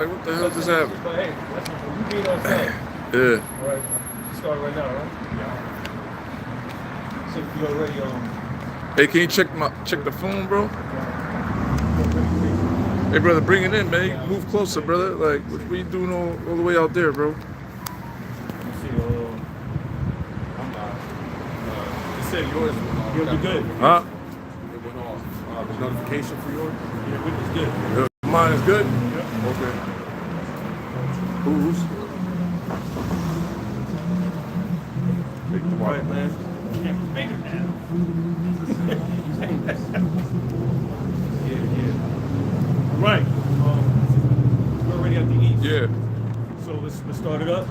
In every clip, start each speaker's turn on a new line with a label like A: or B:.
A: Like, what the hell just happened?
B: But hey, that's you being on set.
A: Yeah.
B: All right. Start right now, right? Yeah. So you already
A: Hey, can you check the phone, bro? Hey, brother, bring it in, man. Move closer, brother. Like, what you doing all the way out there, bro?
B: Let me see. I'm not. You said yours. Yours be good.
A: Huh?
B: It went off. The notification for yours? Yeah, it was good.
A: Mine is good?
B: Yep.
A: Okay. Who's?
B: All right, man. Can't make it now. Yeah. Right. We're already at the east.
A: Yeah.
B: So let's start it up.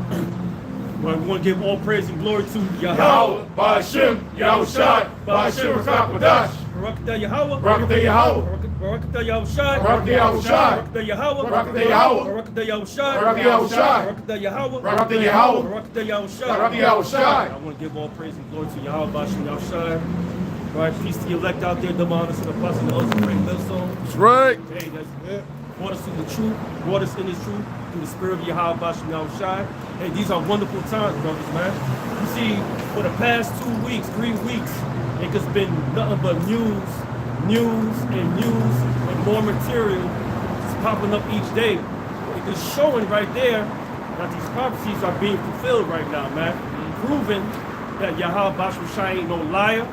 B: Right, we want to give all praise and glory to
C: Yahweh, Ba'ashem, Yahushai, Ba'ashem, Rakakadash.
B: Barakatah Yahweh.
C: Barakatah Yahweh.
B: Barakatah Yahushai.
C: Barakatah Yahushai.
B: Barakatah Yahweh.
C: Barakatah Yahweh.
B: Barakatah Yahushai.
C: Barakatah Yahushai.
B: Barakatah Yahweh.
C: Barakatah Yahweh.
B: Barakatah Yahushai.
C: Barakatah Yahushai.
B: I want to give all praise and glory to Yahweh, Ba'ashem, Yahushai. Right, peace to the elect out there, the honors and the blessing, the ultimate great millstone.
A: That's right.
B: Hey, that's it. Brought us in the truth, brought us in this truth through the spirit of Yahweh Ba'ashem Yahushai. Hey, these are wonderful times, brothers, man. You see, for the past 2 weeks, 3 weeks, it has been nothing but news, and more material just popping up each day. It is showing right there that these prophecies are being fulfilled right now, man. Proving that Yahweh Ba'ashem Yahushai ain't no liar.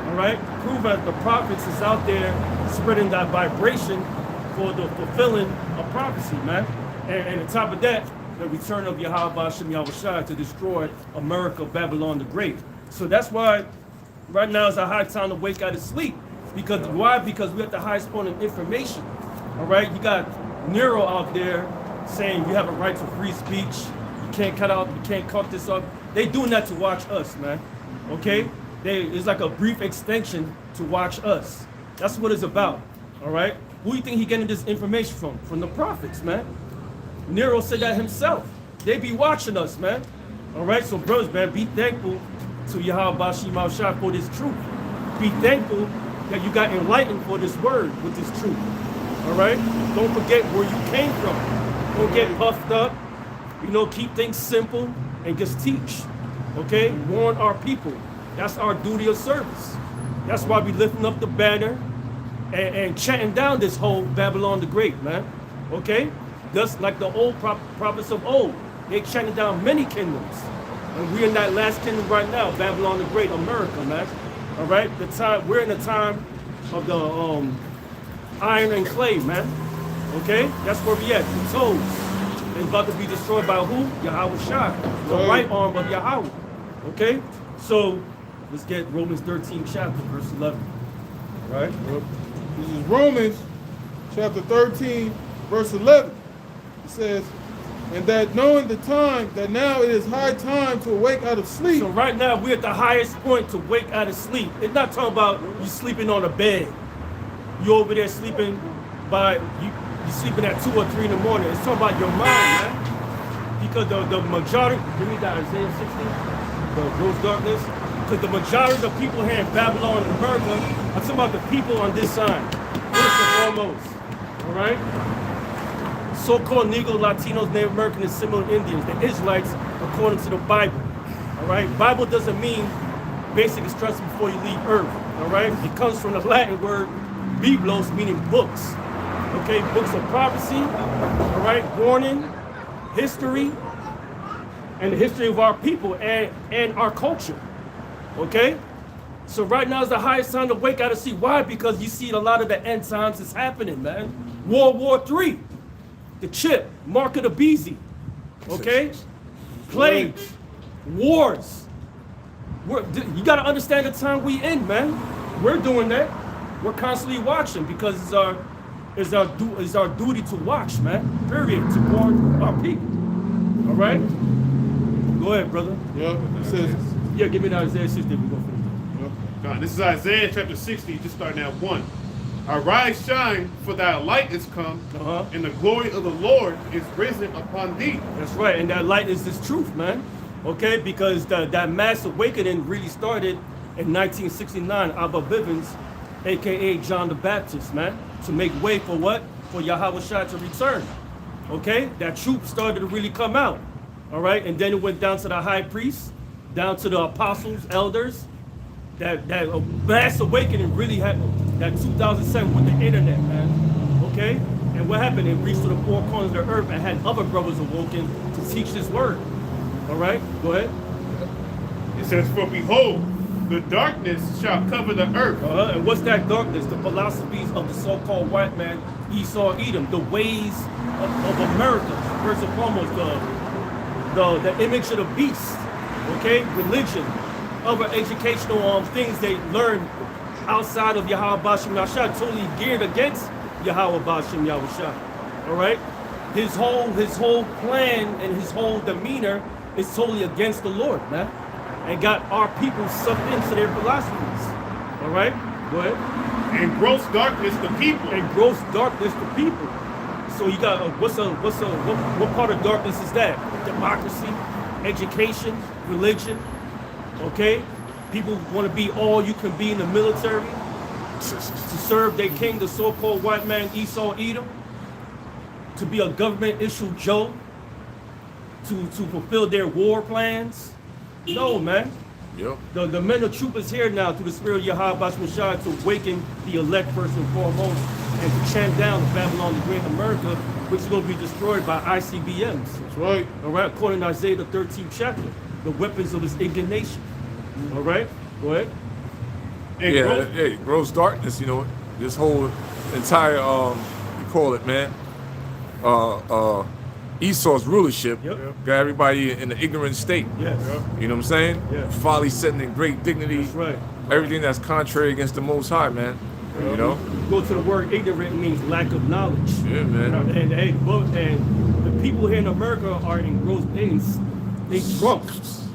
B: All right, prove that the prophets is out there spreading that vibration for the fulfilling of prophecy, man. And on top of that, the return of Yahweh Ba'ashem Yahushai to destroy America, Babylon the Great. So that's why right now is a high time to wake out of sleep. Because why? Because we're at the highest point of information. All right, you got Nero out there saying you have a right to free speech. You can't cut this up. They doing that to watch us, man. Okay. It's like a brief extension to watch us. That's what it's about, all right? Who do you think he getting this information from? From the prophets, man. Nero said that himself. They be watching us, man. All right, so brothers, man, be thankful to Yahweh Ba'ashem Yahushai for this truth. Be thankful that you got enlightened for this word with this truth, all right? Don't forget where you came from. Don't get puffed up. You know, keep things simple and just teach, okay? Warn our people. That's our duty of service. That's why we lifting up the banner and chanting down this whole Babylon the Great, man. Okay? Just like the old prophets of old. They chanted down many kingdoms. And we're in that last kingdom right now, Babylon the Great, America, man. All right? We're in the time of the iron and clay, man. Okay? That's where we at. The toes. It's about to be destroyed by who? Yahweh Shai. The right arm of Yahweh. Okay? So let's get Romans 13 chapter, verse 11. Right?
D: This is Romans chapter 13, verse 11. It says, and that knowing the time, that now it is high time to awake out of sleep.
B: So right now we're at the highest point to wake out of sleep. It's not talking about you sleeping on a bed. You over there sleeping you sleeping at 2 or 3 in the morning. It's talking about your mind, man. Because the majority, give me that Isaiah 60, the gross darkness. Because the majority of the people here in Babylon and America, I'm talking about the people on this side, first and foremost, all right? So-called Negro, Latinos, Native American, and similar Indians, the Israelites, according to the Bible, all right? Bible doesn't mean basic instruction before you leave Earth, all right? It comes from the Latin word biblos, meaning books, okay? Books of prophecy, all right? Warning, history, and the history of our people and our culture. Okay? So right now is the highest time to wake out and see. Why? Because you see a lot of the end times is happening, man. World War III, the chip, mark of the beast. Okay? Plagues, wars. You got to understand the time we in, man. We're doing that. We're constantly watching because it's our duty to watch, man. Period. To warn our people. All right? Go ahead, brother.
D: Yeah, it says,
B: yeah, give me the Isaiah 60. We're going to finish it.
C: God, this is Isaiah chapter 60, just starting at 1. Arise, shine, for thy light is come, and the glory of the Lord is risen upon thee.
B: That's right, and that light is this truth, man. Okay, because that mass awakening really started in 1969. Abba Bivens, a.k.a. John the Baptist, man, to make way for what? For Yahweh Shai to return. okay, that truth started to really come out. All right, and then it went down to the high priest, down to the apostles, elders. That mass awakening really happened. That 2007 with the internet, man. Okay, and what happened? It reached to the four corners of the earth and had other brothers awoken to teach this word. All right, go ahead.
C: It says, "For behold, the darkness shall cover the earth."
B: And what's that darkness? The philosophies of the so-called white man, Esau, Edom, the ways of America. First and foremost, the image of the beast, okay? Religion, other educational things they learn outside of Yahweh Bashim Yahshua, totally geared against Yahweh Bashim Yahshua. All right? His whole plan and his whole demeanor is totally against the Lord, man. And got our people sucked into their philosophies. All right? Go ahead.
C: And gross darkness the people.
B: And gross darkness the people. So you got what part of darkness is that? Democracy, education, religion. Okay? People want to be all you can be in the military to serve their king, the so-called white man Esau Edom, to be a government issued Joe, to fulfill their war plans. No, man.
A: Yep.
B: The men of truth is here now through the spirit of Yahweh Bashmashah to awaken the elect first and foremost and to chant down Babylon the Great America, which is going to be destroyed by ICBMs.
D: That's right.
B: All right, according to Isaiah the 13th chapter, the weapons of his indignation. All right, go ahead.
C: And
A: Yeah, hey, gross darkness, you know, this whole entire, you call it, man, Esau's rulership got everybody in an ignorant state.
B: Yes.
A: You know what I'm saying?
B: Yeah.
A: Folly sitting in great dignity.
B: That's right.
A: Everything that's contrary against the Most High, man. You know?
B: Go to the word ignorant means lack of knowledge.
A: Yeah, man.
B: And the people here in America are in gross pains. They drunk.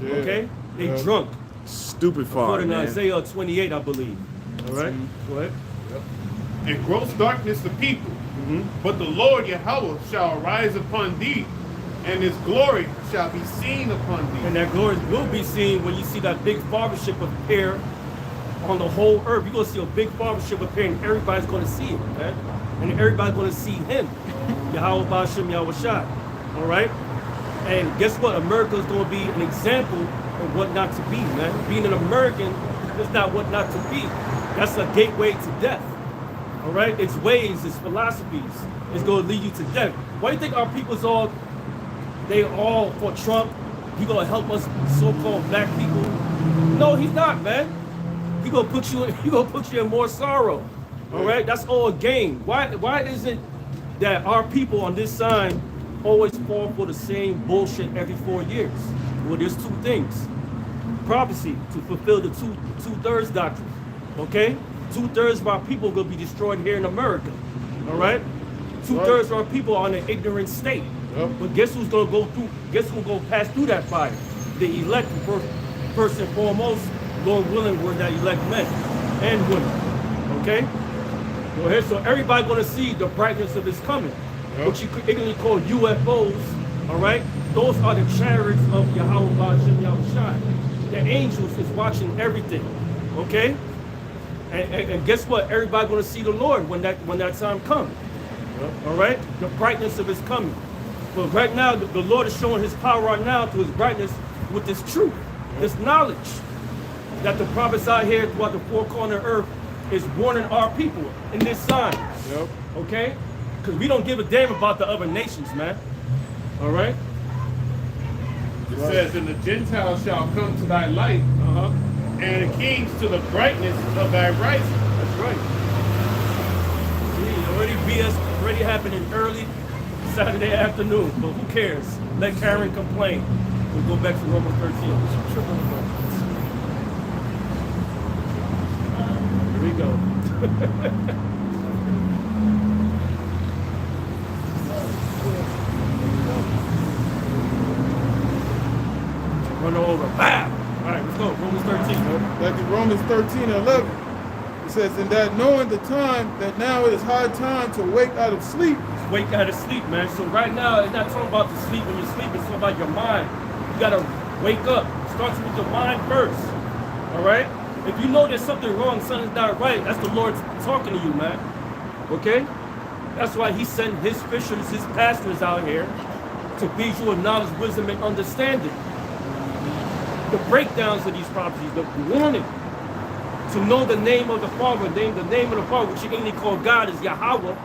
D: Yeah.
B: Okay? They drunk.
A: Stupefied,
B: According to
A: man.
B: Isaiah 28, I believe. All right? Go ahead.
C: And gross darkness the people. But the Lord Yahweh shall arise upon thee, and his glory shall be seen upon thee.
B: And that glory will be seen when you see that big barbership appear on the whole earth. You're going to see a big barbership appear, and everybody's going to see it, man. And everybody's going to see him. Yahweh Bashim Yahushua. All right? And guess what? America is going to be an example of what not to be, man. Being an American is not what not to be. That's a gateway to death. All right? Its ways, its philosophies is going to lead you to death. Why do you think our people's all for Trump? He going to help us so-called black people? No, he's not, man. He going to put you in more sorrow. All right? That's all a game. Why is it that our people on this side always fall for the same bullshit every 4 years? Well, there's two things. Prophecy, to fulfill the two-thirds doctrine. Okay? 2/3 of our people are going to be destroyed here in America. All right? 2/3 of our people are in an ignorant state.
D: Yep.
B: But guess who's going to go through? Guess who's going to pass through that fire? The elect, first and foremost. Lord willing, were that elect men and women. Okay? Go ahead. So everybody going to see the brightness of his coming.
D: Yep.
B: What you could ignorantly call UFOs. All right? Those are the chariots of Yahweh Bashim Yahushua. The angels is watching everything. Okay? And guess what? Everybody going to see the Lord when that time comes. All right? The brightness of his coming. But right now, the Lord is showing his power right now through his brightness with this truth, this knowledge that the prophets out here throughout the four corners of earth is warning our people in this sign.
D: Yep.
B: Okay? Because we don't give a damn about the other nations, man. All right?
C: It says, and the Gentiles shall come to thy light, and the kings to the brightness of thy rising.
B: That's right. See, already happening early Saturday afternoon, but who cares? Let Karen complain. We'll go back to Romans 13. Here we go. Run over. Bam! All right, let's go. Romans 13.
D: Back in Romans 13 and 11, it says, and that knowing the time, that now it is high time to wake out of sleep.
B: Wake out of sleep, man. So right now, it's not talking about the sleep when you're sleeping, it's talking about your mind. You gotta wake up. It starts with your mind first. All right? If you know there's something wrong, something's not right, that's the Lord talking to you, man. Okay? That's why he sent his bishops, his pastors out here to be you of knowledge, wisdom, and understanding. The breakdowns of these prophecies, the warning to know the name of the Father, the name of the Father, which you English call God, is Yahweh,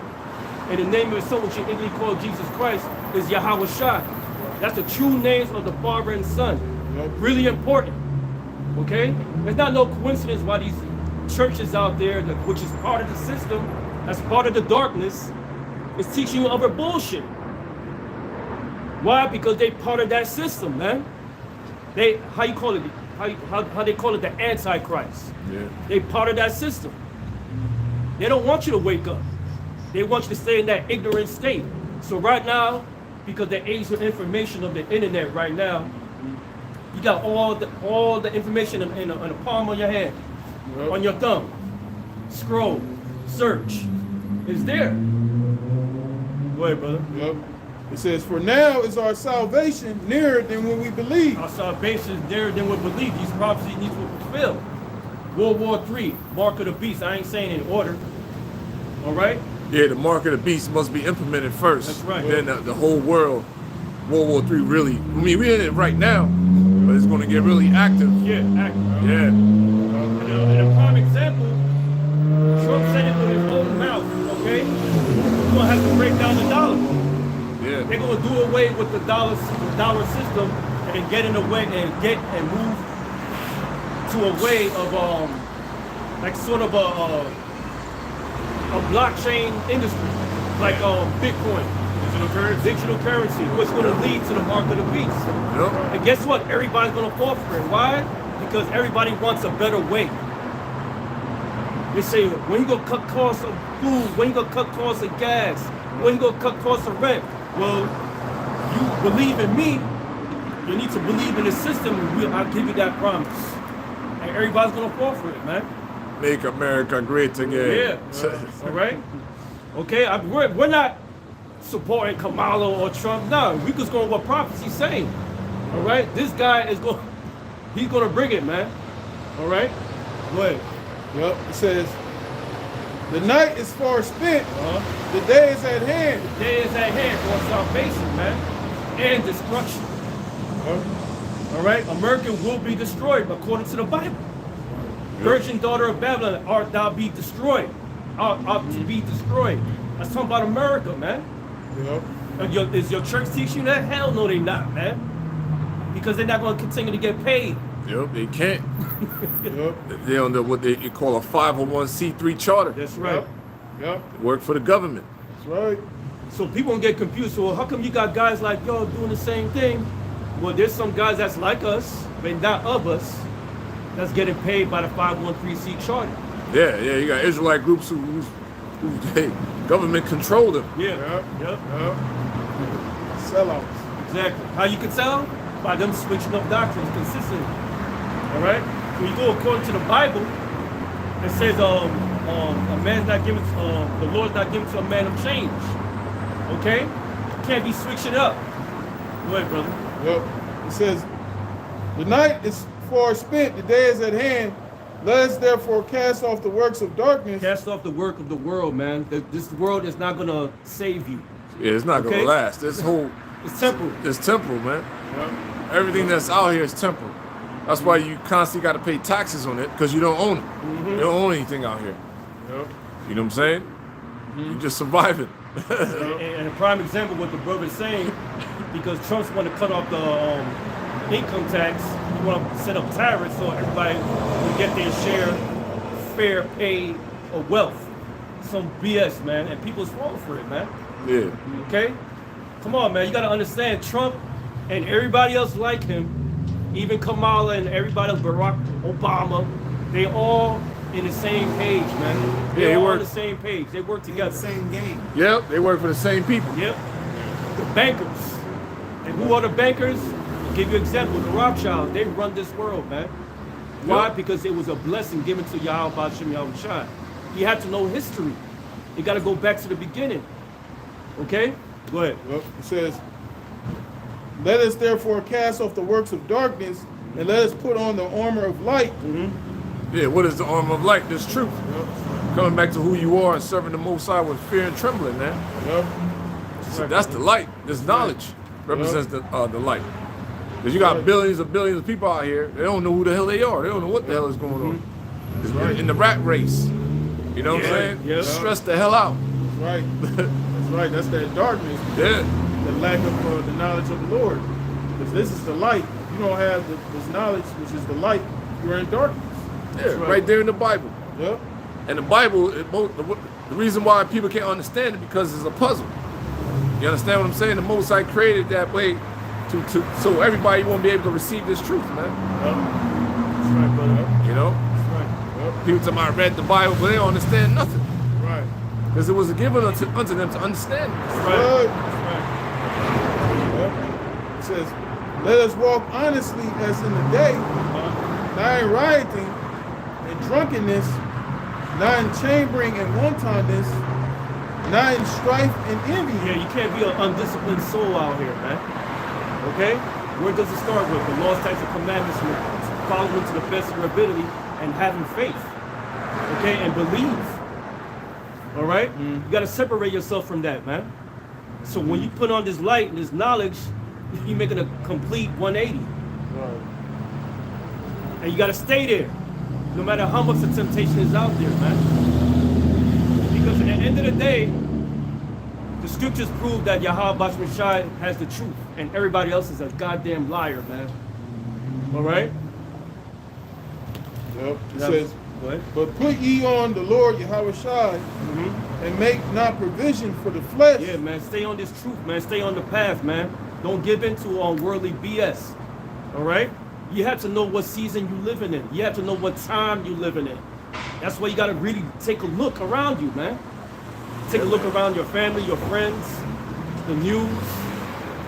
B: and the name of His Son, which you English call Jesus Christ, is Yahweh Shai. That's the true names of the Father and Son. Really important. Okay? It's not no coincidence why these churches out there, which is part of the system, that's part of the darkness, is teaching you other bullshit. Why? Because they part of that system, man. They, how you call it? How they call it, the Antichrist.
A: Yeah.
B: They part of that system. They don't want you to wake up. They want you to stay in that ignorant state. So right now, because the age of information of the internet right now, you got all the information in the palm of your hand, on your thumb. Scroll, search, it's there. Go ahead, brother.
D: Yep. It says, for now is our salvation nearer than when we believe.
B: Our salvation is nearer than we believe. These prophecies need to be fulfilled. World War III, mark of the beast. I ain't saying in order. All right?
A: Yeah, the mark of the beast must be implemented first.
B: That's right.
A: Then the whole world, World War III really, I mean, we're in it right now, but it's going to get really active.
B: Yeah, active.
A: Yeah.
B: And a prime example, Trump said it with his own mouth, okay? We're going to have to break down the dollar.
A: Yeah.
B: They're going to do away with the dollar system and get in a way and move to a way of like sort of a blockchain industry, like Bitcoin, digital currency, which is going to lead to the mark of the beast.
A: Yep.
B: And guess what? Everybody's going to fall for it. Why? Because everybody wants a better way. They say, when you going to cut costs of food? When you going to cut costs of gas? When you going to cut costs of rent? Well, you believe in me, you need to believe in the system, and I'll give you that promise. And everybody's going to fall for it, man.
A: Make America great again.
B: Yeah. All right? Okay, we're not supporting Kamala or Trump. No, we just going with what prophecy's saying. All right? This guy is going, he's going to bring it, man. All right? Go ahead.
D: Yep. It says, the night is far spent, the day is at hand.
B: The day is at hand for salvation, man, and destruction. All right? America will be destroyed according to the Bible. Virgin daughter of Babylon, art thou be destroyed. Art to be destroyed. That's talking about America, man.
D: Yep.
B: And is your church teaching that? Hell no, they not, man. Because they're not going to continue to get paid.
A: Yep, they can't.
D: Yep.
A: They're under what they call a 501c3 charter.
B: That's right.
D: Yep.
A: They work for the government.
D: That's right.
B: So people don't get confused. So how come you got guys like y'all doing the same thing? Well, there's some guys that's like us, but not of us, that's getting paid by the 513c charter.
A: Yeah, you got Israelite groups who hey, government control them.
B: Yeah.
D: Yep. Sellouts.
B: Exactly. How you can tell? By them switching up doctrines consistently. All right? When you go according to the Bible, it says a man's not given, the Lord's not given to a man of change. Okay? Can't be switching up. Go ahead, brother.
D: Yep. It says, the night is far spent, the day is at hand. Let us therefore cast off the works of darkness.
B: Cast off the work of the world, man. This world is not going to save you.
A: Yeah, it's not
B: Okay.
A: gonna last. This whole
B: It's temporal.
A: it's temporal, man.
D: Yep.
A: Everything that's out here is temporal. That's why you constantly got to pay taxes on it because you don't own it. You don't own anything out here.
D: Yep.
A: You know what I'm saying? You just surviving.
B: And a prime example what the brother's saying, because Trump's want to cut off the income tax, he want to set up tariffs so everybody will get their share, fair pay of wealth. Some BS, man, and people's falling for it, man.
A: Yeah.
B: Okay? Come on, man, you got to understand Trump and everybody else like him, even Kamala and everybody else, Barack Obama, they all in the same page, man. They
A: they
B: all
A: work-
B: on the same page. They work together.
E: Same game.
A: Yep, they work for the same people.
B: Yep. The bankers. And who are the bankers? I'll give you an example. The Rothschilds, they run this world, man. Why?
A: Yep.
B: Because it was a blessing given to Yahweh Bashim Yahweh Shai. You have to know history. You got to go back to the beginning. Okay? Go ahead.
D: Yep. It says, let us therefore cast off the works of darkness, and let us put on the armor of light.
A: Yeah, what is the armor of light? This truth. Coming back to who you are and serving the Most High with fear and trembling, man.
D: Yep.
A: So that's the light. This knowledge represents the light. Because you got billions of people out here. They don't know who the hell they are. They don't know what the hell is going on. It's in the rat race. You know what I'm saying?
B: Yeah.
A: Stress the hell out.
D: Right. That's right. That's that darkness.
A: Yeah.
D: The lack of the knowledge of the Lord. Because this is the light. You don't have this knowledge, which is the light. You're in darkness.
A: Yeah, right there in the Bible.
D: Yep.
A: And the Bible, the reason why people can't understand it because it's a puzzle. You understand what I'm saying? The Most High created that way so everybody won't be able to receive this truth, man.
B: That's right, brother.
A: You know?
B: That's right.
D: Yep.
A: People tell me I read the Bible, but they don't understand nothing.
D: Right.
A: Because it was given unto them to understand.
B: That's
D: Right.
B: right.
D: Yep. It says, let us walk honestly as in the day, not in rioting and drunkenness, not in chambering and wantonness, not in strife and envy.
B: Yeah, you can't be an undisciplined soul out here, man. Okay? Where does it start with? The laws, statutes, and commandments, and following to the best of your ability and having faith. Okay? And believe. All right? You got to separate yourself from that, man. So when you put on this light and this knowledge, you're making a complete 180.
D: Right.
B: And you got to stay there, no matter how much the temptation is out there, man. Because at the end of the day, the scriptures prove that Yahweh Bashar Shai has the truth, and everybody else is a goddamn liar, man. All right?
D: Yep. It says,
B: What?
D: but put ye on the Lord Yahweh Shai, and make not provision for the flesh.
B: Yeah, man. Stay on this truth, man. Stay on the path, man. Don't give in to unworldly BS. All right? You have to know what season you're living in. You have to know what time you're living in. That's why you got to really take a look around you, man. Take a look around your family, your friends, the news,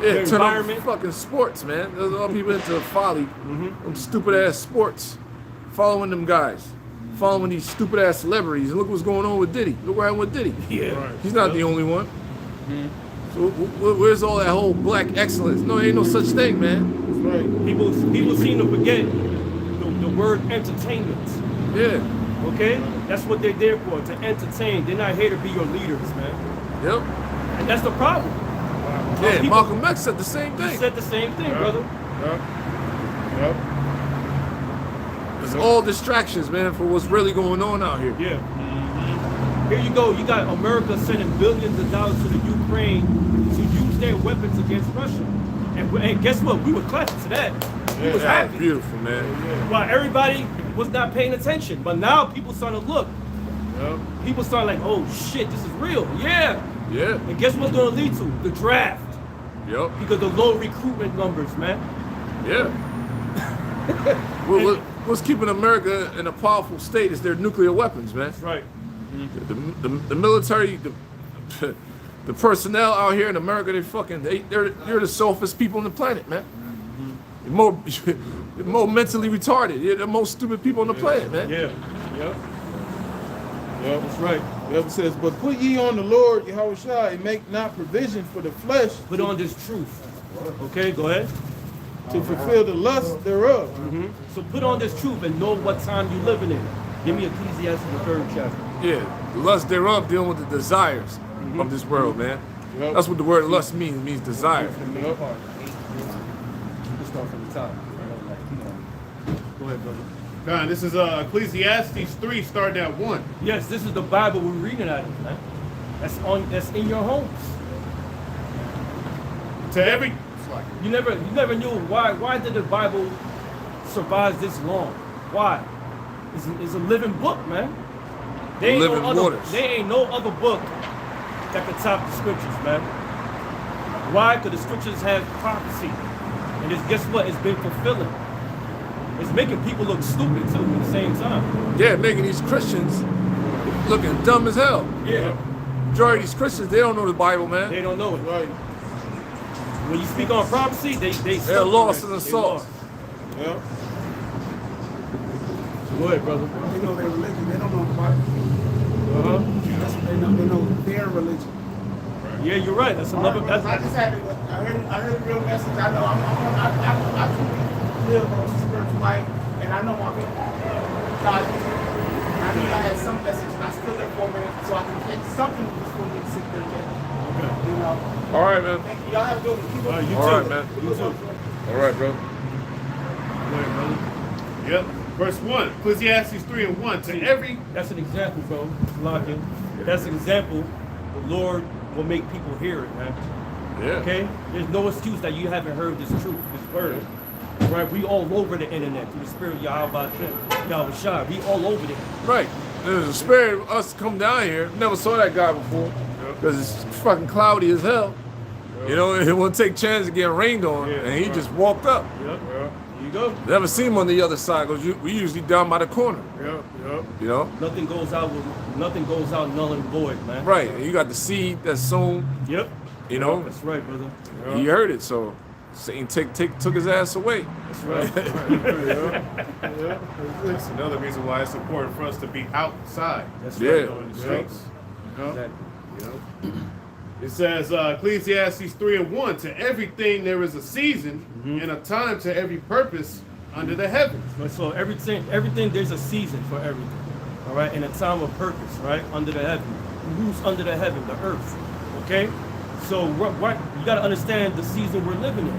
A: Yeah,
B: your
A: turn on
B: environment.
A: fucking sports, man. There's a lot of people into folly. Them stupid ass sports. Following them guys. Following these stupid ass celebrities. And look what's going on with Diddy. Look what happened with Diddy.
B: Yeah.
D: Right.
A: He's not the only one. So where's all that whole black excellence? No, ain't no such thing, man.
D: That's right.
B: People seem to forget the word entertainment.
A: Yeah.
B: Okay? That's what they're there for, to entertain. They're not here to be your leaders, man.
A: Yep.
B: And that's the problem.
A: Yeah,
B: people-
A: Malcolm X said the same
B: You
A: thing.
B: said the same thing, brother.
D: Yep. Yep.
A: It's all distractions, man, for what's really going on out here.
B: Yeah. Here you go. You got America sending billions of dollars to the Ukraine to use their weapons against Russia. And guess what? We were clapping to that. We was
A: That's
B: happy.
A: beautiful, man.
B: While everybody was not paying attention. But now people starting to look.
D: Yep.
B: People start like, oh shit, this is real. Yeah.
A: Yeah.
B: And guess what's going to lead to? The draft.
A: Yep.
B: Because the low recruitment numbers, man.
A: Yeah. What's keeping America in a powerful state is their nuclear weapons, man.
B: That's right.
A: The military, the personnel out here in America, they're the softest people on the planet, man. More mentally retarded. They're the most stupid people on the planet, man.
B: Yeah. Yep.
D: Yep.
B: That's right.
D: Yep. It says, but put ye on the Lord Yahweh Shai, and make not provision for the flesh
B: Put on this truth. Okay, go ahead.
D: to fulfill the lust thereof.
B: So put on this truth and know what time you're living in. Give me Ecclesiastes, the 3rd chapter.
A: Yeah, the lust thereof dealing with the desires of this world, man.
D: Yep.
A: That's what the word lust means. It means desire.
D: Yep.
E: You can start from the top.
B: Go ahead, brother.
C: God, this is Ecclesiastes 3, starting at 1.
B: Yes, this is the Bible we're reading out of, man. That's in your homes.
C: To every
B: You never knew why did the Bible survive this long? Why? It's a living book, man. There ain't
A: Living
B: no other,
A: waters.
B: There ain't no other book that can top the scriptures, man. Why? Because the scriptures have prophecy. And guess what? It's been fulfilling. It's making people look stupid too at the same time.
A: Yeah, making these Christians looking dumb as hell.
B: Yeah.
A: Majority of these Christians, they don't know the Bible, man.
B: They don't know it.
D: Right.
B: When you speak on prophecy, they
A: They're lost in the
B: They
A: sauce.
B: lost.
D: Yep.
B: Go ahead, brother.
F: They know their religion. They don't know the Bible. That's what they know. They know their religion.
B: Yeah, you're right. That's another.
F: I
B: That's,
F: just had to. I heard the real message. I know. I truly live on the spiritual life, and I know my people. God, I think I had some message, and I stood there for a minute so I can catch something before we sit there again.
B: Okay.
F: You know.
A: All right, man.
F: Thank you. Y'all have a good one. Keep
B: All right, you
A: All
B: too.
A: right, man.
B: You too.
A: All right, bro.
B: Go ahead, brother.
C: Yep. Verse 1, Ecclesiastes 3 and 1. To every
B: That's an example, bro. Locking. That's an example. The Lord will make people hear it, man.
A: Yeah.
B: Okay? There's no excuse that you haven't heard this truth, this word. Right? We all over the internet through the spirit of Yahweh Shai. We all over there.
A: Right. There's a spirit of us come down here. Never saw that guy before. Because it's fucking cloudy as hell. You know, it won't take chance of getting rained on.
B: Yeah,
A: and he
B: right.
A: just walked up.
B: Yep. Here you go.
A: Never seen him on the other side because we usually down by the corner.
C: Yep, yep.
A: You know?
B: Nothing goes out null and void, man.
A: Right. And you got the seed that's sown,
B: Yep.
A: you know?
B: That's right, brother.
A: You heard it, so Satan took his ass away.
B: That's right.
C: That's another reason why it's important for us to be outside.
B: That's
A: Yeah.
B: right.
C: In the streets.
B: Exactly.
C: You know? It says, Ecclesiastes 3 and 1, to everything there is a season and a time to every purpose under the heavens.
B: But so everything, there's a season for everything. All right, and a time of purpose, right? Under the heaven. Who's under the heaven? The earth. Okay? So what you gotta understand the season we're living in.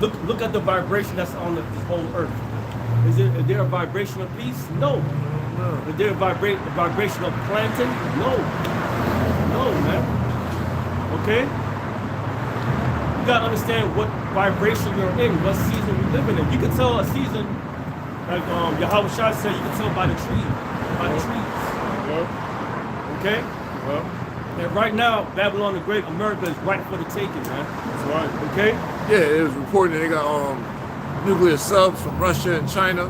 B: Look at the vibration that's on this whole earth. Is there a vibration of peace? No. Is there a vibration of planting? No. No, man. Okay? You gotta understand what vibration you're in, what season you're living in. You can tell a season, like Yahweh Shai said, you can tell by the trees. Okay? And right now, Babylon the Great, America is right for the taking, man.
C: That's right.
B: Okay?
A: Yeah, it was reported they got nuclear subs from Russia and China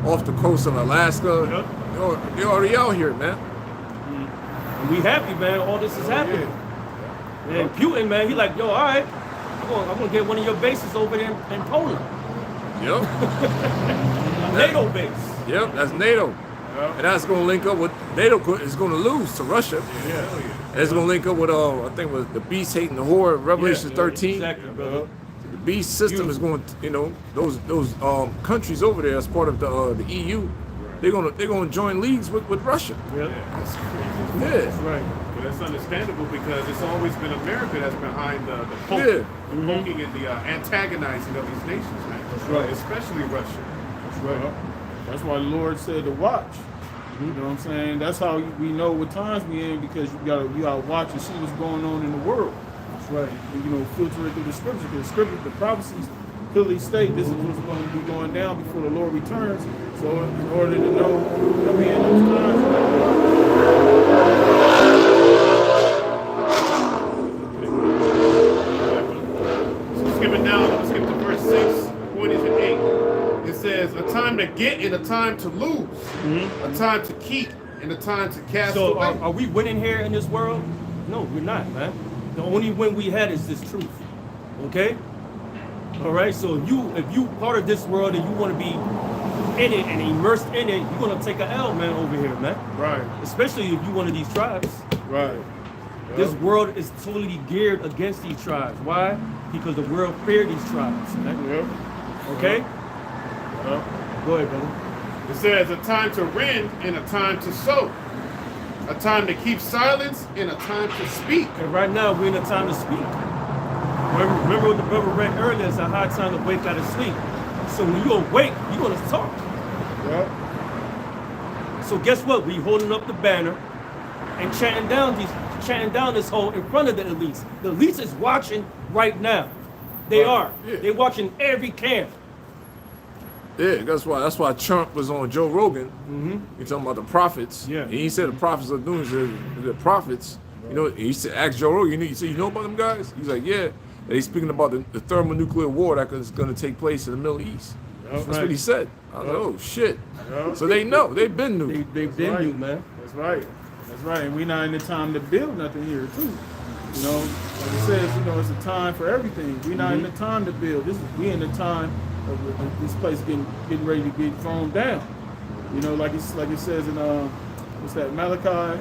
A: off the coast of Alaska.
B: Yep.
A: They're already out here, man.
B: And we happy, man. All this is happening. And Putin, man, he like, yo, all right, I'm gonna get one of your bases over there in Poland.
A: Yep.
B: A NATO base.
A: Yep, that's NATO. And that's going to link up with NATO is going to lose to Russia. And it's going to link up with I think with the beast hating the whore, Revelation 13.
B: Exactly, brother.
A: The beast system is going to, you know, those countries over there as part of the EU. They're going to join leagues with Russia.
B: Yeah.
C: That's crazy.
A: Yeah.
B: That's right.
C: But that's understandable because it's always been America that's behind the poking, poking and the antagonizing of these nations, man.
B: That's right.
C: Especially Russia.
B: That's right.
D: That's why the Lord said to watch. You know what I'm saying? That's how we know what times we in, because you gotta watch and see what's going on in the world.
B: That's right.
D: And, you know, filter it through the scriptures. Because the scripture, the prophecies clearly state this is what's going to be going down before the Lord returns. So in order to know, I mean, in those times.
C: So skip it down, let's skip to verse 6, 20 and 8. It says, a time to get and a time to lose, a time to keep and a time to cast
B: So
C: away.
B: are we winning here in this world? No, we're not, man. The only win we had is this truth. Okay? All right. So if you part of this world and you want to be in it and immersed in it, you're gonna take an L, man, over here, man.
C: Right,
B: Especially if you one of these tribes.
C: right.
B: This world is totally geared against these tribes. Why? Because the world fear these tribes. Man.
C: Yep.
B: Okay? Go ahead, brother.
C: It says a time to rend and a time to sow, a time to keep silence and a time to speak.
B: And right now we're in a time to speak. Remember what the brother read earlier, it's a high time to wake out of sleep. So when you awake, you're gonna talk.
C: Yep.
B: So guess what? We holding up the banner and chanting down this hole in front of the elites. The elites is watching right now. They are.
A: Yeah.
B: They're watching every camp.
A: Yeah, that's why Trump was on Joe Rogan. He's talking about the prophets.
B: Yeah.
A: And he said the prophets are doing the prophets. You know, he said, ask Joe Rogan, he said, you know about them guys? He's like, yeah. And he's speaking about the thermonuclear war that is going to take place in the Middle East. That's what he said. I was like, oh, shit. So they know. They've been new.
B: They've been you, man.
D: That's right. That's right. And we're not in the time to build nothing here, too. You know, like it says, you know, it's a time for everything. We're not in the time to build. We in the time of this place getting ready to get thrown down. You know, like it says in what's that, Malachi?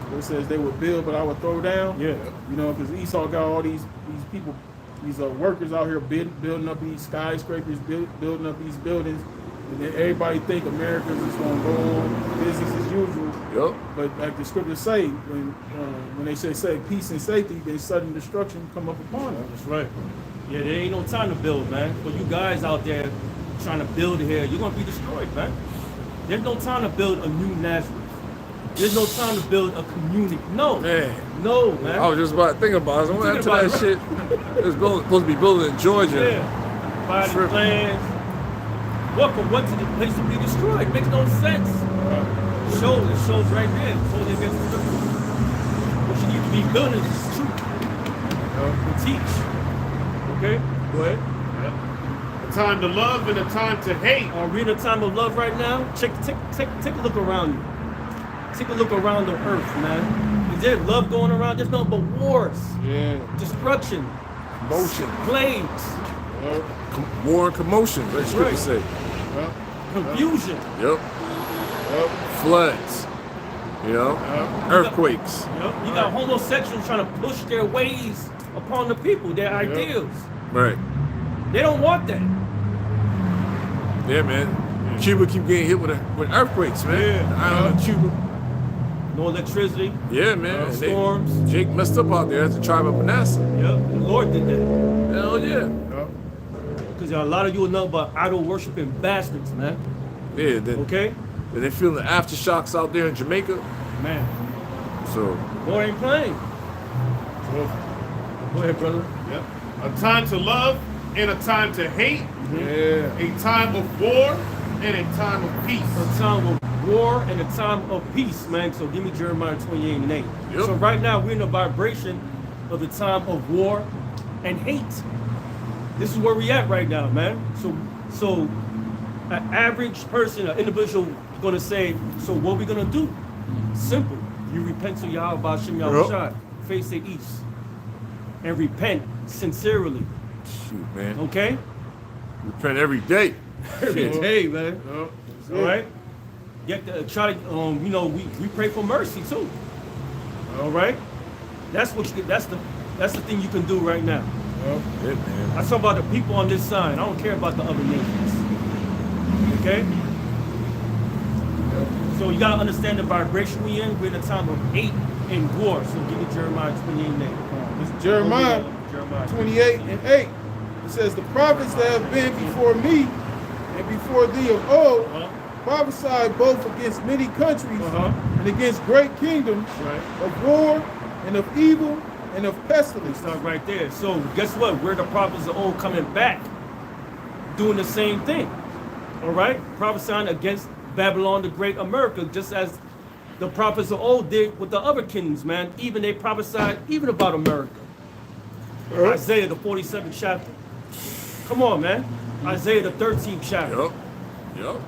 D: Where it says they would build, but I would throw down.
B: Yeah.
D: You know, because Esau got all these people, these workers out here building up these skyscrapers, building up these buildings, And then everybody think America's just gonna go on business as usual.
A: Yup.
D: But like the scriptures say, when they say peace and safety, then sudden destruction come up upon them.
B: That's right. Yeah, there ain't no time to build, man. For you guys out there trying to build here, you're gonna be destroyed, man. There's no time to build a new Nazareth. There's no time to build a community. No.
A: Man.
B: No, man.
A: I was just about to think about it. I went into that shit. It was supposed to be building in Georgia.
B: Yeah. Buy the
A: Tripping.
B: plans. What to the place to be destroyed? Makes no sense. It shows right there. Totally against the scripture. What you need to be building is truth. To teach. Okay? Go ahead.
C: A time to love and a time to hate.
B: Are we in a time of love right now? Take a look around you. Take a look around the earth, man. Is there love going around? There's nothing but wars,
D: Yeah.
B: destruction,
A: Commotion.
B: plagues,
A: War and commotion. What the scripture say.
B: confusion.
A: Yep. Floods. You know? Earthquakes.
B: You know, you got homosexuals trying to push their ways upon the people, their ideals.
A: Right.
B: They don't want that.
A: Yeah, man. Cuba keep getting hit with earthquakes, man.
B: Yeah.
A: The island of Cuba.
B: No electricity.
A: Yeah, man. And
B: Storms.
A: Jake messed up out there as the tribe of Manasseh.
B: Yep, the Lord did that.
A: Hell yeah.
B: Because a lot of you are nothing but idol worshiping bastards, man.
A: Yeah, then
B: Okay?
A: they feeling the aftershocks out there in Jamaica.
B: Man,
A: So,
B: Lord ain't playing. Go ahead, brother.
C: Yep. A time to love and a time to hate.
D: Yeah.
C: A time of war and a time of peace.
B: A time of war and a time of peace, man. So give me Jeremiah 28 and 8.
A: Yep.
B: So right now we're in a vibration of the time of war and hate. This is where we at right now, man. So an average person, an individual is gonna say, so what we gonna do? Simple. You repent to Yahweh Ba'Shem Yahushua, face the east, and repent sincerely.
A: shoot, man.
B: Okay?
A: Repent every day.
B: Every day, man.
D: Yeah.
B: All right. Get the, try to you know, we pray for mercy too. All right. That's what you, that's the thing you can do right now.
A: Yeah, man.
B: I talk about the people on this side. I don't care about the other nations. Okay. So you gotta understand the vibration we in. We're in a time of hate and war. So give me Jeremiah 28 and 8.
D: It's Jeremiah 28 and 8. It says, the prophets that have been before me and before thee of old prophesied both against many countries and against great kingdoms
B: Right.
D: of war and of evil and of pestilence.
B: Start right there. So guess what? We're the prophets of old coming back, doing the same thing. All right, prophesying against Babylon the Great, America, just as the prophets of old did with the other kingdoms, man. Even they prophesied even about America. Isaiah the 47th chapter. Come on, man. Isaiah the 13th chapter.
A: Yup. Yup.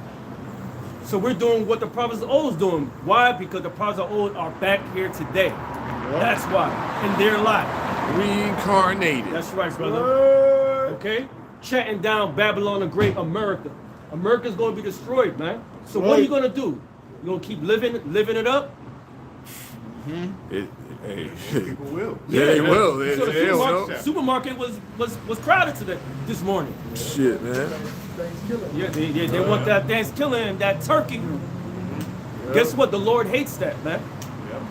B: So we're doing what the prophets of old is doing. Why? Because the prophets of old are back here today. That's why. In their life.
A: Reincarnated.
B: That's right, brother. Okay? Chatting down Babylon the Great, America. America's gonna be destroyed, man. So what are you gonna do? You gonna keep living it up?
A: Hey.
C: People will.
A: Yeah, they will.
B: So
A: They
B: the
A: will.
B: supermarket was crowded today, this morning.
A: Shit, man.
B: Yeah, they want that Thanksgiving and that turkey. Guess what? The Lord hates that, man.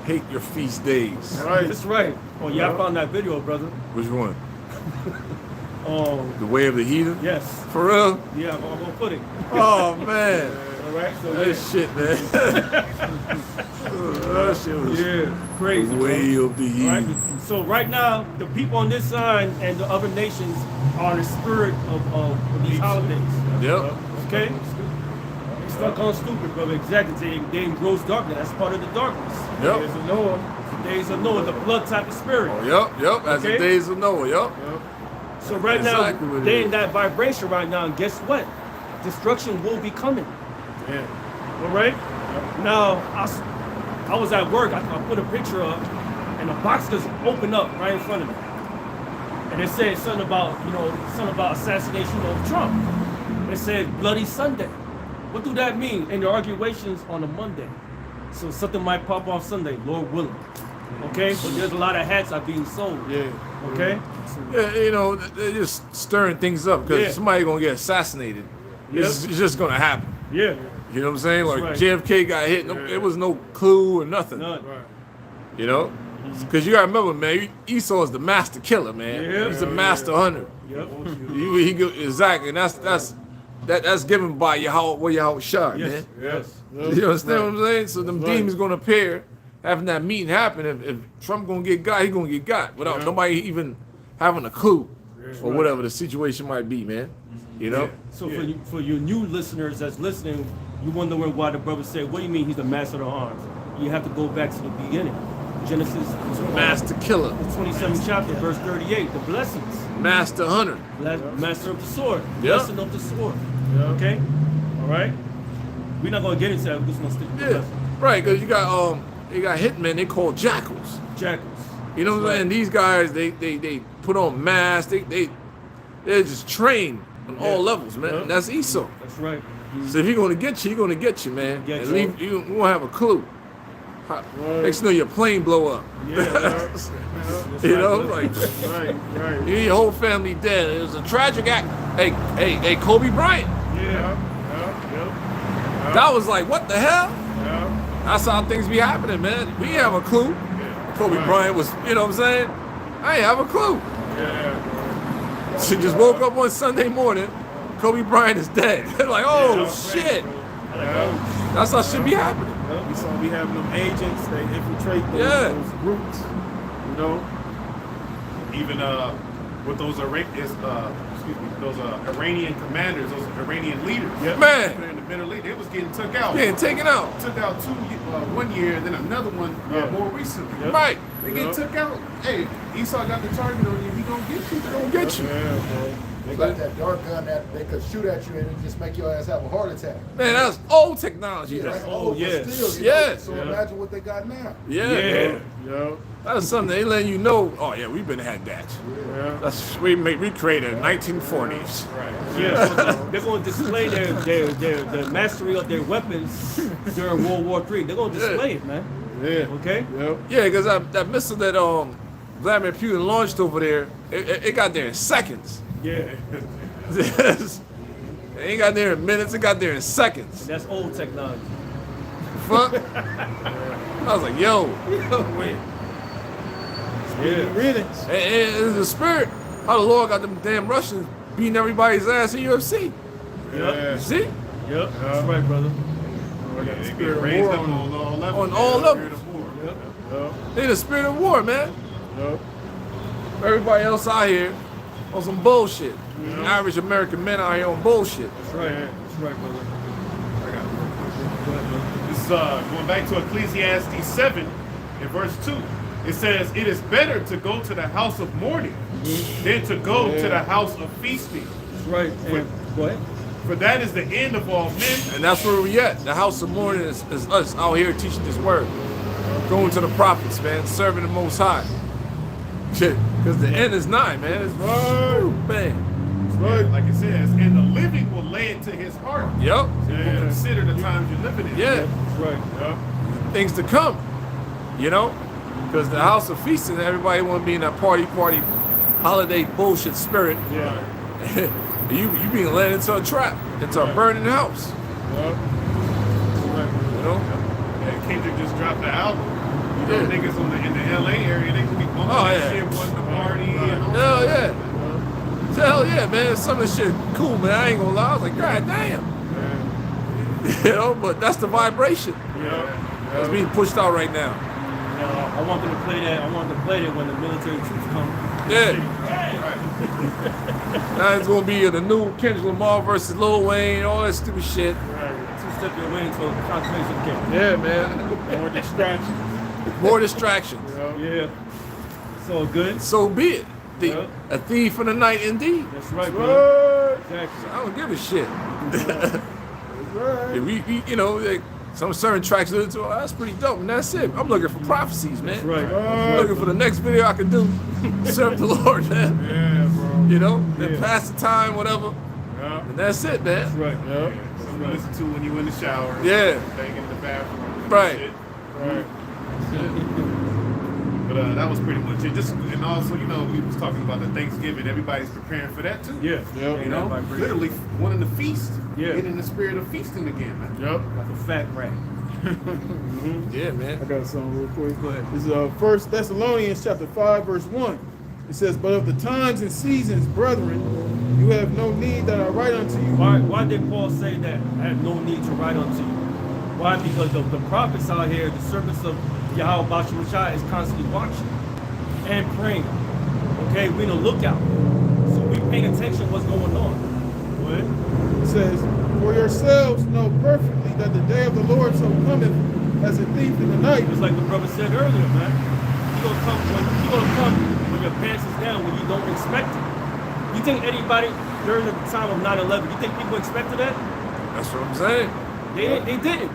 A: Hate your feast days.
D: Right.
B: That's right. Oh yeah, I found that video, brother.
A: Which one?
B: Oh
A: The way of the heathen?
B: yes.
A: For real?
B: Yeah, I'm gonna put it.
A: Oh, man.
B: All right. So
A: That shit, man. That shit was
B: yeah, crazy.
A: the
B: bro.
A: way of the
B: Right?
A: heathen.
B: So right now, the people on this side and the other nations are in the spirit of these holidays.
A: Yep.
B: Okay? Stuck on stupid, brother. Exactly. They in gross darkness. That's part of the darkness.
A: Yep.
B: Days of Noah. The days of Noah, the blood type of spirit.
A: Oh, yep. As the
B: Okay.
A: days of Noah. Yep.
B: So right
A: Exactly
B: now,
A: what it
B: they
A: is.
B: in that vibration right now, and guess what? Destruction will be coming.
D: Yeah.
B: All right? Now, I was at work. I put a picture up, and the box just opened up right in front of me. And it said something about, something about assassination of Trump. It said Bloody Sunday. What do that mean? And the argumentations on a Monday. So something might pop off Sunday, Lord willing. Okay? But there's a lot of hats are being sold.
D: Yeah.
B: Okay?
A: Yeah, they're just stirring things up because
B: Yeah.
A: somebody gonna get assassinated. It's just gonna happen.
B: Yeah.
A: You know what I'm saying? Like
B: Right.
A: JFK got hit. No, it was no clue or nothing.
B: None.
A: You know? Because you gotta remember, man, Esau is the master killer, man.
B: Yeah.
A: He's a master hunter.
B: Yep.
A: Exactly, and that's given by Yahweh Shah,
B: Yes.
A: man.
B: Yes.
A: You understand what I'm saying? So them demons gonna appear, having that meeting happen. If Trump gonna get got, he gonna get got without nobody even having a clue or whatever the situation might be, man. You know?
B: So for you new listeners that's listening, you wondering why the brother said, "What do you mean he's the master of the arms?" You have to go back to the beginning. Genesis
A: Master killer,
B: the 27th chapter, verse 38. The blessings.
A: master hunter.
B: Master of the sword.
A: Yeah.
B: Blessing of the sword. Okay? All right? We're not going to get into that. We're just going to stick with the
A: Yeah,
B: blessing.
A: right. Because you got hitmen. They call jackals.
B: Jackals.
A: You know what I'm saying? These guys, they put on masks. They're just trained on all levels, man.
B: Yeah.
A: And that's Esau.
B: That's right.
A: So if he's gonna get you, he's gonna get you, man.
B: Get
A: And
B: you.
A: leave, you won't have a clue. Next thing you know, your plane blow up.
B: Yeah.
A: You know, like
D: Right.
A: your whole family dead. It was a tragic act. Hey, Kobe Bryant.
B: Yeah.
A: That was like, what the hell?
D: Yeah.
A: That's how things be happening, man. We didn't have a clue. Kobe Bryant was, you know what I'm saying? I didn't have a clue.
D: Yeah.
A: She just woke up one Sunday morning. Kobe Bryant is dead. Like, oh shit. That's how shit be happening.
D: We saw we having them agents. They infiltrate those groups. You know.
C: Even with those those Iranian commanders, those Iranian leaders.
A: Man.
C: In the Middle East, they was getting took out.
A: Getting taken out.
C: Took out 1 year, and then another one more recently.
A: Right.
C: They get took out. Hey, Esau got the target on you. He gonna get you.
A: They gonna get you.
D: Yeah, bro.
G: They got that dark gun that they could shoot at you and it just make your ass have a heart attack.
A: Man, that's old technology.
G: Like,
B: old,
G: but
B: yes.
G: still, you know,
A: Yes.
G: So imagine what they got now.
A: Yeah.
D: Yeah.
A: That's something they letting you know. Oh yeah, we've been had that.
D: Yeah.
A: That's we created in 1940s.
B: Yeah, so they're going to display their mastery of their weapons during World War III. They're going to display it, man.
D: Yeah.
B: Okay?
D: Yep.
A: Yeah, because that missile that Vladimir Putin launched over there, it got there in seconds.
B: Yeah.
A: It ain't got there in minutes. It got there in seconds.
B: That's old technology.
A: Fuck. I was like, yo.
B: Yeah.
D: Riddance.
A: And the spirit, how the Lord got them damn Russians beating everybody's ass in UFC.
D: Yeah.
A: You see?
B: Yep. That's right, brother.
C: They get raised up on all levels.
A: On all levels.
B: Yep.
A: They the spirit of war, man.
D: Yep.
A: Everybody else out here on some bullshit. Average American men out here on bullshit.
B: That's right. That's right, brother.
C: This is going back to Ecclesiastes 7 in verse 2. It says, "It is better to go to the house of mourning than to go to the house of feasting.
B: That's right. And, go ahead.
C: For that is the end of all men."
A: And that's where we at. The house of mourning is us out here teaching this word. Going to the prophets, man. Serving the Most High. Shit. Because the end is nigh, man. It's man.
D: Right.
C: Like it says, "And the living will lay it to his heart."
A: Yup.
C: So you will consider the times you're living in.
A: Yeah.
B: That's right.
A: Things to come. You know? Because the house of feasting, everybody want to be in that party, holiday bullshit spirit.
B: Yeah.
A: you being led into a trap, into a burning house.
D: Yep.
A: You know?
C: And Kendrick just dropped the album. You know,
A: Yeah.
C: niggas in the LA area, they could be bumping
A: Oh,
C: that
A: yeah.
C: shit, wanting to party. And all
A: Hell yeah. Hell yeah, man. Some of this shit cool, man. I ain't gonna lie. I was like, God damn. You know, but that's the vibration that's being pushed out right now.
B: I want them to play that. I want them to play that when the military troops come.
A: Yeah. Now it's gonna be the new Kendrick Lamar versus Lil Wayne, all that stupid shit.
B: Two-step your way into a concentration camp.
A: Yeah, man.
D: More distraction.
A: More distractions.
B: Yeah. So good.
A: So be it.
B: Yeah.
A: A thief in the night, indeed.
B: That's right, bro. Exactly.
A: I don't give a shit.
D: Right.
A: If we you know, like, some certain tracks listen to, that's pretty dope, and that's it. I'm looking for prophecies, man.
B: That's right.
A: I'm looking for the next video I can do. Serve the Lord, man.
D: Yeah, bro.
A: You know, then
B: Yeah.
A: pass the time, whatever,
D: Yeah.
A: and that's it, man.
B: That's right.
D: Yep.
C: something to listen to when you in the shower.
A: Yeah.
C: Thing in the bathroom.
A: Right.
C: Shit.
D: Right.
C: But But that was pretty much it. Just and also, you know, we was talking about the Thanksgiving. Everybody's preparing for that too.
B: Yeah.
D: Yep.
C: You know,
B: Everybody bring-
C: literally wanting to feast.
B: Yeah.
C: Get in the spirit of feasting again, man.
D: Yep.
B: Like a fat rat.
A: Yeah,
D: I
A: man.
D: got something real quick.
B: Go ahead.
D: This is 1 Thessalonians chapter 5, verse 1. It says, "But of the times and seasons, brethren, you have no need that I write unto you."
B: Why did Paul say that? I have no need to write unto you. Why? Because the prophets out here, the servants of Yahweh Bashar is constantly watching and praying. Okay, we in a lookout. So we paying attention what's going on. What?
D: It says, "For yourselves know perfectly that the day of the Lord so cometh as a thief in the night."
B: Just like the brother said earlier, man. He gonna come when your pants is down when you don't expect it. You think anybody during the time of 9/11, you think people expected that?
A: That's what I'm saying.
B: They didn't.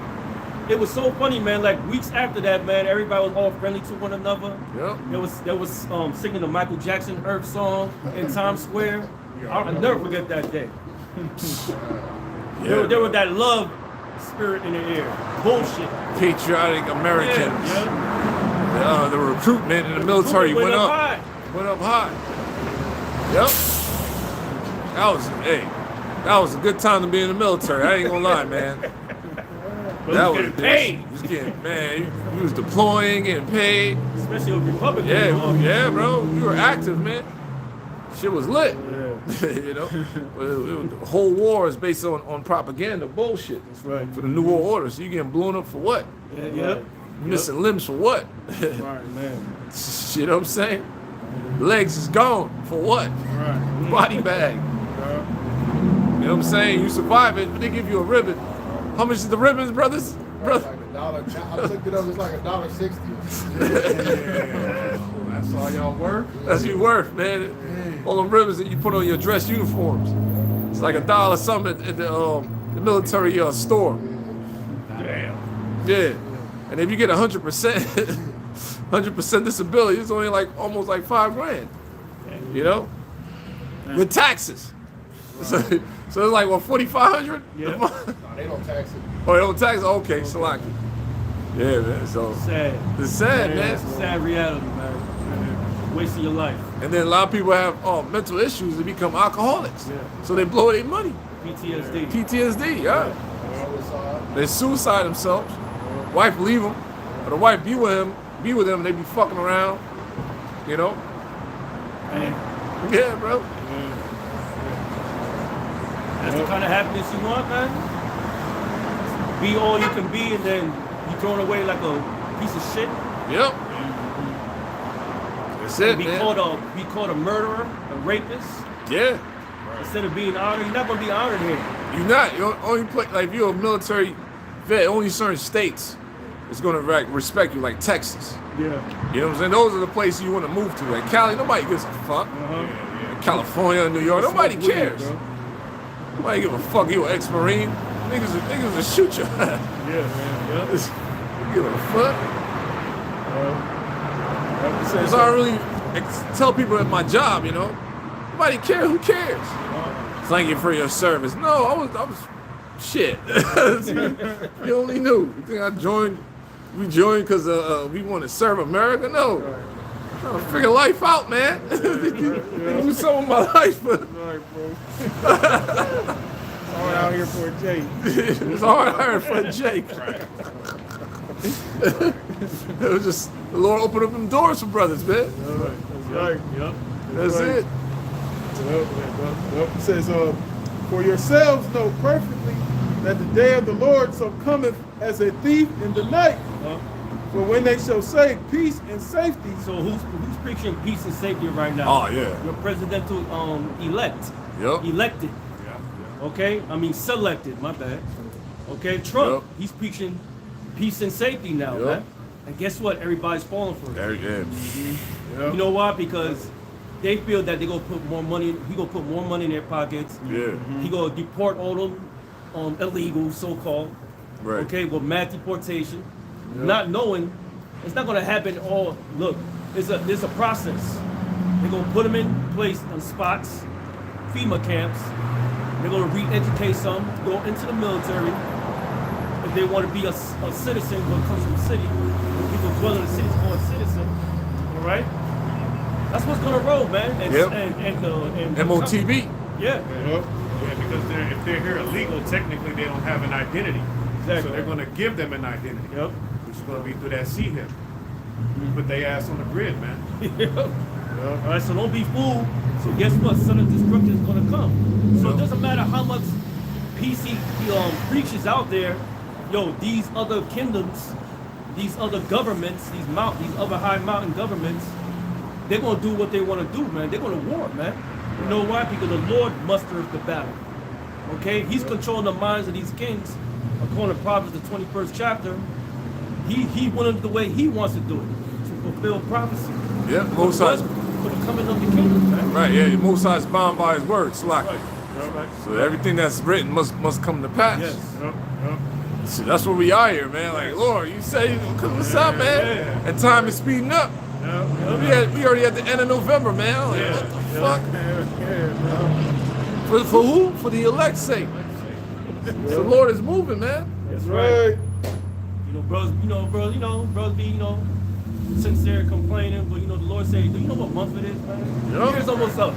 B: It was so funny, man. Like weeks after that, man, everybody was all friendly to one another.
A: Yep.
B: There was singing the Michael Jackson Earth song in Times Square. I'll never forget that day.
A: Yeah.
B: There was that love spirit in the air. Bullshit.
A: Patriotic Americans.
B: Yeah.
A: The recruitment in the military went up.
B: high.
A: Went up high. Yep. That was a good time to be in the military. I ain't gonna lie, man.
B: But
A: That
B: we
A: was
B: getting paid.
A: You was getting, man. You was deploying, getting paid.
B: Especially with Republicans.
A: Yeah, bro. You were active, man. Shit was lit.
B: Yeah.
A: You know, the whole war is based on propaganda bullshit.
B: That's right.
A: For the New World Order. So you getting blown up for what?
B: Yeah.
A: Missing limbs for what?
D: Right, man.
A: You know what I'm saying? Legs is gone for what?
D: Right.
A: Body bag. You know what I'm saying? You survive it, but they give you a ribbon. How much is the ribbons, brothers? Brother.
G: Like $1. I looked it up. It's like $1.60.
C: That's all y'all work.
A: That's your worth, man. All the ribbons that you put on your dress uniforms. It's like $1 something at the military store.
C: Damn.
A: Yeah. And if you get 100%, 100% disability, it's only like almost like $5 grand. You know? With taxes. So it's like what, 4,500?
B: Yeah.
G: No, they don't tax it.
A: Oh, they don't tax it? Okay, Salaki. Yeah, man. So
B: Sad.
A: it's sad, man.
B: It's a sad reality, man. Wasting your life.
A: And then a lot of people have mental issues. They become alcoholics.
B: Yeah.
A: So they blow their money.
B: PTSD.
A: PTSD, yeah.
G: Suicide.
A: They suicide themselves. Wife leave them, or the wife be with them, and they be fucking around. You know?
B: Man,
A: Yeah, bro.
B: that's the kind of happiness you want, man. Be all you can be, and then you thrown away like a piece of shit.
A: Yep. That's it,
B: Be
A: man.
B: called a murderer, a rapist.
A: Yeah.
B: Instead of being honored, you're not gonna be honored here.
A: You're not. You only play, like, if you're a military vet, only certain states is going to respect you, like Texas.
B: Yeah.
A: You know what I'm saying? Those are the places you want to move to. Like Cali, nobody gives a fuck. California, New York, nobody cares. Nobody give a fuck. You an ex-Marine. Niggas will shoot you.
B: Yeah, man. Yeah.
A: Give a fuck. So I really tell people at my job, you know, nobody care. Who cares? Thank you for your service. No, I was shit. You only knew. You think I joined? We joined because we want to serve America? No. Trying to figure life out, man. Do some of my life, but
D: Right, bro. All out here for a Jake.
A: it's hard hiring for a Jake. It was just the Lord opened up them doors for brothers, man.
D: That's right.
B: Yep.
A: That's
D: right.
A: it.
D: Yep. It says, "For yourselves know perfectly that the day of the Lord so cometh as a thief in the night. For when they shall say peace and safety."
B: So who's preaching peace and safety right now?
A: Oh yeah.
B: Your presidential elect.
A: Yep.
B: Elected. Okay? I mean selected, my bad. Okay, Trump,
A: Yep.
B: he's preaching peace and safety now,
A: Yep.
B: man. And guess what? Everybody's falling for it.
A: Yeah.
B: You know why? Because they feel that they're gonna put more money, he gonna put more money in their pockets.
A: Yeah.
B: He gonna deport all them illegals, so-called.
A: Right.
B: Okay, with mass deportation. Not knowing it's not gonna happen all. Look, there's a process. They're gonna put them in place on spots, FEMA camps. They're gonna re-educate some to go into the military if they want to be a citizen when it comes to the city. When people dwell in the city, called a citizen. right? That's what's gonna roll, man. And,
A: Yep.
B: and
A: MOTB.
B: Yeah.
D: Yep.
C: Yeah, because if they're here illegal, technically they don't have an identity.
B: Exactly.
C: So they're going to give them an identity.
B: Yep.
C: Which is going to be through that CHIP. Put their ass on the grid, man.
B: Yep. All right, so don't be fooled. So guess what? Sudden destruction is going to come. So it doesn't matter how much peace he preaches out there. Yo, these other kingdoms, these other governments, these other high mountain governments, they're going to do what they want to do, man. They're going to war, man. You know why? Because the Lord musters the battle. Okay? He's controlling the minds of these kings. According to Proverbs, the 21st chapter, he went the way he wants to do it, to fulfill prophecy.
A: Yeah, Most High.
B: For the coming of the kingdom, man.
A: Right, yeah, Most High is bound by his word, slack.
B: Right. Right.
A: So everything that's written must come to pass.
B: Yes.
A: See, that's what we are here, man. Like, Lord, you say, what's up, man?
B: Yeah.
A: And time is speeding up. We already at the end of November, man. Like, what the fuck? For who? For the elect's sake. The Lord is moving, man.
B: That's
D: Right.
B: right. Brothers be, sincere complaining, but the Lord say, do you know what month it is, man?
A: Yup.
B: Year's almost up.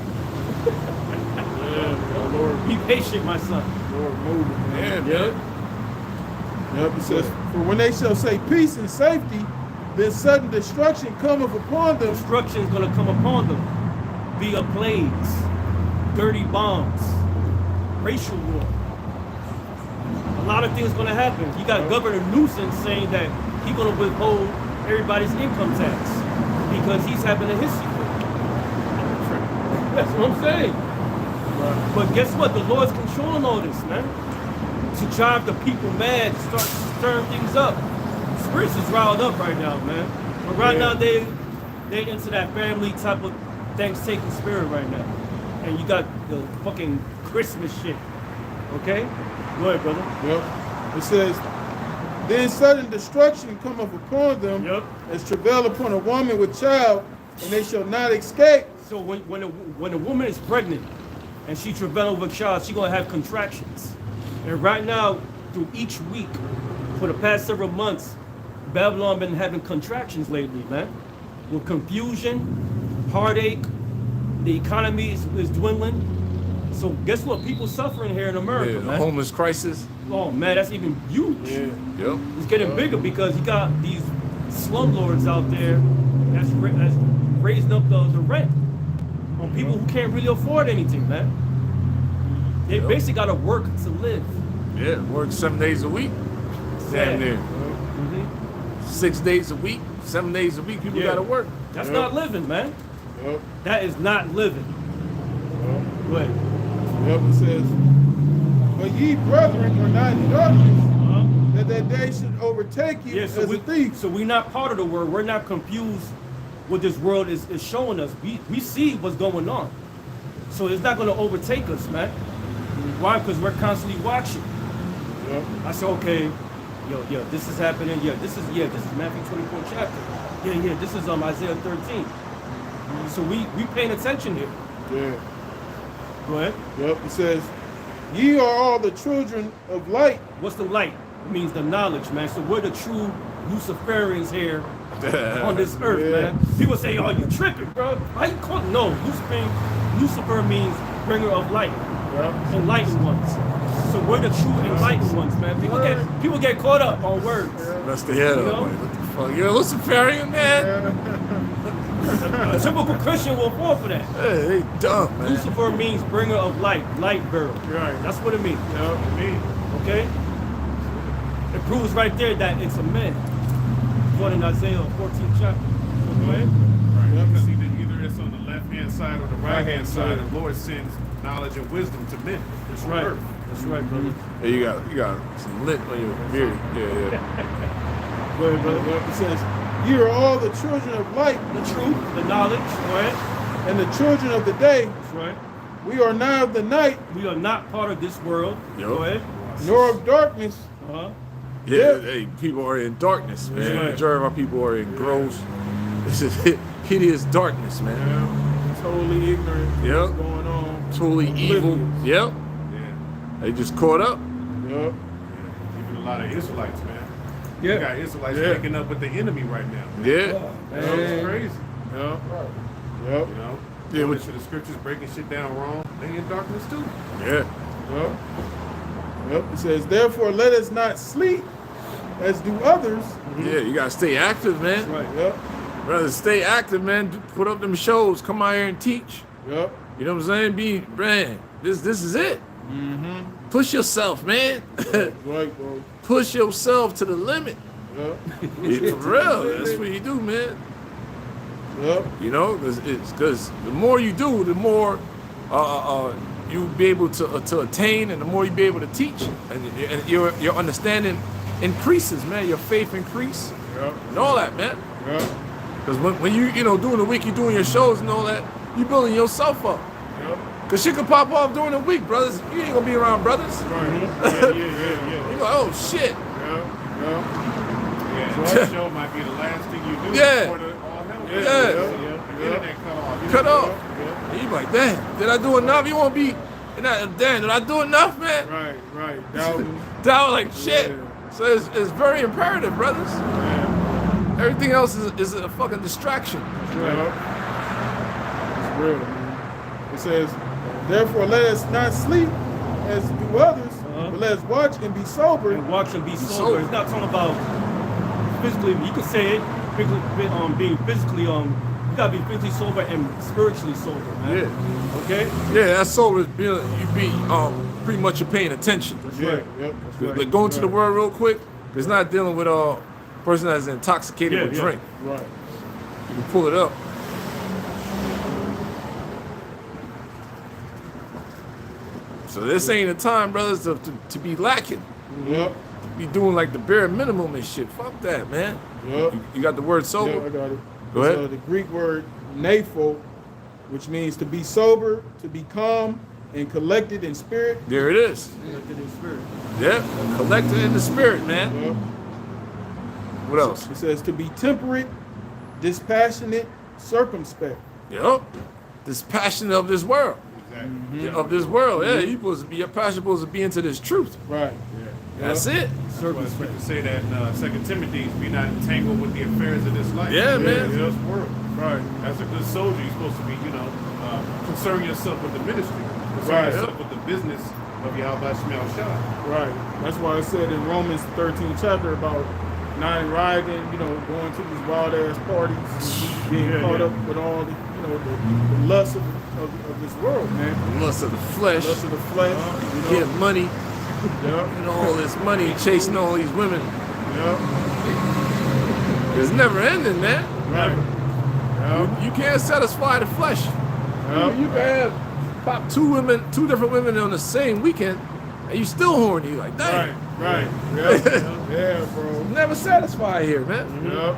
D: Yeah, Lord,
B: Be patient, my son.
D: Lord moving, man.
A: Yeah, man.
D: Yep, it says, for when they shall say peace and safety, then sudden destruction cometh upon them.
B: Destruction is going to come upon them via plagues, dirty bombs, racial war. A lot of things going to happen. You got Governor Newsom saying that he's going to withhold everybody's income tax because he's having a history for it. That's what I'm saying. But guess what? The Lord's controlling all this, man. To drive the people mad, start stirring things up. Spirits is riled up right now, man. But right now they into that family type of Thanksgiving spirit right now. And you got the fucking Christmas shit. Okay? Go ahead, brother.
D: Yep. It says, then sudden destruction cometh upon them,
B: Yep.
D: as travail upon a woman with child, and they shall not escape.
B: So when a woman is pregnant and she travails over a child, she's gonna have contractions. And right now, through each week, for the past several months, Babylon been having contractions lately, man. With confusion, heartache, the economy is dwindling. So guess what? People suffering here in America,
A: Yeah, the
B: man.
A: homeless crisis.
B: Oh man, that's even huge.
A: Yep.
B: It's getting bigger because you got these slumlords out there that's raising up the rent on people who can't really afford anything, man. They basically got to work to live.
A: Yeah, work 7 days a week. Damn near. 6 days a week, 7 days a week, people
B: Yeah.
A: gotta work.
B: That's not living, man.
D: Yep.
B: That is not living. Go ahead.
D: Yep, it says, but ye brethren are not in darkness, that day should overtake you
B: Yeah,
D: as a thief.
B: so we're not part of the world. We're not confused what this world is showing us. We see what's going on. So it's not going to overtake us, man. Why? Because we're constantly watching.
D: Yep.
B: I said, okay, yo, this is happening. This is Matthew 24 chapter. Yeah, this is Isaiah 13. So we paying attention here.
D: Yeah.
B: Go ahead.
D: Yep, it says, ye are all the children of light.
B: What's the light? It means the knowledge, man. So we're the true Luciferians here on this earth,
D: Yeah.
B: man. People say, oh, you tripping, bro. How you call it? No, Lucifer means bringer of light.
D: Yep.
B: Enlightened ones. So we're the true enlightened ones, man. People get caught up on words.
A: That's the head
B: You
A: up.
B: know?
A: Like, what the fuck? You're a Luciferian, man?
B: A typical Christian will fall for that.
A: Hey, they dumb, man.
B: Lucifer means bringer of light, light bearer.
D: Right.
B: That's what it means.
D: Yep.
C: Me.
B: Okay? It proves right there that it's a man. According to Isaiah 14th chapter. Go ahead.
C: Right.
D: Yep.
C: Because either it's on the left-hand side or the right-hand side. The Lord sends knowledge and wisdom to men.
B: That's right. That's right, brother.
A: Hey, you got some lint on your beard. Yeah.
B: Go ahead, brother.
D: Yep, it says, ye are all the children of light,
B: The truth, the knowledge, right?
D: and the children of the day.
B: That's right.
D: We are not of the night,
B: We are not part of this world.
A: Yo.
B: Go ahead.
D: nor of darkness.
B: Uh-huh.
A: Yeah, hey, people are in darkness, man.
B: Right.
A: The majority of our people are in gross, this is hideous darkness, man.
D: Yeah. Totally ignorant to
A: Yep.
D: what's going on.
A: Totally evil.
D: Oblivious.
A: Yep.
C: Yeah.
A: They just caught up.
D: Yep.
C: Even a lot of Israelites, man.
B: Yeah.
C: You got Israelites
A: Yeah.
C: linking up with the enemy right now.
A: Yeah.
C: That's crazy.
D: Yep.
G: Right.
D: Yep.
C: You know,
A: Yeah,
C: going
A: which-
C: into the scriptures, breaking shit down wrong. They in darkness too.
A: Yeah.
D: Yep. Yep. It says, therefore, let us not sleep as do others.
A: Yeah, you gotta stay active, man.
B: Right.
D: Yep.
A: Brother, stay active, man. Put up them shows. Come out here and teach.
D: Yep.
A: You know what I'm saying? Man, this is it.
D: Mm-hmm.
A: Push yourself, man.
D: Right, bro.
A: Push yourself to the limit.
D: Yep.
A: Yeah, for real. That's what you do, man.
D: Yep.
A: You know, because the more you do, the more you'll be able to attain, and the more you'll be able to teach, and your understanding increases, man. Your faith increase,
D: Yep.
A: and all that, man.
D: Yep.
A: Because when you doing the week, you doing your shows and all that, you building yourself up.
D: Yep.
A: Cause shit could pop off during the week, brothers. You ain't gonna be around brothers.
D: Right.
C: Yeah.
A: You go, oh shit.
D: Yep. Yep.
C: Yeah, that show might be the last thing you do
A: Yeah.
C: before the all hell.
A: Yeah.
C: The internet cut off.
A: Cut off. And you be like, damn, did I do enough? You won't be, damn, did I do enough, man?
D: Right. Right. Doubting.
A: Down like shit.
D: Yeah.
A: So it's very imperative, brothers.
D: Yeah.
A: Everything else is a fucking distraction.
D: Yep. It's real, man. It says, therefore, let us not sleep as do others, but let us watch and be sober.
B: And watch and be
A: sober.
B: sober. It's not talking about physically. You could say it. Being physically, you gotta be physically sober and spiritually sober, man.
A: Yeah.
B: Okay.
A: Yeah, that's sober. You be pretty much you're paying attention.
D: That's right. Yep. That's right.
A: Like going to the
D: Right.
A: word real quick. It's not dealing with a person that's intoxicated with drink.
D: Right.
A: You can pull it up. So this ain't the time, brothers, to be lacking.
D: Yep.
A: Be doing like the bare minimum and shit. Fuck that, man.
D: Yep.
A: You got the word
D: Yeah, I
A: sober?
D: got it.
A: Go
D: It's,
A: ahead.
D: the Greek word napho, which means to be sober, to be calm, and collected in spirit.
A: There it is.
B: Connected in spirit.
A: Yeah, collected in the spirit, man.
D: Yep.
A: What else?
D: It says to be temperate, dispassionate, circumspect.
A: Yep. This passion of this world.
C: Exactly.
A: Of this world. Yeah, you supposed to be, your passion supposed to be into this truth.
D: Right.
A: That's it.
C: Well, it's good to say that in 2 Timothy, be not entangled with the affairs of this life.
A: Yeah, man.
C: This world.
D: Right.
C: As a good soldier, you're supposed to be, concern yourself with the ministry. Concern
D: Right.
C: yourself with the business of Yahweh Shemel Shah.
D: Right. That's why I said in Romans 13 chapter about not rioting, going to these wild ass parties, being caught up with all the lust of this world, man.
A: Lust of the flesh.
D: Lust of the flesh.
A: Get money.
D: Yep.
A: All this money, chasing all these women.
D: Yep.
A: It's never ending, man.
D: Right.
A: You can't satisfy the flesh.
D: Yep.
A: You can have pop two different women on the same weekend, and you still horny. You like,
D: Right.
A: dang.
D: Right. Yep. Yeah, bro.
A: Never satisfied here, man.
D: Yep. Yeah.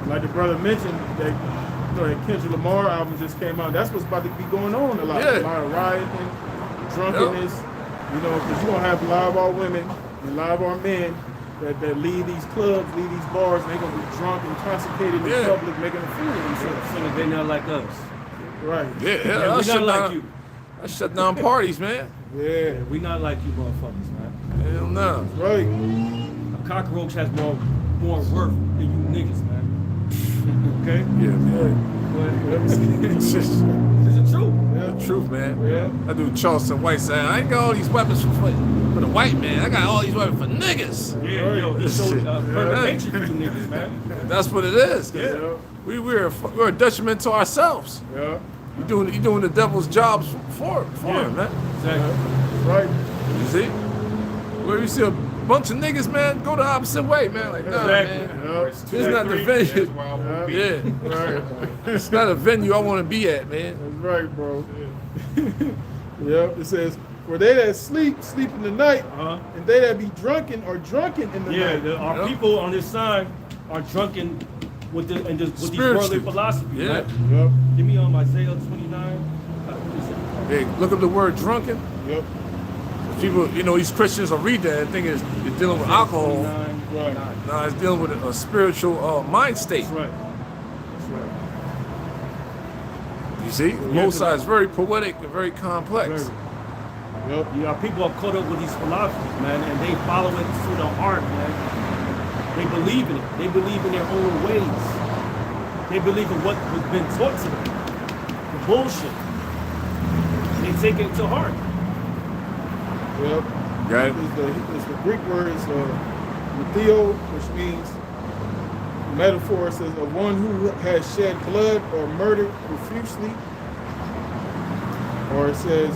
D: Like the brother mentioned, that Kendrick Lamar album just came out. That's what's about to be going on a lot.
A: Yeah.
D: A lot of rioting, drunkenness. Because you're going to have a lot of our women and a lot of our men that leave these clubs, leave these bars, and they're going to be drunk, intoxicated in public, making a fool of themselves.
B: So they're not like us.
D: Right.
A: Yeah,
B: Yeah, we not like you.
A: I shut down parties, man.
D: Yeah.
B: We not like you motherfuckers, man.
A: Hell no.
D: Right.
B: A cockroach has more worth than you niggas, man. Okay?
A: Yeah, man. It's just
B: It's the truth.
A: the truth, man.
D: Yeah.
A: I do Charleston White saying, I ain't got all these weapons for the white man. I got all these weapons for niggas.
B: Yeah, yo, he showed perfect
A: Yeah.
B: hatred for you niggas, man.
A: That's what it is.
D: Yeah.
A: We're a detriment to ourselves.
D: Yeah.
A: You're doing the devil's jobs for him, man.
B: Exactly.
D: Right.
A: You see? Where you see a bunch of niggas, man, go the opposite way, man. Like, nah,
B: Exactly.
A: man.
D: Yep.
A: This is not the venue. Yeah.
D: Right.
A: It's not a venue I want to be at, man.
D: That's right, bro. Yep. It says, for they that sleep in the night, and they that be drunken are drunken in the
B: Yeah,
D: night.
B: our
A: Yep.
B: people on this side are drunken with these
A: Spiritually.
B: worldly philosophies,
A: Yeah.
B: man.
D: Yep.
B: Give me Isaiah 29. What is it?
A: Hey, look up the word drunken.
D: Yep.
A: People, these Christians will read that and think it's dealing with alcohol.
B: 29,
D: Right.
B: 9.
A: No, it's dealing with a spiritual mind state.
B: That's right. That's right.
A: You see? Most Side is very poetic and very complex.
D: Yep.
B: Yeah, people are caught up with these philosophies, man, and they follow it to the heart, man. They believe in it. They believe in their own ways. They believe in what was been taught to them. The bullshit. They take it to heart.
D: Yep.
A: Got it?
D: It's the Greek word is Theo, which means metaphor says of one who has shed blood or murdered profusely. Or it says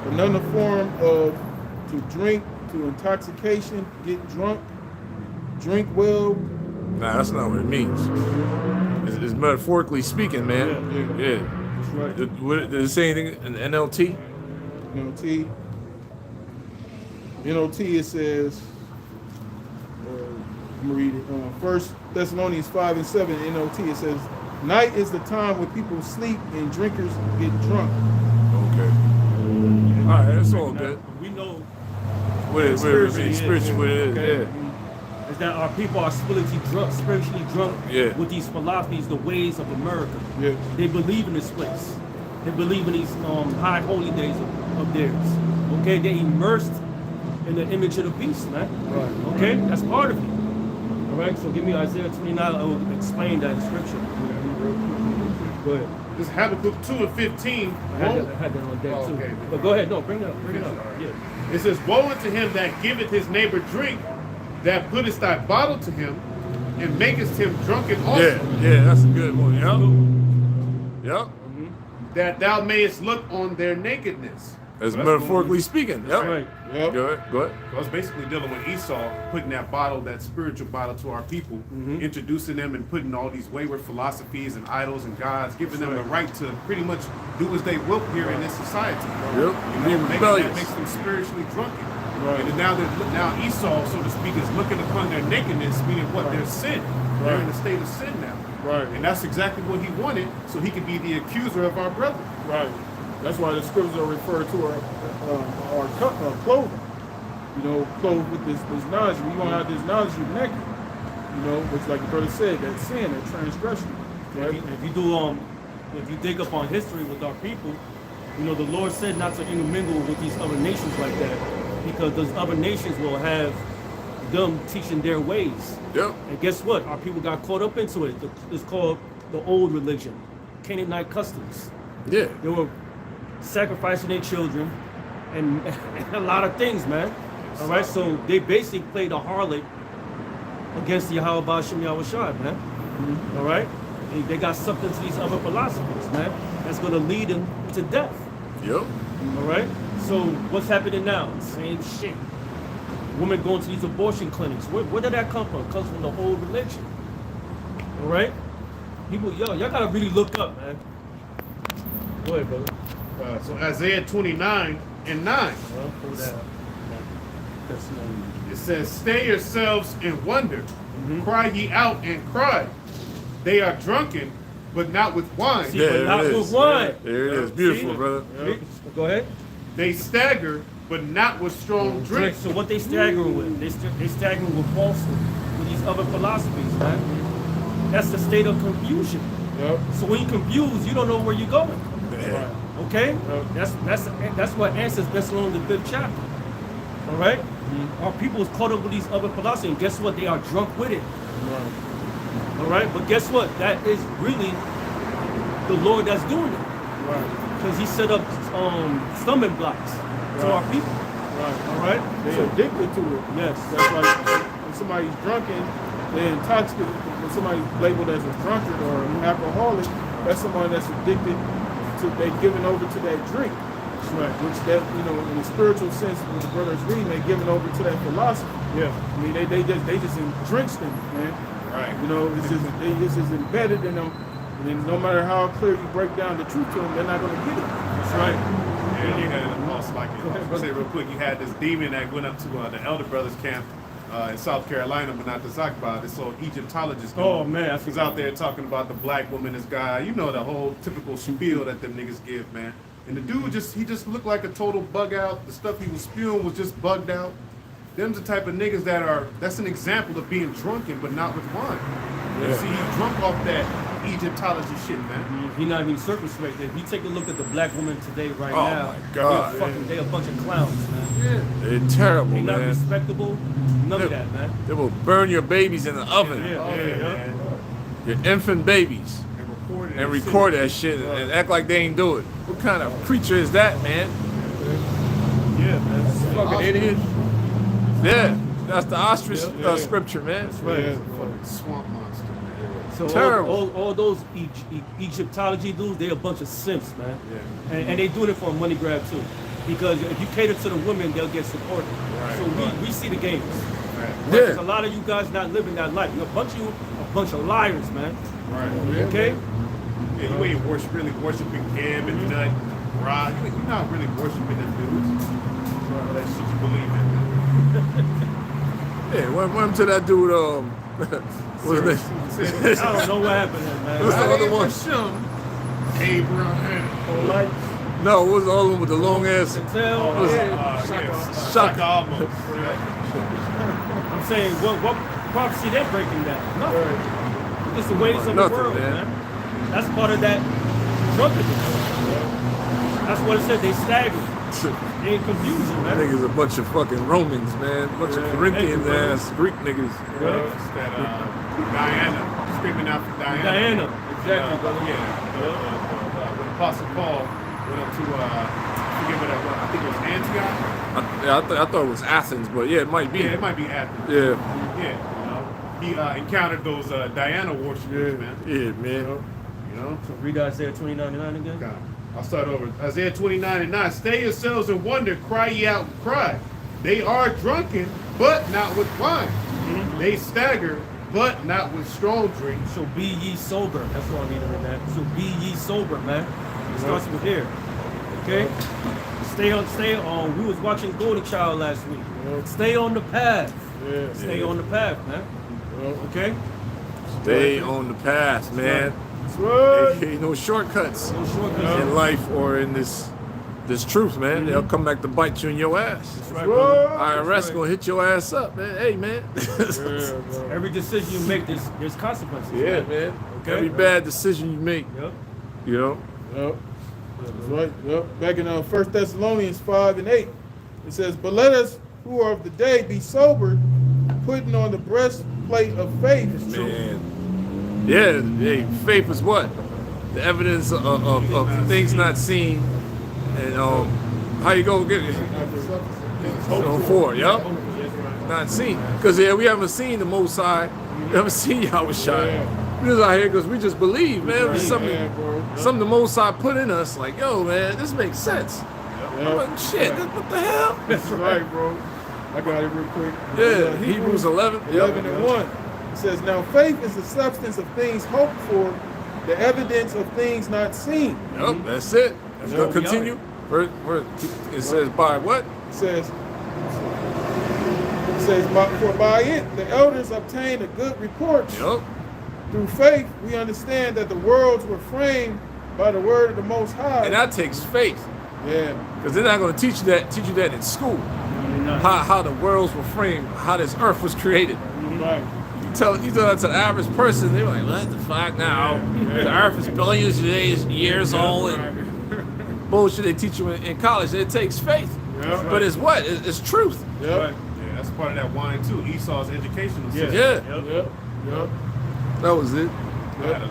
D: another form of to drink, to intoxication, get drunk, drink well.
A: Nah, that's not what it means. It's metaphorically speaking, man. Yeah.
B: That's right.
A: Does it say anything in NLT?
D: NLT. NLT, it says, I'm gonna read it. 1 Thessalonians 5 and 7, NLT, it says, night is the time when people sleep and drinkers get drunk.
A: Okay. All right, that's all good.
B: We know
A: What it is, spiritual, what it is,
B: okay?
A: yeah.
B: Is that our people are spiritually drunk
A: Yeah.
B: with these philosophies, the ways of America.
D: Yeah.
B: They believe in this place. They believe in these high holy days of theirs. Okay, they immersed in the image of the beast, man.
D: Right.
B: Okay, that's part of it. All right, so give me Isaiah 29. I will explain that in scripture. Go ahead.
C: This Habakkuk 2 and 15.
B: I had that on deck too.
C: okay.
B: But go ahead. No, bring it up. Bring it up. Yeah.
C: It says, woe unto him that giveth his neighbor drink, that puttest thy bottle to him, and makest him drunken also.
A: Yeah, that's a good one. Yep.
C: That thou mayest look on their nakedness.
A: That's
C: So
A: metaphorically speaking. Yep.
B: Right.
D: Yep.
A: Go ahead.
C: So it's basically dealing with Esau, putting that bottle, that spiritual bottle to our people, introducing them and putting all these wayward philosophies and idols and gods, giving them the right to pretty much do as they will here in this society.
A: Yep.
C: You know,
A: Being
C: that
A: rebellious.
C: makes them spiritually drunken.
D: Right.
C: And now Esau, so to speak, is looking upon their nakedness, meaning what? Their sin. They're in a state of sin now.
D: Right.
C: And that's exactly what he wanted, so he could be the accuser of our brother.
D: Right. That's why the scriptures are referred to our clothing. You know, clothed with this knowledge. We want to have this knowledge, you're naked. You know, which like the brother said, that sin, that transgression. Right?
B: If you dig up on history with our people, you know, the Lord said not to intermingle with these other nations like that, because those other nations will have them teaching their ways.
A: Yep.
B: And guess what? Our people got caught up into it. It's called the old religion, Canaanite customs.
A: Yeah.
B: They were sacrificing their children and a lot of things, man. All right, so they basically played a harlot against the Yahweh Ba'ashem Yahushua, man. All right, they got sucked into these other philosophies, man. That's going to lead them to death.
A: Yep.
B: All right, so what's happening now? Same shit. Women going to these abortion clinics. Where did that come from? It comes from the old religion. All right, people, y'all gotta really look up, man. Go ahead, brother.
C: So Isaiah 29 and 9.
B: Well, pull that up. That's
C: It says, stay yourselves and wonder. Cry ye out and cry. They are drunken, but not with wine.
B: See, but not with wine.
A: There it is. Beautiful,
B: See?
A: brother.
B: Go ahead.
C: They stagger, but not with strong drink.
B: So what they staggering with? They staggering with falsehood, with these other philosophies, man. That's the state of confusion.
D: Yep.
B: So when you're confused, you don't know where you're going.
A: Yeah.
B: Okay? That's what answers Thessalonians the 5th chapter. All right? Our people is caught up with these other philosophies, and guess what? They are drunk with it.
D: Right.
B: All right? But guess what? That is really the Lord that's doing it.
D: Right.
B: Because he set up stumbling blocks to our people.
D: Right.
B: All right?
D: They're addicted to it.
B: Yes.
D: That's like when somebody's drunken, they're intoxicated. When somebody's labeled as a drunkard or an alcoholic, that's someone that's addicted to, they're given over to that drink.
B: Right.
D: Which that, you know, in the spiritual sense, when the brother's reading, they're given over to that philosophy.
B: Yeah.
D: I mean, they just drenched them, man.
C: Right.
D: You know, it's just embedded in them. And then no matter how clear you break down the truth to them, they're not going to get it.
B: That's right.
C: And you had also like I'll say real quick, you had this demon that went up to the Elder Brothers camp in South Carolina, but not the Zakba, this old Egyptologist.
B: Oh, man, I
C: He's out there talking about the black woman, this guy, you know, the whole typical spiel that them niggas give, man. And the dude just looked like a total bug out. The stuff he was spewing was just bugged out. Them's the type of niggas that's an example of being drunken, but not with wine. You see, he's drunk off that Egyptology shit, man.
B: He's not even circumspect. If you take a look at the black woman today, right
A: Oh,
B: now,
A: my God.
B: they a bunch of clowns, man.
A: They're terrible,
B: They not
A: man.
B: respectable. None of that, man.
A: They will burn your babies in the oven.
B: Yeah.
C: Man.
A: your infant babies and record that shit and act like they ain't do it. What kind of creature is that, man?
B: Yeah, man. This is fucking idiot.
A: Yeah, that's the ostrich scripture, man.
B: That's right.
D: Yeah.
C: Fucking swamp monster, man.
B: So
A: Terrible.
B: all those Egyptology dudes, they're a bunch of simps, man.
C: Yeah.
B: And they doing it for a money grab too. Because if you cater to the women, they'll get supported.
C: Right.
B: So we see the games.
C: Right.
B: There's a lot of you guys not living that life. You're a bunch of liars, man.
C: Right.
B: Okay?
C: Yeah, you ain't really worshiping Gam and Nut, Rod. You're not really worshiping them dudes. All that shit you believe in.
A: Yeah, went to that dude, what's his name?
B: I don't know what happened there, man.
A: What's the other one?
C: Abraham.
B: Whole life.
A: No, what was the other one with the long ass?
B: Tell.
A: Shaka.
C: almost.
B: I'm saying, what prophecy they breaking down? Nothing. It's the ways of the
A: Nothing,
B: world,
A: man.
B: man. That's part of that drunkenness. That's what it said. They staggered. They in confusion,
A: I
B: man.
A: think it's a bunch of fucking Romans, man. A bunch of Corinthians ass Greek niggas.
C: It's that Diana, screaming out for Diana.
B: Diana, exactly, brother.
C: When Apostle Paul went up to, I forget what that was, I think it was Antioch.
A: I thought it was Athens, but yeah, it might be.
C: Yeah, it might be Athens.
A: Yeah,
C: Yeah, he encountered those Diana worshipers, man.
A: yeah, man.
C: You know?
B: So read Isaiah 29:9 again.
C: God. I'll start over. Isaiah 29:9. Stay yourselves and wonder, cry ye out and cry. They are drunken, but not with wine. They stagger, but not with strong drink.
B: So be ye sober. That's what I need to read that. So be ye sober, man. It starts with here. Okay? Stay on. We was watching Golden Child last week. Stay on the path.
D: Yeah.
B: Stay on the path, man. Okay?
A: Stay on the path, man.
D: That's right.
A: Ain't no shortcuts
B: No shortcuts.
A: in life or in this truth, man. They'll come back to bite you in your ass.
B: That's right, brother.
A: IRS gonna hit your ass up, man. Hey, man.
B: Every decision you make, there's consequences.
A: Yeah,
B: man.
A: man.
B: Okay.
A: Every bad decision you make,
B: Yep.
A: you know.
D: Yep. That's right. Yep. Back in 1 Thessalonians 5:8, it says, "But let us who are of the day be sober, putting on the breastplate of faith."
A: Man. Yeah, hey, faith is what? The evidence of things not seen. And how you go get it? So forth, yep. Not seen. Because yeah, we haven't seen the Most High. We haven't seen Yahweh Shai. We just out here because we just believe, man. It was something the Most High put in us, like, yo, man, this makes sense. I'm like, shit, what the hell?
D: That's right, bro. I got it real quick.
A: Yeah, Hebrews 11.
D: 11:1. It says, "Now faith is the substance of things hoped for, the evidence of things not seen."
A: Yep, that's it. Let's go
B: Yep.
A: continue. It says by what?
D: It says, "For by it the elders obtained a good report.
A: Yep.
D: Through faith we understand that the worlds were framed by the word of the Most High."
A: And that takes faith.
D: Yeah.
A: Because they're not going to teach you that in school. How the worlds were framed, how this earth was created.
D: Right.
A: You tell that to the average person, they're like, what the fuck now? The earth is billions of years old and bullshit they teach you in college. It takes faith.
D: Yeah.
A: But it's what? It's truth.
D: Yep.
C: Yeah, that's part of that wine too. Esau's educational system.
A: Yeah.
D: Yep. Yep.
A: That was it.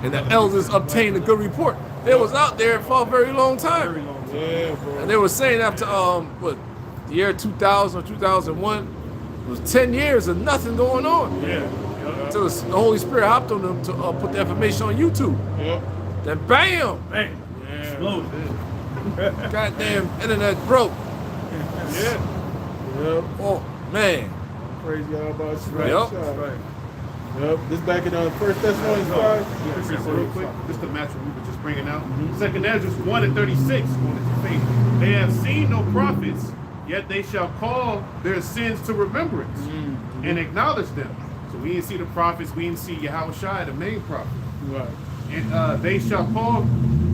A: And the elders obtained a good report. They was out there for a very long time.
D: Yeah, bro.
A: And they were saying after the year 2000 or 2001, it was 10 years of nothing going on.
B: Yeah.
A: Until the Holy Spirit hopped on them to put the information on YouTube.
D: Yep.
A: Then bam,
B: Man. Exploded.
A: goddamn internet broke.
D: Yeah. Yep.
A: Oh man.
D: Praise God about you.
A: Yep.
B: Right.
D: Yep. This back in 1 Thessalonians 5.
C: Real quick, just the match we were just bringing out. Second Ezra 1:36, going into faith. They have seen no prophets, yet they shall call their sins to remembrance and acknowledge them. So we didn't see the prophets, we didn't see Yahweh Shai, the main prophet.
D: Right.
C: And they shall call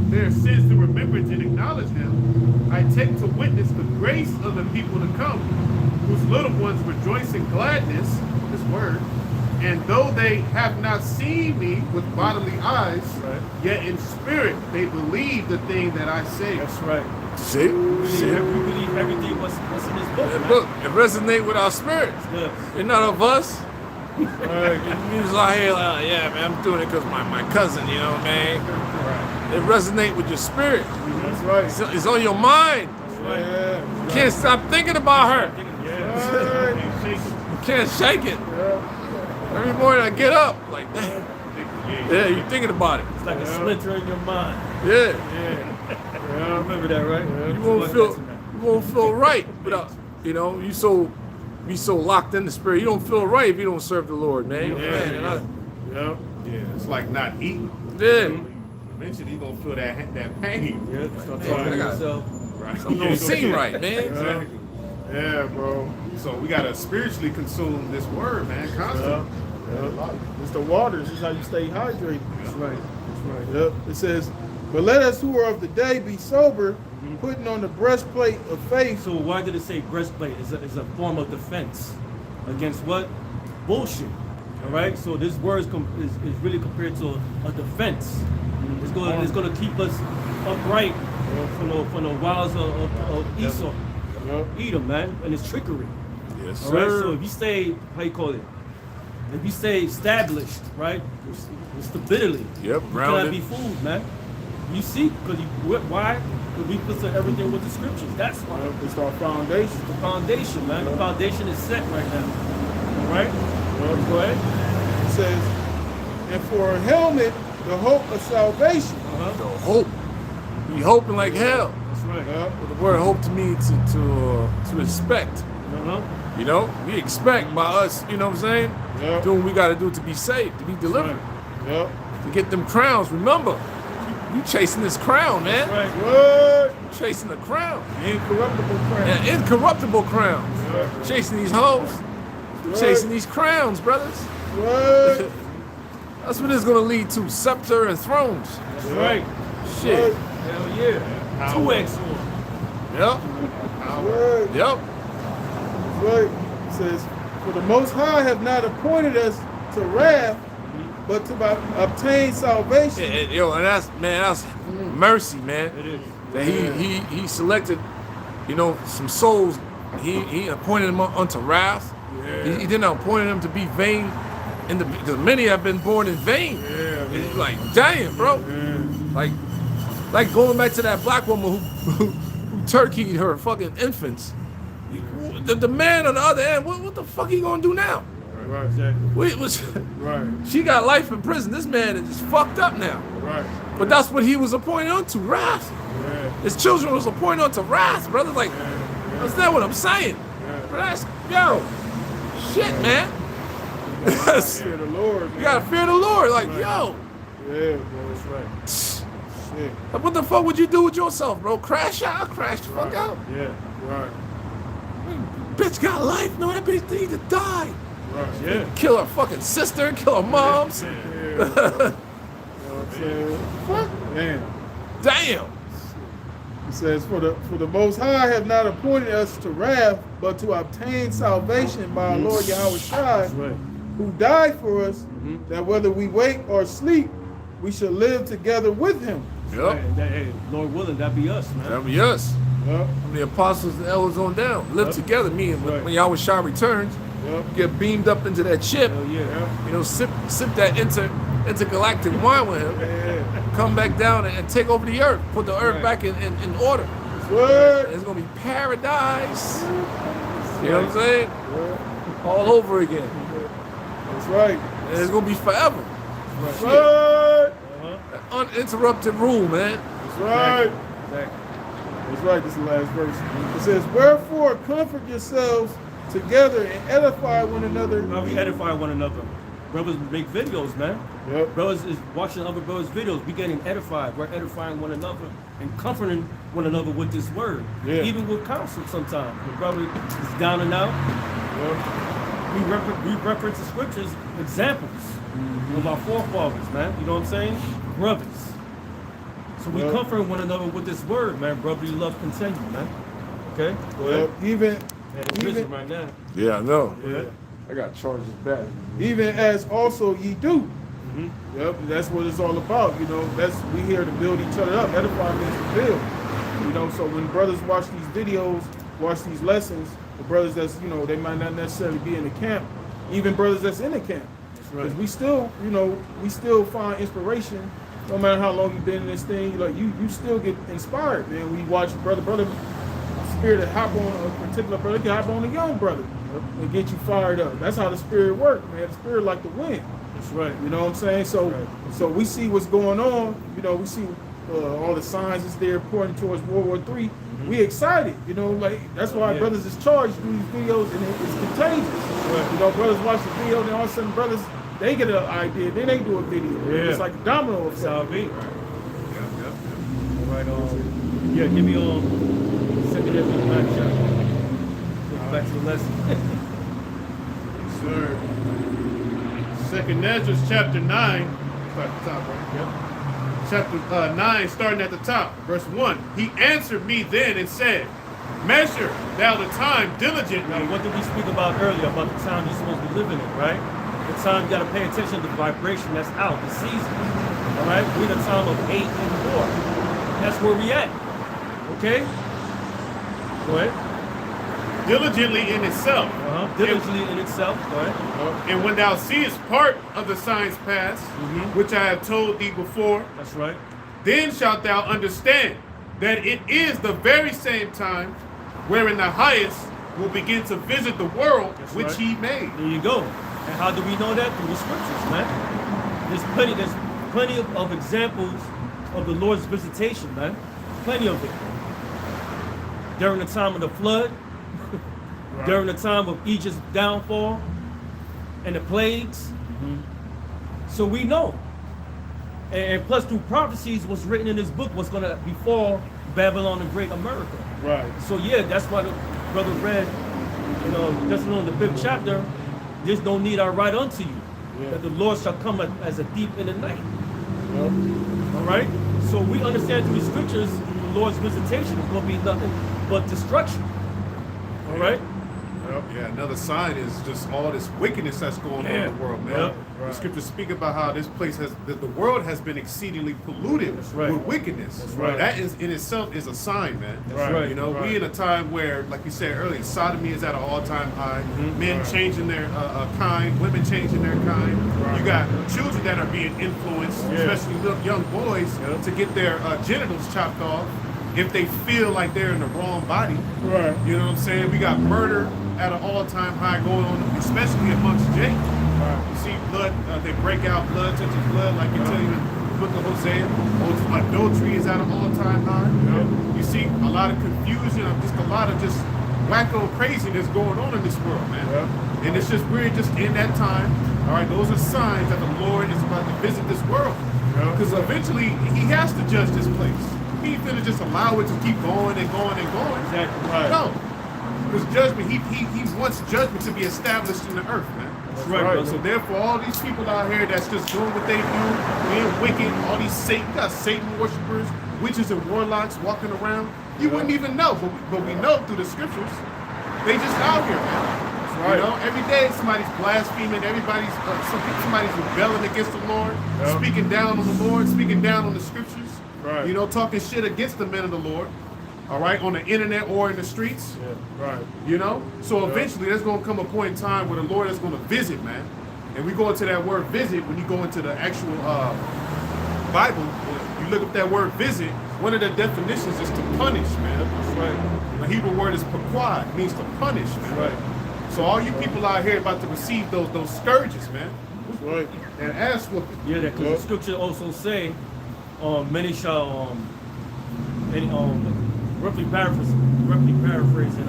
C: their sins to remembrance and acknowledge them. I take to witness the grace of the people to come, whose little ones rejoice in gladness, this word, and though they have not seen me with bodily eyes, yet in spirit they believe the thing that I say.
B: That's right.
A: See?
B: We believe everything what's in this book.
A: That
B: man.
A: book, it resonate with our spirits.
B: Yes.
A: It's not of us. He was out here like, yeah, man, I'm doing it because my cousin, you know what I mean? It resonate with your spirit.
D: That's right.
A: It's on your mind.
D: Yeah.
A: You can't stop thinking about her.
B: Yeah.
A: You can't shake it. Every morning I get up, like, damn. Yeah, you're thinking about it.
B: It's like a splinter in your mind.
A: Yeah.
B: I remember that, right?
A: You won't feel right without, you know, you so locked in the spirit. You don't feel right if you don't serve the Lord, man.
C: Yeah, it's like not eating.
A: Yeah.
C: Eventually, you're gonna feel that pain.
B: Yeah, start talking to yourself.
C: Right.
A: Something don't seem right, man.
C: Exactly.
D: Yeah, bro.
C: So we gotta spiritually consume this word, man, constantly.
D: It's the waters. It's how you stay hydrated.
B: That's right. That's right.
D: Yep. It says, but let us who are of the day be sober, putting on the breastplate of faith.
B: So why did it say breastplate? It's a form of defense against what? Bullshit. All right. So this word is really compared to a defense. It's going to keep us upright from the wiles of Esau. Edom, man, and it's trickery.
A: Yes,
B: All right.
A: sir.
B: So if you stay, how you call it? If you stay established, right, with stability,
A: Yep,
B: you cannot
A: grounded.
B: be fooled, man. You see, why? Because we listen everything with the scriptures. That's why.
D: It's our foundation.
B: The foundation, man. The foundation is set right now. All right? Go ahead.
D: It says, and for a helmet, the hope of salvation.
A: The hope. We hoping like hell.
B: That's right.
A: What the word hope to me to expect. You know, we expect by us, you know what I'm saying?
D: Yep.
A: Doing what we got to do to be saved, to be delivered,
D: Yep.
A: to get them crowns. Remember, you chasing this crown, man.
B: Right.
D: What?
A: You chasing the crown.
D: Incorruptible crown.
A: An incorruptible crowns. Chasing these hoes. Chasing these crowns, brothers.
D: What?
A: That's what it's going to lead to. Scepter and thrones.
B: That's right.
A: Shit.
B: Hell yeah. 2X one.
A: Yep.
D: What?
A: Yep.
D: Right. It says, for the Most High have not appointed us to wrath, but to obtain salvation.
A: And that's mercy, man.
B: It is.
A: That he selected, you know, some souls. He appointed them unto wrath. He didn't appoint them to be vain. And because many have been born in vain. It's like, damn, bro. Like going back to that black woman who turkeyed her fucking infants. The man on the other end, what the fuck he gonna do now?
D: Right. Exactly. Right.
A: She got life in prison. This man is just fucked up now.
D: Right.
A: But that's what he was appointed unto, wrath.
D: Yeah.
A: His children was appointed unto wrath, brother. Like, understand what I'm saying? But that's, yo, shit, man.
D: Fear the Lord, man.
A: You gotta fear the Lord. Like, yo,
D: Yeah, bro. That's right. Shit.
A: what the fuck would you do with yourself, bro? Crash out? Crash the fuck out.
B: Yeah.
D: Right.
A: Bitch got life. No, that bitch need to die.
D: Right.
B: Yeah.
A: Kill her fucking sister, kill her moms.
D: Yeah. You know what I'm saying?
A: Fuck.
D: Man.
A: Damn.
D: It says, for the Most High have not appointed us to wrath, but to obtain salvation by our Lord Yahweh Shai,
B: That's right.
D: who died for us, that whether we wake or sleep, we shall live together with him.
A: Yep.
B: Hey, Lord willing, that be us, man.
A: That'll be us.
D: Yep.
A: From the apostles and elders on down. Live together. Me and
B: Right.
A: when Yahweh Shai returns,
D: Yep.
A: get beamed up into that ship.
B: Hell yeah.
A: You know, sip that intergalactic wine with him.
D: Yeah.
A: Come back down and take over the earth. Put the earth back in order.
D: What?
A: It's gonna be paradise. You know what I'm saying? All over again.
D: That's right.
A: And it's gonna be forever.
D: What?
A: Uninterrupted rule, man.
D: That's right.
B: Exactly.
D: That's right. This is the last verse. It says, wherefore comfort yourselves together and edify one another.
B: How we edify one another. Brothers make videos, man.
D: Yep.
B: Brothers is watching other brothers' videos. We getting edified. We're edifying one another and comforting one another with this word.
D: Yeah.
B: Even with counsel sometimes. The brother is down and out.
D: Yep.
B: We reference the scriptures, examples of our forefathers, man. You know what I'm saying? Brothers. So we
D: Yep.
B: comfort one another with this word, man. Brotherly love continue, man. Okay? Go ahead.
D: Yep. Even
B: Man, it's busy right now.
A: Yeah, I know.
D: Yeah.
A: I got charges back.
D: even as also ye do. Yep, that's what it's all about. You know, we here to build each other up. Edify means to build. You know, so when brothers watch these videos, watch these lessons, the brothers that's, you know, they might not necessarily be in the camp, even brothers that's in the camp. Because we still, you know, we still find inspiration. No matter how long you've been in this thing, like you still get inspired, man. We watch brother, spirit that hop on a particular brother, can hop on a young brother and get you fired up. That's how the spirit works, man. The spirit like the wind.
B: That's right.
D: You know what I'm saying? So we see what's going on. You know, we see all the signs is there pointing towards World War III. We excited, you know, like that's why brothers is charged to do these videos, and it's contagious. You know, brothers watch the video, and all of a sudden brothers, they get an idea, then they do a video.
B: Yeah.
D: It's like a domino effect.
B: That's how it be. All right, yeah, give me second Ezra back chapter. Back to the lesson.
C: Sir. Second Ezra chapter 9. Start at the top, right?
B: Yep.
C: Chapter 9, starting at the top, verse 1. He answered me then and said, measure thou the time diligently.
B: Now, what did we speak about earlier about the time you're supposed to be living in, right? The time you got to pay attention to the vibration that's out, the season. All right? We're in the time of 8 and 4. That's where we at. Okay? Go ahead.
C: Diligently in itself.
B: Diligently in itself. Go ahead.
C: And when thou seest part of the signs pass, which I have told thee before,
B: That's right.
C: then shalt thou understand that it is the very same time wherein the highest will begin to visit the world which
B: right.
C: he made.
B: There you go. And how do we know that? Through the scriptures, man. There's plenty of examples of the Lord's visitation, man. Plenty of it. During the time of the flood, during the time of Egypt's downfall and the plagues. So we know. And plus through prophecies, what's written in this book, what's going to befall Babylon the Great America.
D: Right.
B: So yeah, that's why the brother read, you know, just in the 5th chapter, there's no need I write unto you, that the Lord shall come as a thief in the night. All right? So we understand through the scriptures, the Lord's visitation is going to be nothing but destruction. All right?
C: Yeah, another sign is just all this wickedness that's going on in the world, man. The scriptures speak about how this place the world has been exceedingly polluted with wickedness. That is in itself is a sign, man. You know, we in a time where, like you said earlier, sodomy is at an all-time high. Men changing their kind, women changing their kind. You got children that are being influenced, especially young boys, to get their genitals chopped off if they feel like they're in the wrong body. You know what I'm saying? We got murder at an all-time high going on, especially amongst Jake. You see blood, they break out blood, touches blood, like you tell you in the book of Hosea. Adultery is at an all-time high. You see a lot of confusion, just a lot of just wacko craziness going on in this world, man. And it's just, we're just in that time. All right, those are signs that the Lord is about to visit this world. Because eventually, he has to judge this place. He ain't finna just allow it to keep going and going and going.
B: Exactly.
C: No. Because judgment, he wants judgment to be established in the earth, man.
B: That's right.
C: So therefore, all these people out here that's just doing what they do, being wicked, all these Satan worshipers, witches and warlocks walking around, you wouldn't even know. But we know through the scriptures, they just out here, man. You know, every day somebody's blaspheming, somebody's rebelling against the Lord, speaking down on the Lord, speaking down on the scriptures. You know, talking shit against the men of the Lord. All right, on the internet or in the streets. You know? So eventually there's going to come a point in time where the Lord is going to visit, man. And we go into that word visit, when you go into the actual Bible, you look up that word visit, one of the definitions is to punish, man. The Hebrew word is paquad, means to punish, man. So all you people out here about to receive those scourges, man. And ass whooping.
B: Yeah, because the scripture also say, many shall, roughly paraphrasing,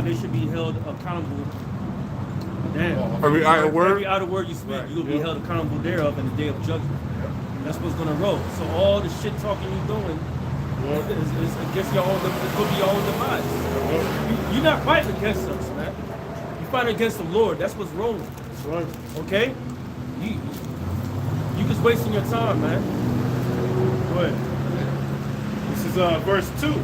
B: they should be held accountable. Damn.
A: Every idle
B: word you speak, you'll be held accountable thereof in the day of judgment. That's what's gonna roll. So all the shit talking you're doing is against your own, it could be your own demise. You're not fighting against us, man. You fight against the Lord. That's what's rolling. Okay? You just wasting your time, man. Go ahead.
C: This is verse 2.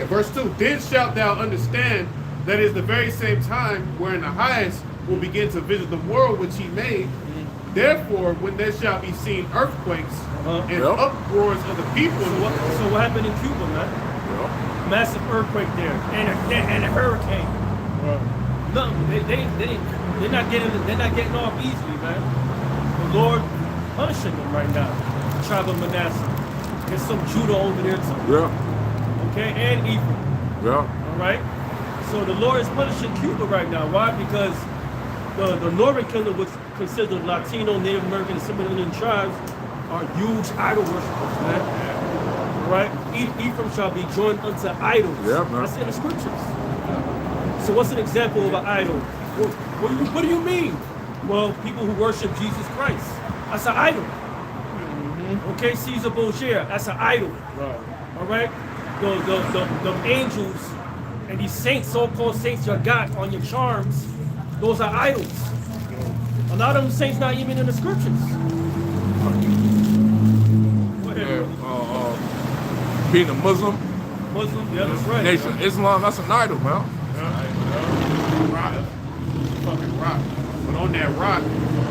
C: Verse 2. Then shalt thou understand that it is the very same time wherein the highest will begin to visit the world which he made. Therefore, when there shall be seen earthquakes and uproars of the people.
B: So what happened in Cuba, man? massive earthquake there and a hurricane. Nothing. They're not getting off easily, man. The Lord punishing them right now. The tribe of Manasseh. There's some Judah over there too.
A: Yeah.
B: Okay, and Ephraim.
A: Yeah.
B: All right. So the Lord is punishing Cuba right now. Why? Because the Northern Kingdom, which considered Latino, Native American, and some of the Indian tribes, are huge idol worshippers, man. All right. Ephraim shall be joined unto idols.
A: Yeah, man.
B: That's in the scriptures. So what's an example of an idol? What do you mean? Well, people who worship Jesus Christ. That's an idol. Okay, Caesar Borgia, that's an idol. All right? The angels and these saints, so-called saints you got on your charms, those are idols. A lot of them saints not even in the scriptures. Go ahead, brother.
A: Being a Muslim,
B: Muslim, yeah, that's right.
A: Nation of Islam, that's an idol, man.
C: Rock. Fucking rock. But on that rock,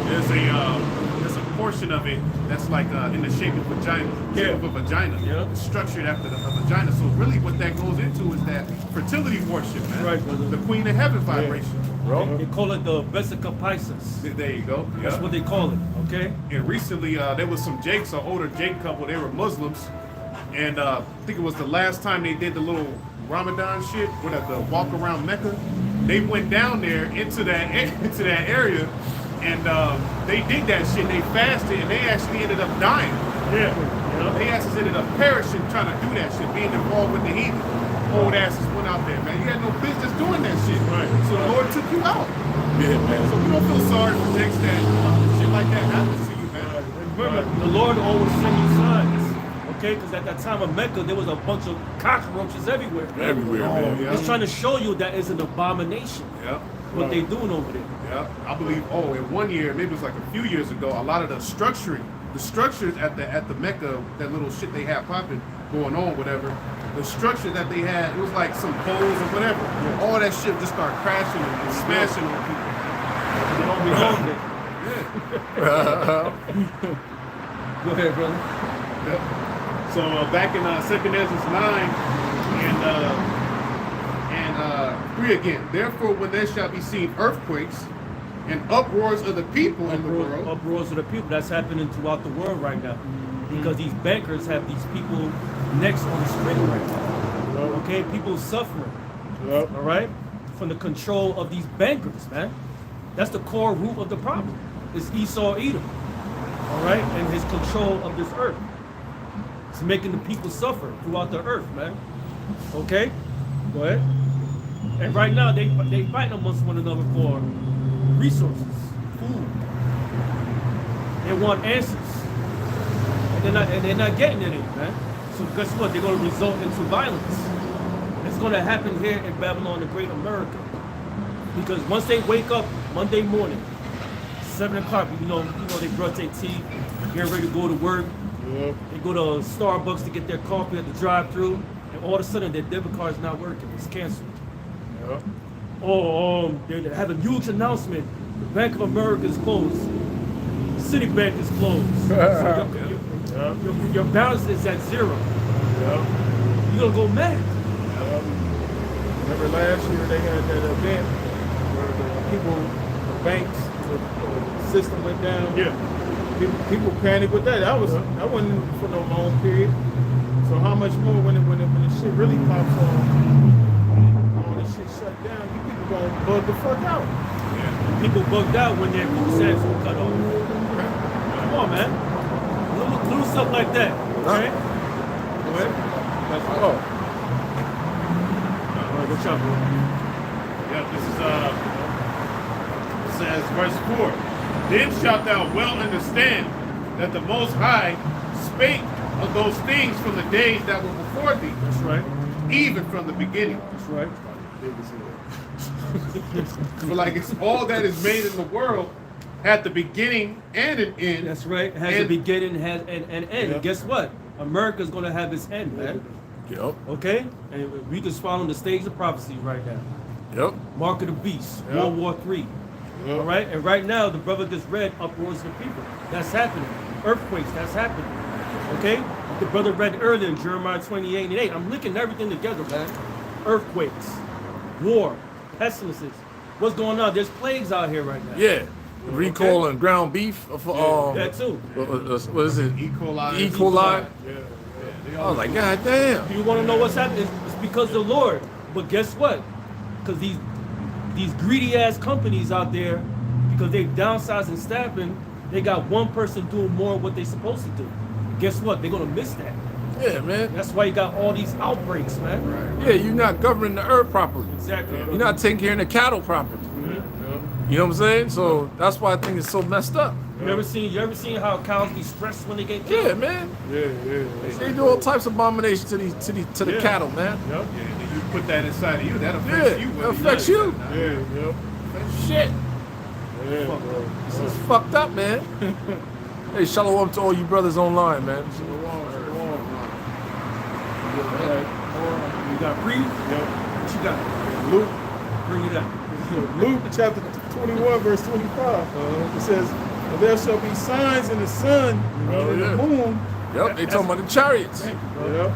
C: there's a portion of it that's like in the shape of vagina. Shape of a vagina.
B: Yeah.
C: It's structured after a vagina. So really what that goes into is that fertility worship, man.
B: Right, brother.
C: The Queen of Heaven vibration.
B: They call it the Vesica Pisces.
C: There you go.
B: That's what they call it, okay?
C: And recently, there was some Jakes, an older Jake couple. They were Muslims, and I think it was the last time they did the little Ramadan shit, with the walk around Mecca. They went down there into that area, and they did that shit. They fasted, and they actually ended up dying.
B: Yeah.
C: They asses ended up perishing trying to do that shit, being involved with the heathen. Old asses went out there, man. You had no business doing that shit.
B: Right.
C: So the Lord took you out.
A: Yeah, man.
C: So we don't feel sorry for Jakes that shit like that happens to you, man.
B: Remember, the Lord always send you signs, okay? Because at that time of Mecca, there was a bunch of cockroaches everywhere.
A: Everywhere, man.
C: Yeah.
B: It's trying to show you that it's an abomination,
C: Yeah.
B: what they doing over there.
C: Yeah, I believe. Oh, in 1 year, maybe it was like a few years ago, a lot of the structures at the Mecca, that little shit they had popping, going on, whatever. The structure that they had, it was like some poles or whatever. All that shit just started crashing and smashing on people.
B: They don't belong there. Go ahead, brother.
C: Yep. So back in 2 Ezra 9 and 3 again. Therefore, when there shall be seen earthquakes and uproars of the people in the world.
B: Uproars of the people. That's happening throughout the world right now. Because these bankers have these people necks on the string right now. Okay? People suffering. All right? From the control of these bankers, man. That's the core root of the problem. It's Esau Edom. All right? And his control of this earth. It's making the people suffer throughout the earth, man. Okay? Go ahead. And right now, they fighting amongst one another for resources, food. They want answers. And they're not getting any, man. So guess what? They're going to result into violence. It's going to happen here in Babylon, the Great America. Because once they wake up Monday morning, 7 o'clock, you know, they brush their teeth, get ready to go to work. They go to Starbucks to get their coffee at the drive-thru, and all of a sudden their debit card is not working. It's canceled. They have a huge announcement. The Bank of America is closed. Citibank is closed. So your balance is at zero. You're gonna go mad.
D: Remember last year they had that event where the banks, the system went down.
B: Yeah.
D: People panicked with that. That wasn't for no long period. So how much more when the shit really pops on? All this shit shut down. You people gonna bug the fuck out.
B: Yeah. People bugged out when their food stamps were cut off. Come on, man. Little stuff like that. Okay? Go ahead.
D: That's all.
B: What's up, bro?
C: Yeah, this is it says verse 4. Then shalt thou well understand that the Most High spake of those things from the days that were before thee.
B: That's right.
C: Even from the beginning.
B: That's right.
C: So like it's all that is made in the world had the beginning and an end.
B: That's right. It has a beginning, has an end.
C: Yep.
B: And guess what? America's gonna have its end, man.
A: Yep.
B: Okay? And we just following the stage of prophecy right now.
A: Yep.
B: Mark of the beast,
C: Yep.
B: World War III. All right? And right now, the brother just read uproars of the people. That's happening. Earthquakes, that's happening. Okay? the brother read earlier in Jeremiah 28:8. I'm linking everything together, man. Earthquakes, war, pestilences. What's going on? There's plagues out here right now.
A: Yeah. Recall and ground beef.
B: That too.
A: What is it?
C: E. coli.
A: E. coli.
C: Yeah.
A: I was like, God damn.
B: You want to know what's happening? It's because of the Lord. But guess what? Because these greedy ass companies out there, because they downsizing staffing, they got one person doing more of what they supposed to do. Guess what? They're gonna miss that.
A: Yeah, man.
B: That's why you got all these outbreaks, man.
A: Yeah, you're not govening the earth properly.
B: Exactly.
A: You're not taking care of the cattle properly. You know what I'm saying? So that's why I think it's so messed up.
B: You ever seen how cows be stressed when they get
A: Yeah,
B: killed?
A: man.
D: Yeah.
A: They do all types of abominations to the
B: Yeah.
A: cattle, man.
B: Yep.
C: Yeah, and then you put that inside of you, that
A: Yeah,
C: affects you.
A: it
C: whether
A: affects
C: like
A: you.
C: that or not.
D: Yeah.
A: Shit.
D: Yeah, bro.
A: This is fucked up, man. Hey, shalom to all you brothers online, man.
B: You got breathe. What you got?
D: Luke,
B: Bring it up.
D: Luke chapter 21, verse 25. It says, "And there shall be signs in the sun and in
A: yeah.
D: the moon."
A: Yep, they talking about the chariots.
D: Yep.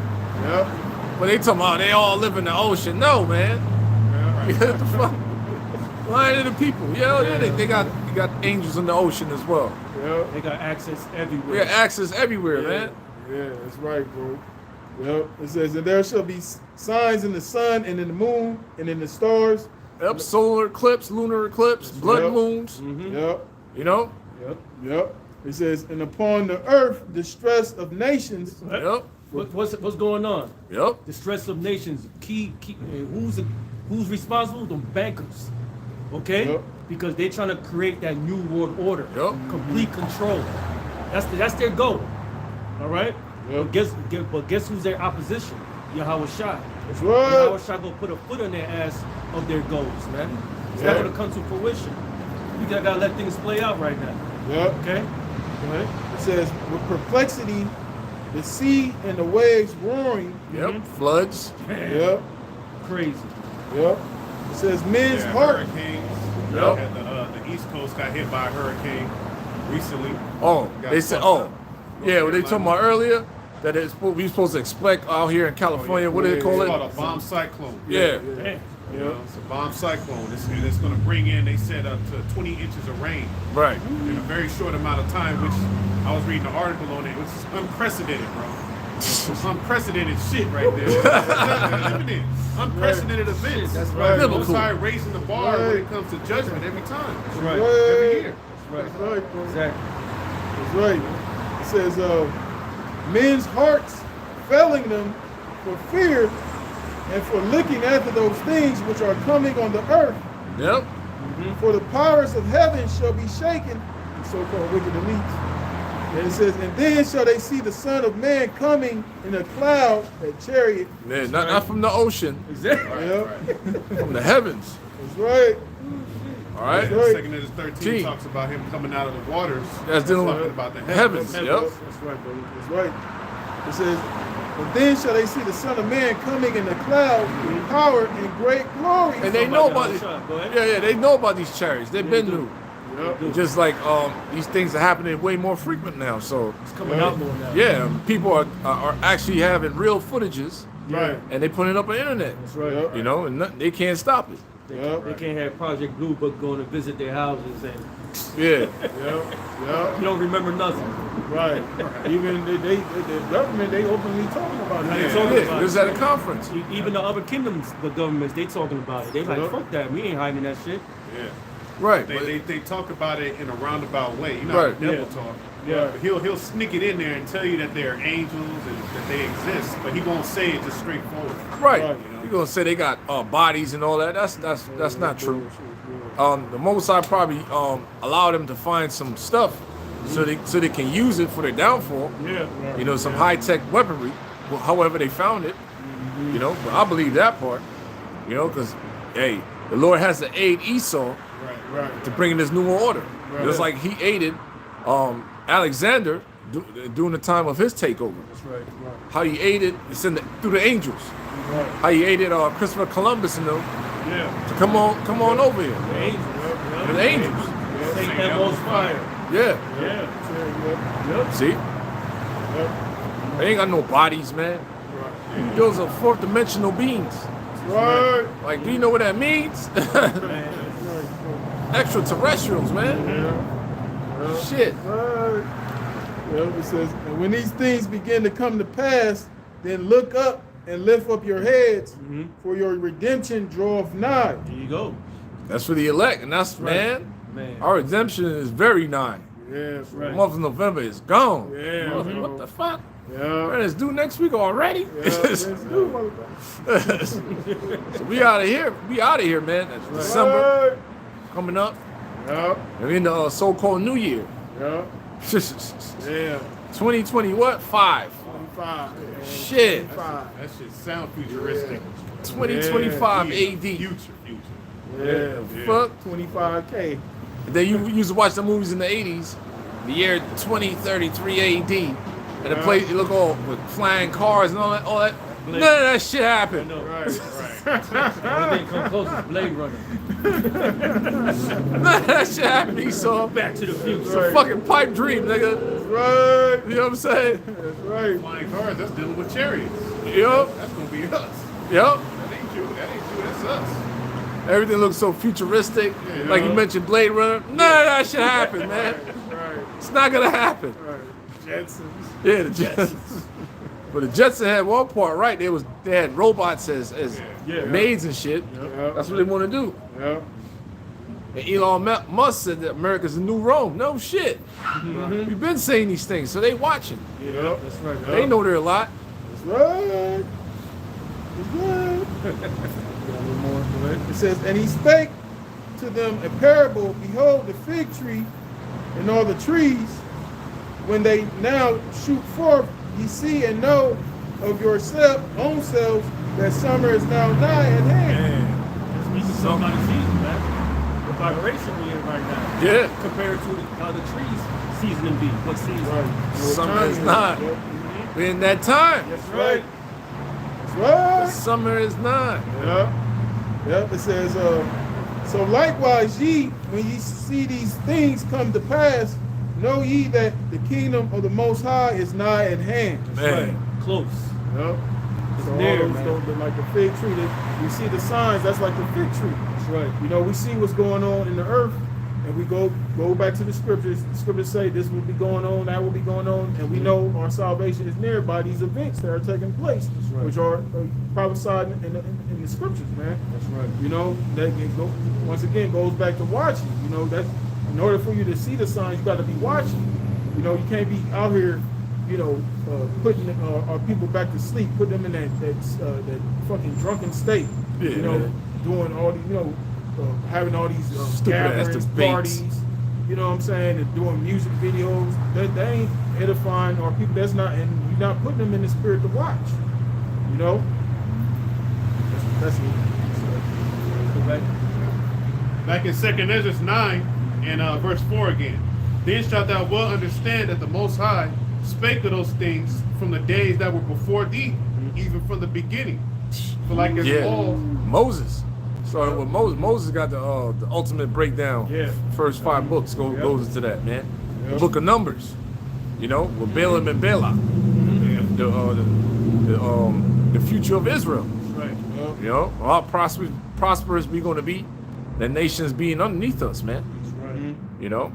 A: But they talking about they all live in the ocean. No, man. What the fuck? Lying to the people. Yeah, they got angels in the ocean as well.
D: Yep.
B: They got access
A: We
B: everywhere.
A: got access everywhere, man.
D: Yeah, that's right, bro. Yep. It says, "And there shall be signs in the sun and in the moon and in the stars."
A: Yep, solar eclipse, lunar eclipse, blood
D: Yep.
A: moons.
D: Yep.
A: You know?
D: Yep. It says, "And upon the earth distress of nations."
A: Yep.
B: What's going on?
A: Yep.
B: The stress of nations. Key who's responsible? The bankers. Okay?
D: Yep.
B: Because they're trying to create that new world order.
A: Yep.
B: Complete control. That's their goal. All right?
D: Yep.
B: But guess who's their opposition? Yahweh Shai.
D: That's
B: Yahweh
D: right.
B: Shai gonna put a foot on their ass of their goals, man. It's
D: Yeah.
B: not gonna come to fruition. You gotta let things play out right now.
D: Yep.
B: Okay? Go ahead.
D: It says, "With perplexity, the sea and the waves roaring."
A: Yep. Floods.
D: Yep.
B: Crazy.
D: Yep. It says, "Men's
C: Yeah,
D: heart."
C: hurricanes.
A: Yep.
C: The East Coast got hit by a hurricane recently.
A: Oh,
C: Got
A: they said,
C: fucked
A: oh,
C: up.
A: yeah, what they talking about earlier, that we supposed to expect out here in California, what do they call
C: It's called
A: it?
C: a bomb cyclone.
A: Yeah.
B: Damn.
C: You know, it's a bomb cyclone. It's going to bring in, they said, up to 20 inches of rain
A: Right.
C: in a very short amount of time, which I was reading an article on it, which is unprecedented, bro. It's unprecedented shit right there. Unprecedented events.
B: That's
D: right.
C: Most
A: Biblical.
C: High raising the bar when
D: Right.
C: it comes to judgment every time.
B: Right.
C: Every year.
B: Right.
D: That's right, bro.
B: Exactly.
D: That's right. It says, "Men's hearts failing them for fear and for looking after those things which are coming on the earth.
A: Yep.
D: For the powers of heaven shall be shaken," the so-called wicked elites. And it says, "And then shall they see the Son of Man coming in a cloud, a chariot."
A: Man, not from the ocean,
B: Exactly.
D: Yep.
A: from the heavens.
D: That's right.
A: All right.
D: That's right.
C: Second Edges 13
A: Gee.
C: talks about him coming out of the waters.
A: That's dealing
C: talking
A: with
C: about the
A: heavens. Yep.
B: That's right, brother.
D: That's right. It says, "And then shall they see the Son of Man coming in a cloud with power and great glory."
A: And they know
B: Somebody
A: about it.
B: else, go ahead.
A: Yeah, they know about these chariots. They've been new.
D: Yep.
A: Just like these things are happening way more frequent now. So
B: It's coming out more now.
A: yeah, people are actually having real footages,
D: Right.
A: and they put it up on the internet.
B: That's right.
D: Yep.
A: You know, and they can't stop it.
D: Yep.
B: They can't have Project Blue Book going to visit their houses and
A: Yeah.
D: Yep. Yep.
B: you don't remember nothing.
D: Right. Even the government, they openly talking about
B: They
D: it.
B: talking
A: Yeah.
B: about
A: It was at a conference.
B: Even the other kingdoms, the governments, they talking about it. They like,
D: Yep.
B: fuck that. We ain't hiding that shit.
C: Yeah.
A: Right.
C: They talk about it in a roundabout way. You know how
A: Right.
C: the devil
B: Yeah.
C: talk.
D: Yeah.
C: But he'll sneak it in there and tell you that they're angels and that they exist, but he won't say it just straightforward.
A: Right.
D: Right.
A: You're gonna say they got bodies and all that. That's not true. The Most High probably allowed them to find some stuff so they can use it for their downfall.
B: Yeah.
A: You know, some high tech weaponry. However they found it. You know, but I believe that part. You know, because hey, the Lord has to aid Esau
D: Right.
A: to bring in this new order.
D: Right.
A: Just like he aided Alexander during the time of his takeover.
D: That's right. Right.
A: How he aided through the angels.
D: Right.
A: How he aided Christopher Columbus and them
B: Yeah.
A: to come on over here.
B: The angels.
A: The angels.
B: Saint Elmo's fire.
A: Yeah.
B: Yeah.
D: Yep.
B: Yep.
A: See?
D: Yep.
A: They ain't got no bodies, man. Those are fourth dimensional beings.
D: Right.
A: Like, do you know what that means? Extraterrestrials, man. Shit.
D: Right. Well, it says, and when these things begin to come to pass, then look up and lift up your heads, for your redemption draweth nigh.
B: There you go.
A: That's for the elect, and that's man. Our redemption is very nigh.
D: Yeah,
A: The
D: right.
A: month of November is gone.
D: Yeah,
A: What the fuck?
D: Yeah.
A: Man, it's due next week already.
D: Let's do, motherfucker.
A: So we out of here. We out of here, man. That's December
D: Right.
A: coming up.
D: Yep.
A: And in the so-called New Year.
D: Yep. Yeah.
A: 2020 what? 5.
D: 25.
A: Shit.
D: 25.
C: That shit sound futuristic.
A: 2025 AD.
C: Future.
D: Yeah.
A: Fuck.
D: 25K.
A: Then you used to watch the movies in the 80s, the year 2033 AD, and the place you look all with flying cars and all that. None of that shit happened.
D: Right.
B: Everything come close is Blade Runner.
A: None of that shit happened. He saw
B: Back to the future.
A: it's a fucking pipe dream, nigga.
D: Right.
A: You know what I'm saying?
D: That's right.
C: Flying cars, that's dealing with chariots.
A: Yup.
C: That's gonna be us.
A: Yup.
C: That ain't you, that's us.
A: Everything looks so futuristic.
C: Yeah.
A: Like you mentioned Blade Runner. None of that shit happened, man.
D: Right.
A: It's not gonna happen.
D: Right. Jetsons.
A: Yeah, the Jetsons. But the Jetsons had one part right. They had robots as maids and shit.
D: Yep.
A: That's what they want to do.
D: Yep.
A: And Elon Musk said that America's the new Rome. No shit. We've been saying these things, so they watching.
D: Yep.
B: That's right.
A: They know they're a lot.
D: That's right. That's right. It says, and he spake to them a parable. Behold, the fig tree and all the trees, when they now shoot forth, ye see and know of yourself, own selves, that summer is now nigh at hand.
B: It's speaking somebody's season, man. The vibration we in right now.
A: Yeah.
B: Compared to how the trees season be. What season?
A: Summer is not. We're in that time.
D: That's right. That's right.
A: Summer is not.
D: Yep. Yep. It says, so likewise ye, when ye see these things come to pass, know ye that the kingdom of the Most High is nigh at hand.
A: Man.
B: Close.
D: Yep. So all
B: there,
D: those,
B: man.
D: like the fig tree, we see the signs. That's like the fig tree.
B: That's right.
D: You know, we see what's going on in the earth, and we go back to the scriptures. The scriptures say this will be going on, that will be going on, and we know our salvation is near by these events that are taking place,
B: right.
D: which are prophesied in the scriptures, man.
B: That's right.
D: You know, that once again goes back to watching. You know, that in order for you to see the signs, you got to be watching. You know, you can't be out here, you know, putting our people back to sleep, put them in that fucking drunken state.
A: Yeah,
D: you know,
A: man.
D: doing all these, you know, having all these
A: Stupid ass
D: gatherings,
A: debates.
D: parties. You know what I'm saying? And doing music videos. That they ain't edifying our people. That's not, and you're not putting them in the spirit to watch. You know. That's it.
B: Correct.
C: Back in 2nd Ezra 9 and verse 4 again. Then shalt thou well understand that the Most High spake of those things from the days that were before thee, even from the beginning. For like as
A: Yeah.
C: all
A: Moses. Started with Moses. Moses got the ultimate breakdown.
D: Yeah.
A: First 5 books goes into that, man. The
D: Yep.
A: book of Numbers. You know, with Balaam and Balak. The future of Israel.
B: Right.
A: You know, how prosperous we gonna be, the nations being underneath us, man.
B: Right.
A: You know.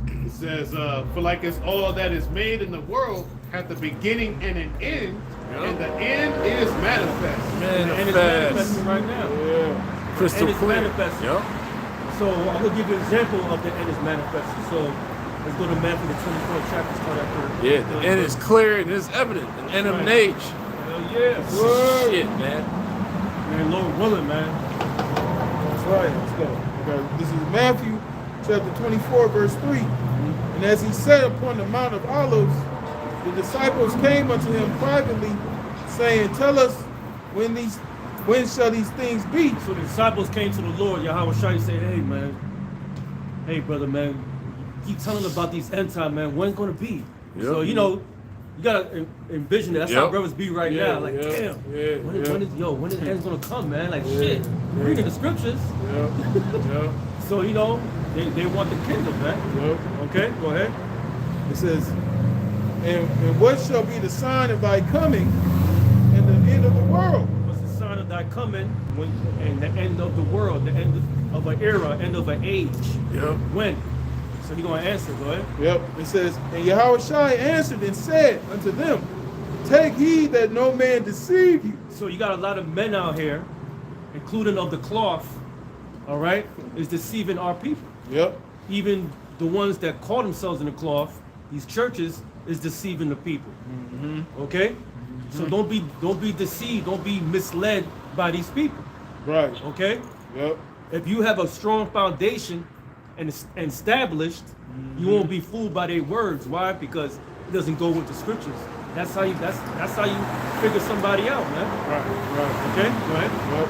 C: it says, for like as all that is made in the world hath a beginning and an end, and the end is manifest.
A: Man,
B: And it's
A: fast.
B: manifesting right now.
D: Yeah.
A: Crystal
B: And it's
A: clear.
B: manifesting.
A: Yep.
B: So I'm gonna give you an example of the end is manifesting. So let's go to Matthew the 24th chapter, start at
A: Yeah, the end is clear and it's evident. The end of an age.
B: Hell yeah.
A: Shit, man.
B: Man, Lord willing, man.
D: That's right. Let's go. Okay. This is Matthew chapter 24, verse 3. And as he sat upon the Mount of Olives, the disciples came unto him privately, saying, Tell us when shall these things be?
B: So the disciples came to the Lord, Yahweh Shai, and said, hey brother, man, keep telling about these end time, man. When's gonna be?
A: Yep.
B: So you know, you gotta envision that. That's how
A: Yep.
B: brothers be right
D: Yeah,
B: now. Like,
D: yeah,
B: damn,
D: yeah,
B: when
D: yeah.
B: is the end's gonna come, man? Like,
D: Yeah,
B: shit,
D: yeah.
B: reading the scriptures.
D: Yeah. Yeah.
B: So you know, they want the kingdom, man.
D: Yeah.
B: Okay, go ahead.
D: It says, And what shall be the sign of thy coming and the end of the world?
B: What's the sign of thy coming and the end of the world, the end of an era, end of an age?
A: Yep.
B: When? So he's going to answer. Go ahead.
D: Yep. It says, and Yahushua answered and said unto them, take heed that no man deceive you.
B: So you got a lot of men out here, including of the cloth, all right, is deceiving our people.
D: Yep.
B: Even the ones that call themselves in the cloth, these churches, is deceiving the people. Okay? So don't be deceived, don't be misled by these people.
D: Right.
B: Okay?
D: Yep.
B: If you have a strong foundation and established, you won't be fooled by their words. Why? Because it doesn't go with the scriptures. That's how you figure somebody out, man.
D: Right. Right.
B: Okay? Go ahead.
D: Yep.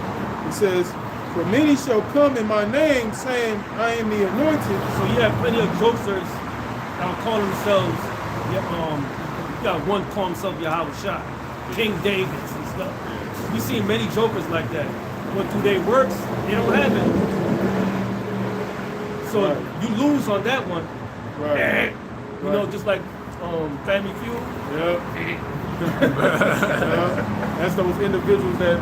D: It says, for many shall come in my name, saying, I am the anointed.
B: So you have plenty of jokesters that will call themselves, you got one call himself Yahushua, King Davids and stuff. We see many jokers like that. But through their works, they don't have it. So
D: Right.
B: you lose on that one.
D: Right.
B: You know, just like Family Feud.
D: Yep. That's those individuals that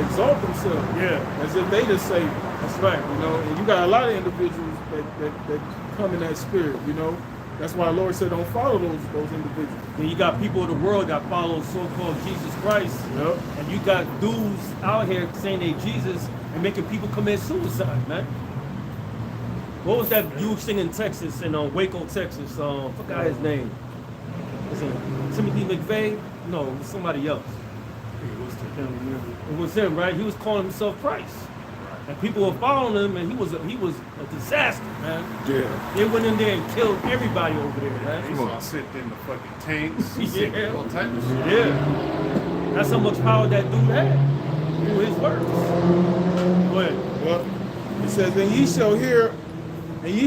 D: exalt themselves.
B: Yeah.
D: As if they the Savior.
B: That's right.
D: You know, and you got a lot of individuals that come in that spirit, you know. That's why the Lord said don't follow those individuals.
B: Then you got people of the world that follow so-called Jesus Christ.
D: Yep.
B: And you got dudes out here saying they Jesus and making people commit suicide, man. What was that you sing in Texas, in Waco, Texas? Forgot his name. Was it Timothy McVeigh? No, it was somebody else. It was him, right? He was calling himself Christ. And people were following him, and he was a disaster, man.
A: Yeah.
B: They went in there and killed everybody over there, man.
C: He's all sent in the fucking tanks.
B: Yeah.
C: All type of shit.
B: Yeah. That's how much power that dude had through his words. Go ahead.
D: Yep. It says, and ye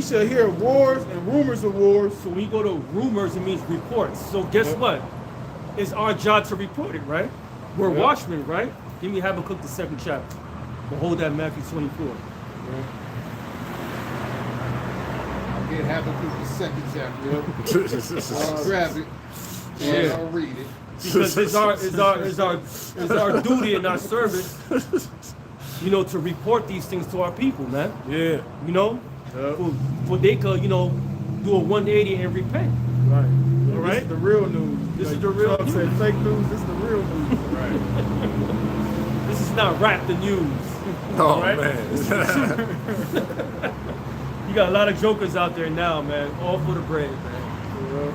D: shall hear wars and rumors of wars.
B: So when you go to rumors, it means reports. So guess what? It's our job to report it, right? We're watchmen, right? Give me Habakkuk the 2nd chapter. We'll hold that Matthew 24.
E: I'll get Habakkuk the 2nd chapter. I'll grab it. And I'll read it.
B: Because it's our duty and our service, you know, to report these things to our people, man.
D: Yeah.
B: You know? For they could, you know, do a 180 and repent.
D: Right.
B: All right?
D: This is the real news.
B: This is the real
D: Trump
B: news.
D: said fake news. This is the real news. Right.
B: This is not rap the news.
A: Oh,
B: Right?
A: man.
B: You got a lot of jokers out there now, man. All for the bread, man.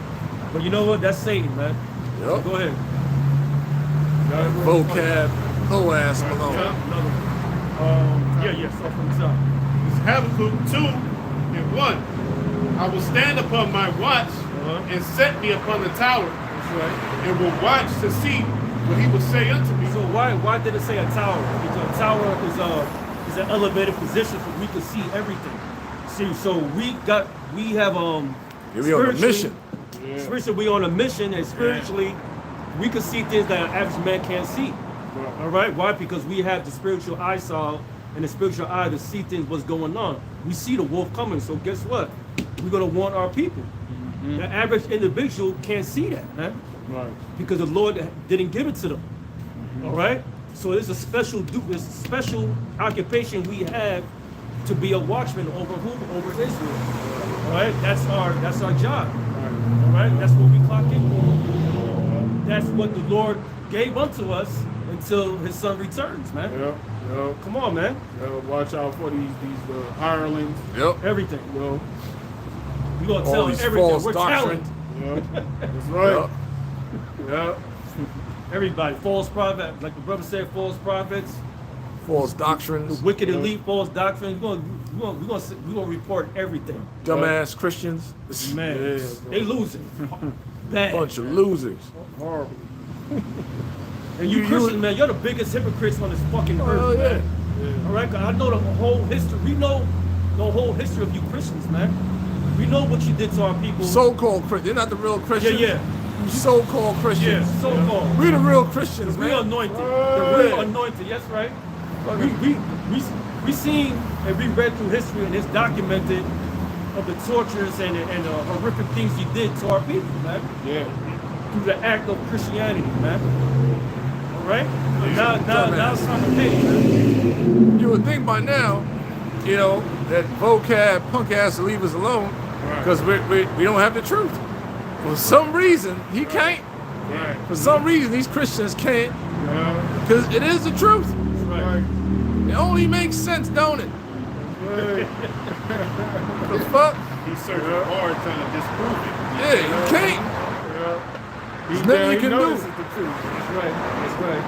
B: But you know what? That's Satan, man.
A: Yep.
B: Go ahead.
A: Vocab, no ass Malone.
B: Another one. Yeah, start from the top.
C: It's Habakkuk 2:1. I will stand upon my watch and set me upon the tower,
B: That's right.
C: and will watch to see what he will say unto me.
B: So why did it say a tower? Because a tower is an elevated position so we can see everything. See, so we have
A: We on a mission.
B: Spiritually, we on a mission, and spiritually, we can see things that an average man can't see. All right, why? Because we have the spiritual eyesight and the spiritual eye to see things, what's going on. We see the wolf coming, so guess what? We're gonna warn our people. The average individual can't see that, man,
D: Right.
B: because the Lord didn't give it to them. All right, so it's a special occupation we have to be a watchman over whom? Over Israel. All right, that's our job. All right, that's what we clock in for. That's what the Lord gave unto us until His Son returns, man.
D: Yep.
B: Come on, man.
D: Watch out for these hirelings.
A: Yep.
B: Everything.
D: You know.
B: We gonna
A: All
B: tell
A: these
B: everything.
A: false
B: We're
A: doctrine.
B: telling
D: Yep. That's right.
A: Yep.
D: Yep.
B: everybody. False prophet, like the brother said, false prophets.
A: False
B: The
A: doctrines.
B: wicked elite, false doctrines. We're gonna report everything.
A: Dumbass Christians.
B: Man,
D: Yeah,
B: they losing. Bad.
A: Bunch of losers.
D: Horrible.
B: And you
A: You-
B: Christians, man, you're the biggest hypocrites on this fucking earth,
A: Oh, yeah.
B: man. All right, 'cause I know the whole history. We know the whole history of you Christians, man. We know what you did to our people.
A: So-called Christians. They're not the real Christians.
B: yeah.
A: You so-called
B: Yeah,
A: Christians.
B: so-called.
A: We the real Christians,
B: The real
A: man.
B: anointed. The real anointed. Yes, right. We seen and we read through history and it's documented of the tortures and the horrific things you did to our people, man.
D: Yeah.
B: Through the act of Christianity, man. All right? Now it's time to pay, man.
A: You would think by now, you know, that vocab punk ass will leave us alone because we don't have the truth. For some reason, he can't.
D: Right.
A: For some reason, these Christians can't. Because it is the truth.
D: Right.
A: It only makes sense, don't it?
D: Right.
A: The fuck?
C: He's searching hard trying to disprove it.
A: Yeah, you can't. There's nothing you can do.
D: This is the truth.
B: That's right. That's right.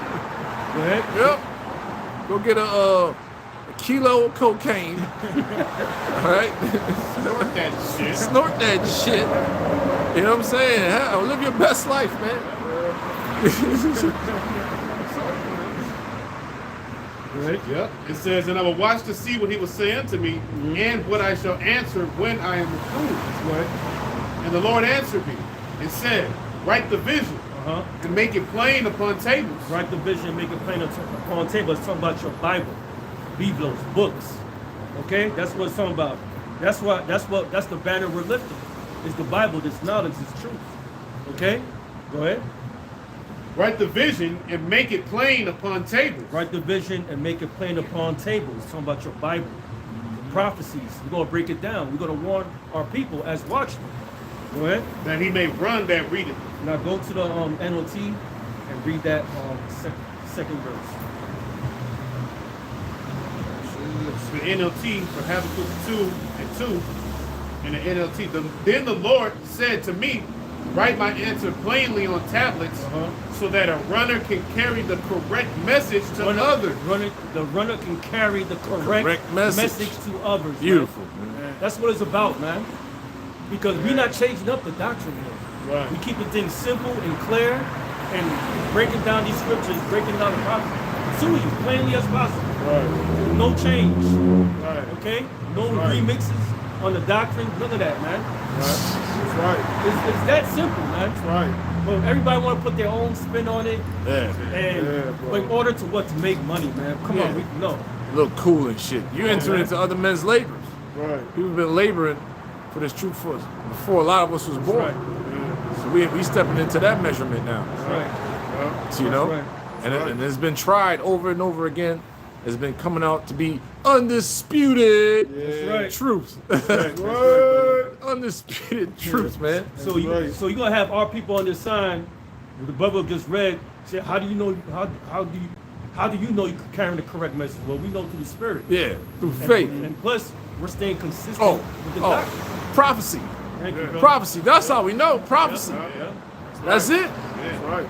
B: Go ahead.
A: Yep. Go get a kilo of cocaine. All right?
C: Snort that shit.
A: Snort that shit. You know what I'm saying? Live your best life, man.
B: Right.
C: Yep. It says, and I will watch to see what he will say unto me, and what I shall answer when I am reproved.
B: Right.
C: And the Lord answered me and said, write the vision and make it plain upon tables.
B: Write the vision, make it plain upon table. It's talking about your Bible, Biblos, books. Okay, that's what it's talking about. That's the banner we're lifting. It's the Bible, this knowledge, this truth. Okay, go ahead.
C: Write the vision and make it plain upon tables.
B: Write the vision and make it plain upon tables. It's talking about your Bible, the prophecies. We're gonna break it down. We're gonna warn our people as watchmen. Go ahead.
C: That he may run that readeth.
B: Now go to the NOT and read that second verse.
C: The NLT for Habakkuk 2:2. In the NLT, then the Lord said to me, write my answer plainly on tablets so that a runner can carry the correct message to others.
B: The runner can carry the correct message to others.
A: Beautiful.
B: Man. That's what it's about, man. Because we're not changing up the doctrine here.
D: Right.
B: We keeping things simple and clear and breaking down these scriptures, breaking down the prophecy to you plainly as possible.
D: Right.
B: No change.
D: Right.
B: Okay? No
D: Right.
B: remixes on the doctrine. None of that, man.
D: That's right.
B: It's that simple, man.
D: That's right.
B: But everybody want to put their own spin on it.
A: Yeah.
B: And
D: bro.
B: in order to what? To make money, man. Come on, we no.
A: Look cool and shit. You enter into other men's labors.
D: Right.
A: People have been laboring for this truth for us before a lot of us was born.
B: Right.
A: So we stepping into that measurement now.
B: That's right.
A: So, you know?
B: right.
A: And it's been tried over and over again. It's been coming out to be undisputed
B: That's right.
A: truth. Undisputed truth, man.
B: So you're gonna have our people on this sign. The brother just read. Said, how do you know? How do you know you're carrying the correct message? Well, we know through the Spirit.
A: Yeah, through faith.
B: And plus, we're staying consistent with the
A: Oh,
B: doctrine.
A: prophecy.
B: Thank you, brother.
A: Prophecy. That's how we know. Prophecy.
B: Yeah.
A: That's it.
D: That's right.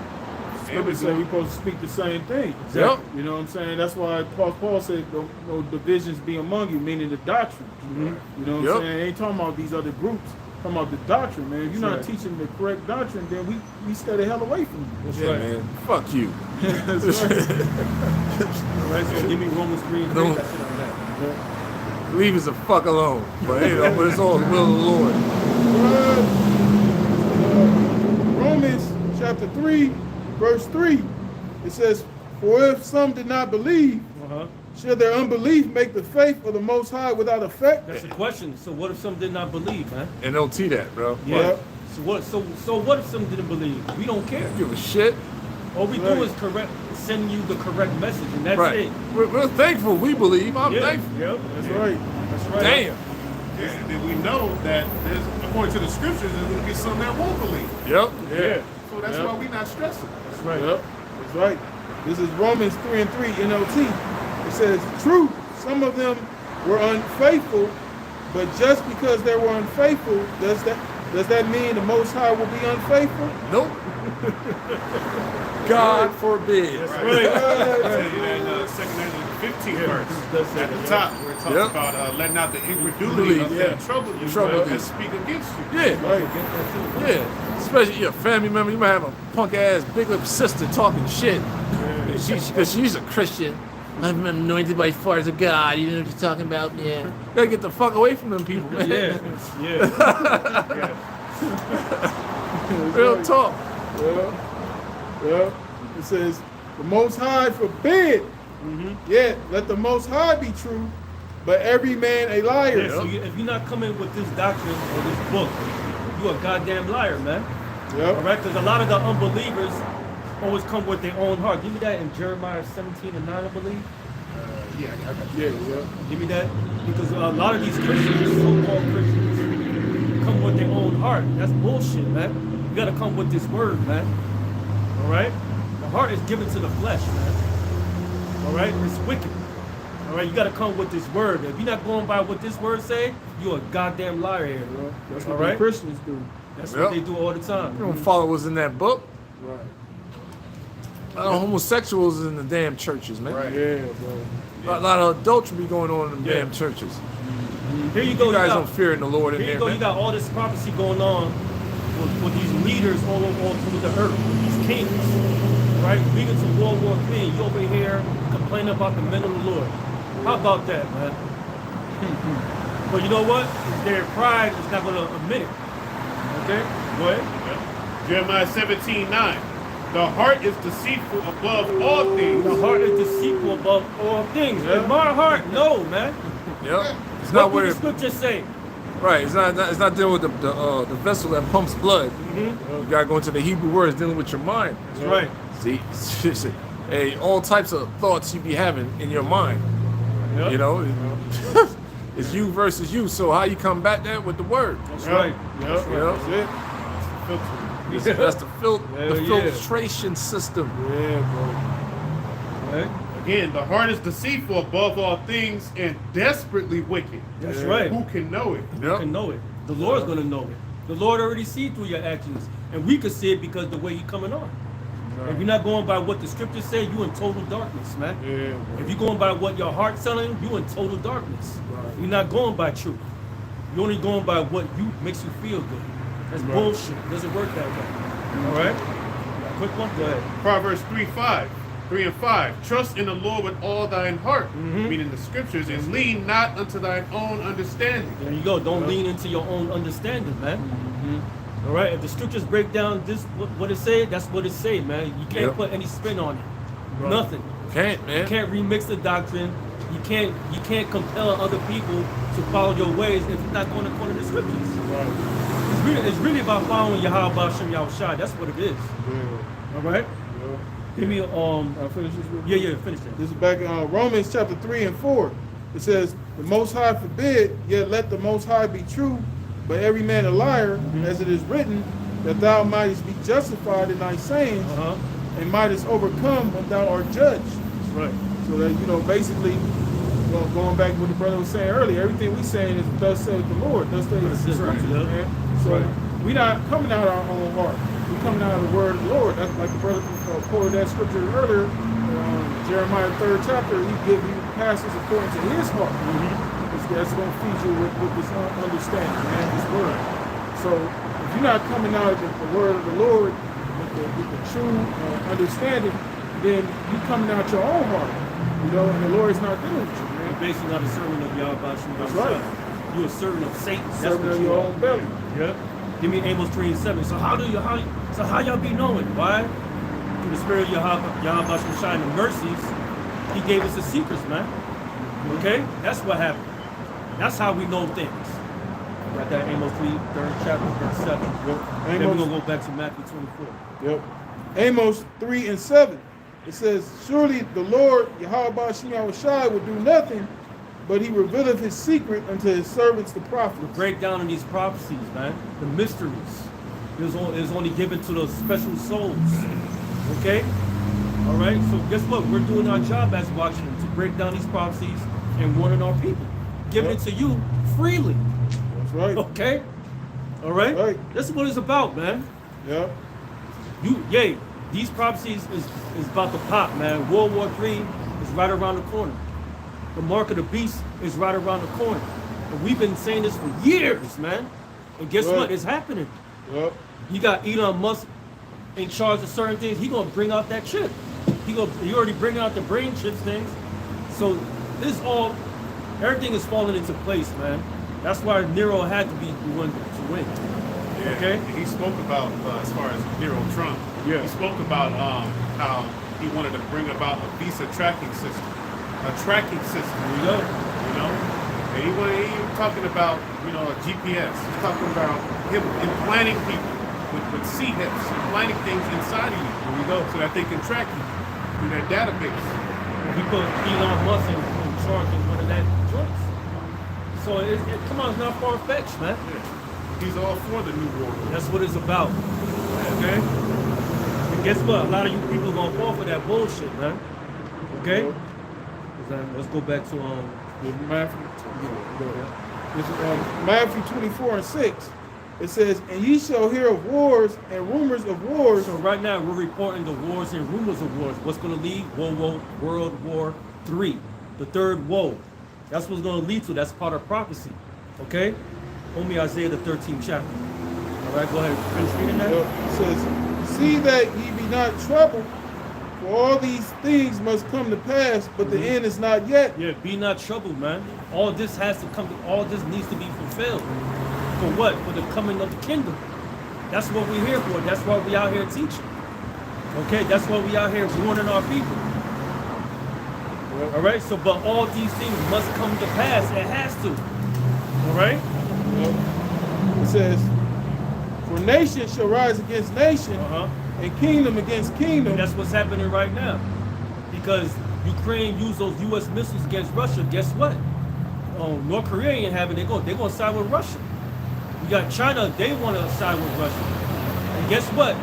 D: Scripture say we're supposed to speak the same thing.
A: Yep.
D: You know what I'm saying? That's why Paul said no divisions be among you, meaning the doctrine. You know what I'm saying? Ain't talking about these other groups. Talking about the doctrine, man. If you're not teaching the correct doctrine, then we stay the hell away from you.
B: That's
A: Yeah,
B: right.
A: man. Fuck you.
D: That's right.
B: All right, so give me Romans 3 and 3.
A: No.
B: That's it on that.
A: Leave us the fuck alone. But you know, but it's all the will of the Lord.
D: Romans chapter 3, verse 3. It says, for if some did not believe, shall their unbelief make the faith of the Most High without effect?
B: That's the question. So what if some did not believe, man?
A: And don't see that, bro.
B: Yeah. So what if some didn't believe? We don't care.
A: Give a shit.
B: All we do is send you the correct message, and that's
A: Right.
B: it.
A: We're thankful. We believe. I'm thankful.
B: Yep.
D: That's right.
B: That's right.
A: Damn.
C: And then we know that there's, according to the scriptures, there's going to be some that won't believe.
A: Yep.
D: Yeah.
C: So that's why we're not stressing.
D: That's right. Yep. That's right. This is Romans 3 and 3 NLT. It says, true, some of them were unfaithful, but just because they were unfaithful, does that mean the Most High will be unfaithful?
A: Nope. God forbid.
C: Right. I'll tell you that in 2 15th verse at the top where it talks about letting out the incredulity of that trouble you and speak against you.
A: Yeah.
D: Right.
A: Yeah. Especially your family member. You might have a punk ass big lip sister talking shit. Because she's a Christian. I'm anointed by fathers of God. You know what you're talking about? Yeah. Gotta get the fuck away from them people, man.
B: Yeah.
A: Real talk.
D: Yeah. It says, the Most High forbid. Yet let the Most High be true, but every man a liar.
B: Yeah, so if you're not coming with this doctrine or this book, you a goddamn liar, man.
D: Yep.
B: All right, because a lot of the unbelievers always come with their own heart. Give me that in Jeremiah 17:9, I believe.
G: Yeah, I got
D: Yeah,
G: you.
D: yeah.
B: Give me that, because a lot of these Christians, so-called Christians, come with their own heart. That's bullshit, man. You gotta come with this word, man. All right, the heart is given to the flesh, man. All right, it's wicked. All right, you gotta come with this word. If you're not going by what this word say, you're a goddamn liar here.
D: Well, that's
B: All
D: what
B: right?
D: the Christians do.
B: That's
A: Yep.
B: what they do all the time.
A: You don't follow what's in that book.
D: Right.
A: A lot of homosexuals in the damn churches, man.
C: Right.
D: Yeah, bro.
A: A lot of adultery be going on in the
B: Yeah.
A: damn churches.
B: Here you go.
A: You guys
B: got-
A: don't fear in the Lord in
B: Here you
A: there,
B: go.
A: man.
B: You got all this prophecy going on with these leaders all over the earth, these kings, right? Leading to World War III. You over here complaining about the men of the Lord. How about that, man? But you know what? Their pride is not going to admit it. Okay? Go ahead.
C: Jeremiah 17:9. The heart is deceitful above all things.
B: The heart is deceitful above all things.
D: Yeah.
B: In my heart, no, man.
A: Yep. It's
B: What
A: not
B: would
A: where
B: the scripture say?
A: right. It's not dealing with the vessel that pumps blood. You gotta go into the Hebrew words dealing with your mind.
B: That's right.
A: See, hey, all types of thoughts you be having in your mind.
B: Yep.
A: You know, it's you versus you. So how you combat that with the word?
B: That's right.
D: Yep.
A: You know?
D: That's it.
A: That's the
B: Hell yeah.
A: filtration system.
D: Yeah, bro.
B: Right?
C: Again, the heart is deceitful above all things and desperately wicked.
B: That's right.
C: Who can know it?
B: You can know it. The Lord's gonna know it. The Lord already see through your actions, and we can see it because the way you're coming on. If you're not going by what the scriptures say, you in total darkness, man.
D: Yeah,
B: If you're going by what your heart's telling you, in total darkness. You're not going by truth. You're only going by what you makes you feel good. That's bullshit. It doesn't work that way. All right. Quick one. Go ahead.
C: Proverbs 3 and 5. Trust in the Lord with all thine heart, meaning the scriptures, and lean not unto thine own understanding.
B: There you go. Don't lean into your own understanding, man. All right. If the scriptures break down this, what it say, that's what it say, man. You can't
A: Yep.
B: put any spin on it. Nothing.
A: Can't, man.
B: You can't remix the doctrine. You can't compel other people to follow your ways if you're not going according to the scriptures. It's really about following Yahweh Bashem Yahushua. That's what it is.
D: Yeah.
B: All right. Give me
D: I'll finish this real quick.
B: yeah, finish that.
D: This is back in Romans chapter 3 and 4. It says, the Most High forbid, yet let the Most High be true, but every man a liar, as it is written, that thou mightest be justified in thy sayings, and mightest overcome when thou art judged.
B: That's right.
D: So that, you know, basically, well, going back to what the brother was saying earlier, everything we saying is thus saith the Lord, thus saith the
B: That's it,
D: scriptures,
B: yeah.
D: man. So we not coming out of our own heart. We coming out of the word of the Lord. That's like the brother quoted that scripture earlier, Jeremiah 3rd chapter. He give you passages according to his heart. That's going to feed you with this understanding, man, this word. So if you're not coming out of the word of the Lord with the true understanding, then you coming out your own heart. You know, and the Lord is not dealing with you, man.
B: You're basically not a servant of Yahweh Bashem
D: That's
B: Yahushua.
D: right.
B: You're a servant of Satan. That's
D: Serving
B: what
D: of
B: you
D: your
B: are.
D: own belly.
B: Yeah. Give me Amos 3 and 7. So how y'all be knowing? Why? Through the spirit of Yahweh Bashem Shai and the mercies, he gave us the secrets, man. Okay? That's what happened. That's how we know things. Got that Amos 3, 3rd chapter, verse 7. Then we're
D: Amos,
B: gonna go back to Matthew 24.
D: yep. Amos 3 and 7. It says, surely the Lord, Yahweh Shai, will do nothing, but he revealeth his secret unto his servants the prophets.
B: Break down in these prophecies, man. The mysteries is only given to those special souls. Okay? All right? So guess what? We're doing our job as watchmen to break down these prophecies and warning our people. Giving it to you freely.
D: That's right.
B: Okay? All right?
D: Right.
B: That's what it's about, man.
D: Yep.
B: These prophecies is about to pop, man. World War III is right around the corner. The mark of the beast is right around the corner. And we've been saying this for years, man. And guess
D: Right.
B: what? It's happening.
D: Yep.
B: You got Elon Musk in charge of certain things. He gonna bring out that chip. He already bringing out the brain chips things. So everything is falling into place, man. That's why Nero had to be the one to win.
C: Yeah.
B: Okay.
C: He spoke about, as far as Nero Trump,
B: Yeah.
C: he spoke about how he wanted to bring about a visa tracking system. A tracking system.
B: There you go.
C: You know? And he wasn't even talking about, you know, a GPS. He's talking about him implanting people with C-hips, implanting things inside of you.
B: There you go.
C: So that they can track you through their database.
B: He put Elon Musk in charge of one of that joints. So come on, it's not far-fetched, man.
C: Yeah. He's all for the new world.
B: That's what it's about. Okay? And guess what? A lot of you people are gonna fall for that bullshit, man. Okay? Let's go back to
D: Matthew 24:6. It says, "And ye shall hear of wars and rumors of wars."
B: So right now we're reporting the wars and rumors of wars. What's gonna lead? World War III. The third woe. That's what's gonna lead to. That's part of prophecy. Okay? Only Isaiah the 13th chapter. All right, go ahead. Finish reading that.
D: It says, "See that ye be not troubled, for all these things must come to pass, but the end is not yet."
B: Yeah, be not troubled, man. All this has to come. All this needs to be fulfilled. For what? For the coming of the kingdom. That's what we're here for. That's why we out here teaching. Okay, that's why we out here warning our people. All right. So, but all these things must come to pass. It has to. All right.
D: It says, "For nation shall rise against nation, and kingdom against kingdom."
B: And that's what's happening right now. Because Ukraine used those U.S. missiles against Russia. Guess what? North Korea ain't having it. They're going to side with Russia. We got China. They want to side with Russia. And guess what?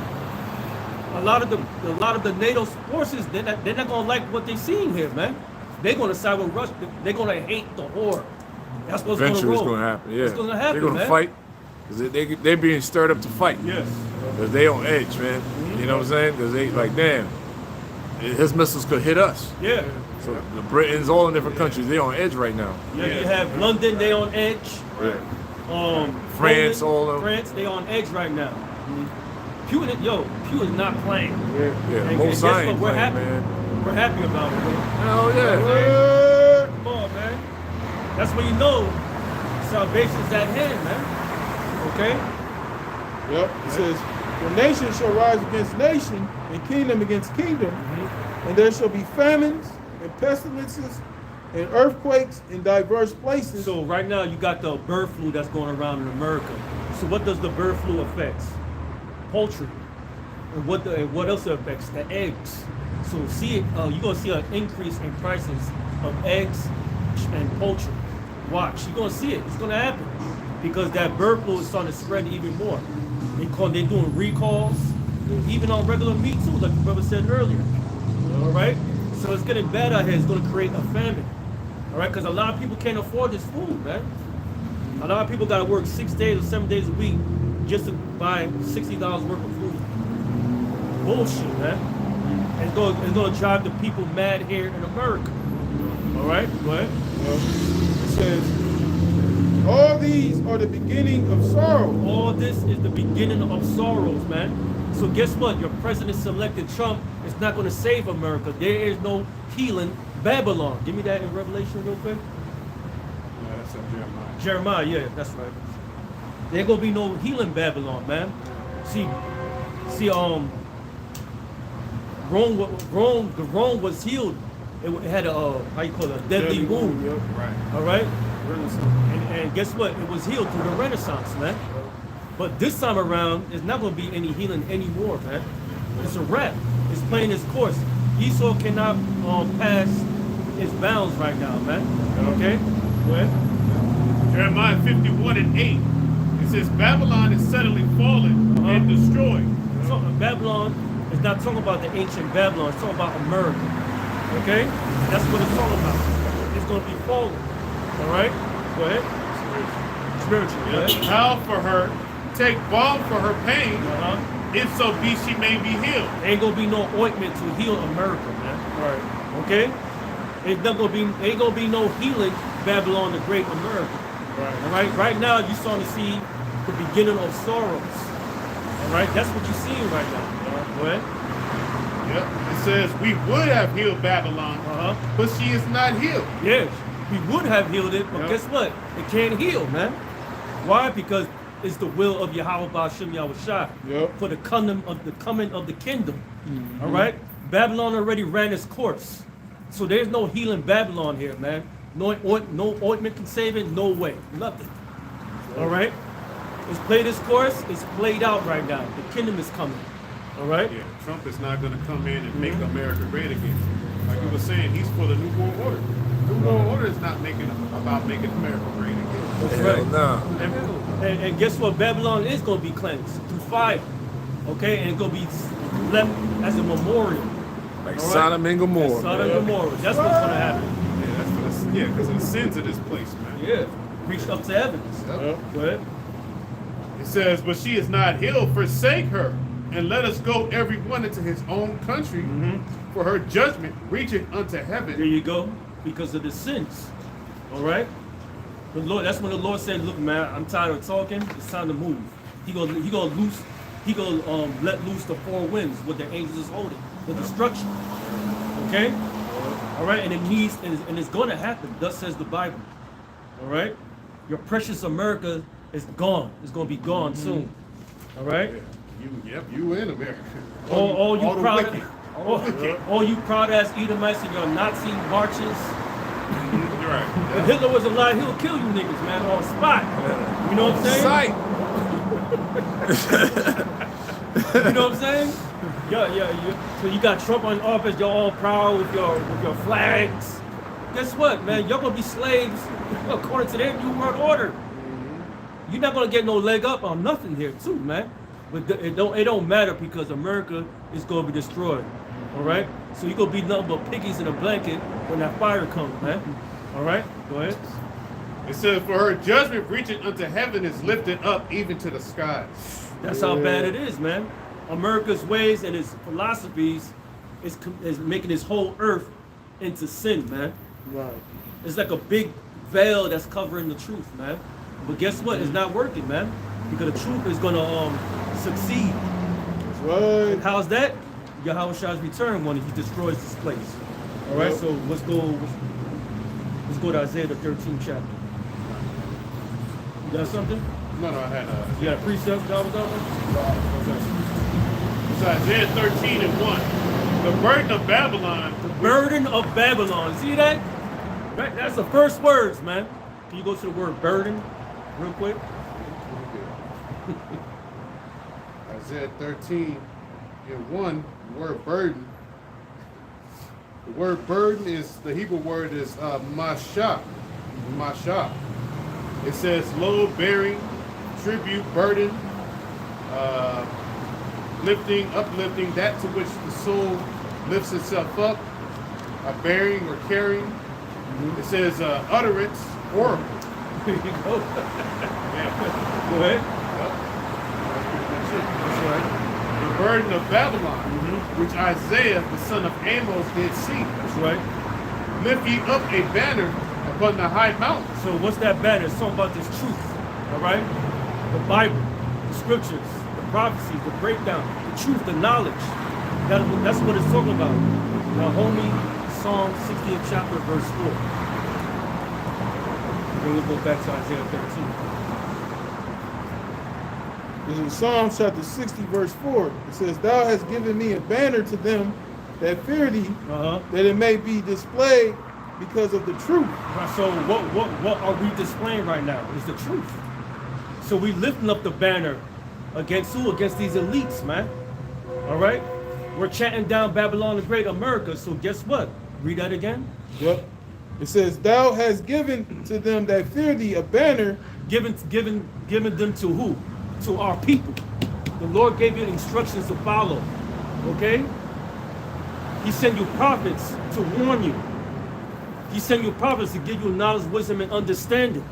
B: A lot of the NATO forces, they're not going to like what they're seeing here, man. They're going to side with Russia. They're going to hate the horde. That's what's going to
A: Eventually,
B: roll.
A: it's going to happen. Yeah,
B: It's going to happen,
A: they're going to
B: man.
A: fight because they're being stirred up to fight.
B: Yes.
A: Because they on edge, man. You know what I'm saying? Because they like, damn, his missiles could hit us.
B: Yeah.
A: So the Britons, all in different countries, they on edge right now.
B: Yeah, you have London, they on edge.
A: Yeah.
B: Poland,
A: France, all of them.
B: France, they on edge right now. Putin's not playing.
A: Yeah,
B: And
A: most
B: guess what?
A: signs,
B: We're happy.
A: man.
B: We're happy about it, man.
A: Hell yeah.
B: Come on, man. That's when you know salvation's at hand, man. Okay?
D: Yep. It says, "For nation shall rise against nation, and kingdom against kingdom, and there shall be famines and pestilences and earthquakes in diverse places."
B: So right now you got the bird flu that's going around in America. So what does the bird flu affect? Poultry. And what else it affects? The eggs. So you're gonna see an increase in prices of eggs and poultry. Watch, you're gonna see it. It's gonna happen because that bird flu is starting to spread even more. They're doing recalls, even on regular meat too, like the brother said earlier. All right, so it's getting bad out here. It's gonna create a famine. All right, because a lot of people can't afford this food, man. A lot of people gotta work 6 days or 7 days a week just to buy $60 worth of food. Bullshit, man. And it's gonna drive the people mad here in America. All right, go ahead.
D: It says, "All these are the beginning of sorrow."
B: All this is the beginning of sorrows, man. So guess what? Your president-selected Trump is not going to save America. There is no healing Babylon. Give me that in Revelation real quick.
C: Yeah, that's Jeremiah.
B: Jeremiah, yeah, that's right. There gonna be no healing Babylon, man. See, Rome was healed. It had a how you call it, a deadly wound.
C: Right.
B: All right. And guess what? It was healed through the Renaissance, man. But this time around, there's not gonna be any healing anymore, man. It's a wrap. It's playing its course. Esau cannot pass its bounds right now, man. Okay. Go ahead.
C: Jeremiah 51:8. It says, "Babylon is suddenly fallen and destroyed."
B: So Babylon is not talking about the ancient Babylon. It's talking about America. Okay? That's what it's talking about. It's going to be fallen. All right? Go ahead. Spiritual. Go ahead.
C: Howl for her, take balm for her pain,
B: Uh-huh.
C: if so be she may be healed.
B: Ain't going to be no ointment to heal America, man.
D: Right.
B: Okay? Ain't gonna be no healing Babylon the Great America.
C: Right.
B: All right? Right now, you're starting to see the beginning of sorrows. All right? That's what you're seeing right now. Go ahead.
C: Yep. It says, "We would have healed Babylon,
B: Uh-huh.
C: but she is not healed."
B: Yes, we would have healed it, but guess what? It can't heal, man. Why? Because it's the will of Yahweh Ba'ashem Yahushua
D: Yep.
B: for the coming of the kingdom. All right? Babylon already ran its course. So there's no healing Babylon here, man. No ointment can save it. No way. Nothing. All right. It's played its course. It's played out right now. The kingdom is coming. All right.
C: Yeah, Trump is not going to come in and make America great again. Like you were saying, he's for the New World Order. The New World Order is not about making America great again.
B: That's
A: Hell
B: right.
A: nah.
B: And guess what? Babylon is going to be cleansed through fire. Okay, and it's going to be left as a memorial.
A: Like
B: All right?
A: Sodom and Gomorrah.
B: Sodom and Gomorrah. That's what's going to happen.
C: Yeah, that's because of the sins of this place, man.
B: Yeah. Reached up to heaven.
C: Yep.
B: Go ahead.
C: It says, but she is not healed, forsake her, and let us go every one into his own country, for her judgment reacheth unto
B: There
C: heaven.
B: you go. Because of the sins. All right. The Lord. That's when the Lord said, "Look, man, I'm tired of talking. It's time to move." He gonna let loose the four winds, what the angels is holding, the destruction. Okay. All right. And it needs, and it's going to happen. Thus says the Bible. All right. Your precious America is gone. It's going to be gone soon. All right.
C: You in America.
B: All you
C: the
B: proud,
C: wicked.
B: all you proud ass Edomites and your Nazi marches.
C: You're right.
B: If Hitler was alive, he'll kill you niggas, man, on spot. You know what I'm saying?
A: Sight.
B: You know what I'm saying? Yeah. So you got Trump on office. You're all proud with your flags. Guess what, man? You're gonna be slaves according to their new world order. You're not gonna get no leg up on nothing here, too, man. But it don't matter because America is gonna be destroyed. All right. So you gonna be nothing but piggies in a blanket when that fire comes, man. All right. Go ahead.
C: It says, for her judgment reaching unto heaven is lifted up even to the skies.
B: That's how bad it is, man. America's ways and its philosophies is making this whole earth into sin, man.
D: Right.
B: It's like a big veil that's covering the truth, man. But guess what? It's not working, man. Because the truth is gonna succeed.
D: That's right.
B: And how's that? Yahweh shall's return when he destroys this place. All right. So let's go to Isaiah the 13th chapter. You got something?
C: No, I had
B: You got a precept? That was
C: It's Isaiah 13 and 1. The burden of Babylon.
B: burden of Babylon. See that? Right, that's the first words, man. Can you go to the word burden real quick?
C: Isaiah 13 and 1, the word burden. The word burden is, the Hebrew word is mashah. Mashah. It says load bearing, tribute, burden, uplifting, that to which the soul lifts itself up, bearing or carrying. It says utterance, oracle.
B: Here you go.
C: Yeah.
B: Go ahead.
C: That's right. The burden of Babylon, which Isaiah, the son of Amos, did see.
B: That's right.
C: Lift ye up a banner upon the high mountain.
B: So what's that banner? It's talking about this truth. All right? The Bible, the scriptures, the prophecies, the breakdown, the truth, the knowledge. That's what it's talking about. Now, homie, Psalm 60th chapter, verse 4. Then we'll go back to Isaiah 13.
D: This is Psalm chapter 60, verse 4. It says, Thou hast given me a banner to them that fear thee, that it may be displayed because of the truth.
B: Right, so what are we displaying right now? Is the truth. So we lifting up the banner against who? Against these elites, man. All right? We're chanting down Babylon the Great, America. So guess what? Read that again.
D: Yep. It says, Thou hast given to them that fear thee a banner.
B: Given them to who? To our people. The Lord gave you instructions to follow. Okay? He sent you prophets to warn you. He sent you prophets to give you knowledge, wisdom, and understanding.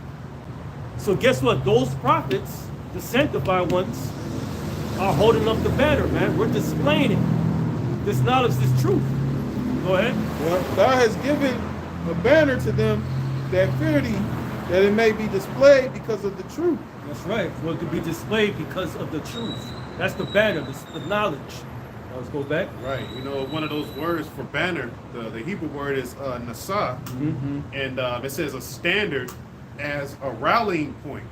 B: So guess what? Those prophets, the sanctified ones, are holding up the banner, man. We're displaying it. This knowledge, this truth. Go ahead.
D: Well, Thou hast given a banner to them that fear thee, that it may be displayed because of the truth.
B: That's right. Well, it could be displayed because of the truth. That's the banner, the knowledge. Now let's go back.
C: Right. You know, one of those words for banner, the Hebrew word is nasah. And it says a standard as a rallying point.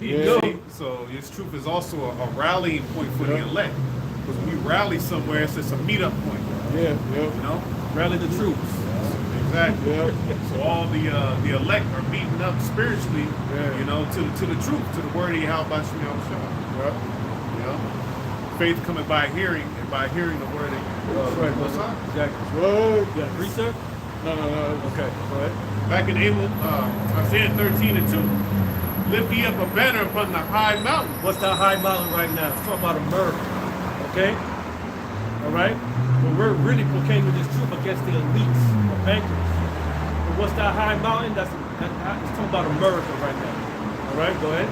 B: Yeah.
C: See? So this truth is also a rallying point for the elect. Because when we rally somewhere, it's just a meetup point.
D: Yeah.
C: You know?
B: Rally the troops.
C: Exactly.
D: Yep.
C: So all the elect are beaten up spiritually, you know, to the truth, to the word of Yahweh Bashim Yahushua.
D: Yep.
C: You know, faith coming by hearing, and by hearing the word of
B: Right,
C: Most High.
B: exactly.
D: What?
B: Yeah, research?
D: No.
B: Okay, go ahead.
C: Back in Isaiah 13:2, lift ye up a banner upon the high mountain.
B: What's that high mountain right now? It's talking about America. Okay? All right? But we're really proclaiming this truth against the elites, the bankers. But what's that high mountain? It's talking about America right now. All right? Go ahead.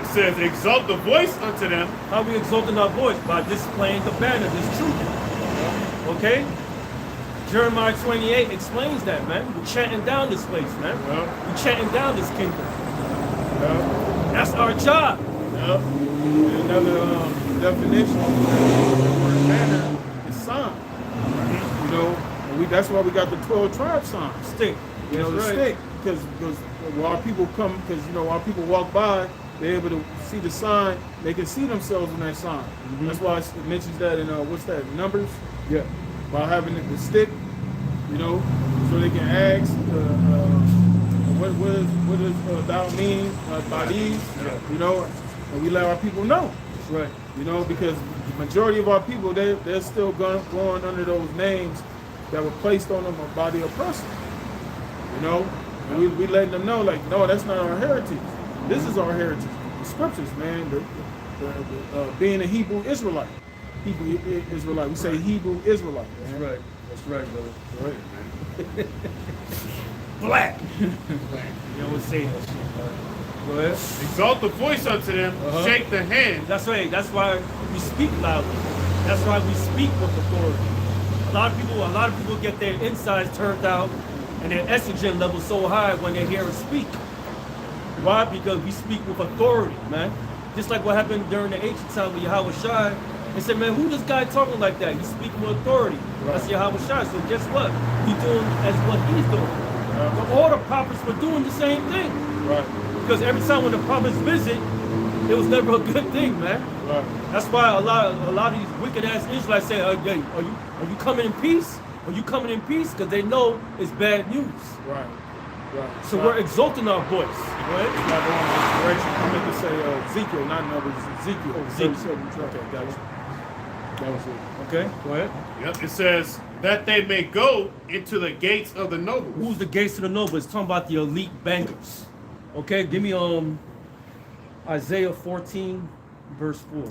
C: It says, exalt the voice unto them.
B: How we exalting our voice? By displaying the banner, this truth. Okay? Jeremiah 28 explains that, man. We're chanting down this place, man. We're chanting down this kingdom. That's our job.
D: Yep. Another definition of the word banner is sign. You know, and that's why we got the 12 tribe sign.
B: Stick.
D: You know, the
B: That's right.
D: stick, because while people come, because you know, while people walk by, they're able to see the sign. They can see themselves in that sign. That's why it mentions that in what's that, Numbers?
B: Yeah.
D: By having the stick, you know, so they can ask, what does thou mean by these? You know, and we let our people know.
B: That's right.
D: You know, because the majority of our people, they're still going under those names that were placed on them by the oppressor. You know, and we letting them know, like, no, that's not our heritage. This is our heritage. The scriptures, man. Being a Hebrew Israelite. Hebrew Israelite. We say Hebrew Israelite.
B: That's
D: Man.
B: right. That's right, brother.
D: Right.
B: Black. You always say that shit. Go ahead.
C: Exalt the voice unto them. Shake the hand.
B: That's right. That's why we speak loudly. That's why we speak with authority. A lot of people get their insides turned out and their estrogen level so high when they hear us speak. Why? Because we speak with authority, man. Just like what happened during the ancient time with Yahweh Shai. They said, man, who this guy talking like that? He's speaking with authority. That's Yahweh Shai. So guess what? We doing as what he's doing. But all the prophets were doing the same thing.
D: Right.
B: Because every time when the prophets visit, it was never a good thing, man.
D: Right.
B: That's why a lot of these wicked ass Israelites say, are you coming in peace? Are you coming in peace? Because they know it's bad news.
D: Right. Right.
B: So we're exalting our voice. Right?
D: It's not going in this direction. I meant to say Ezekiel, not Numbers. Ezekiel.
B: Ezekiel.
D: Okay, got you. That was it.
B: Okay, go ahead.
C: Yep. It says that they may go into the gates of the nobles.
B: Who's the gates to the noble? It's talking about the elite bankers. Okay, give me Isaiah 14, verse 4.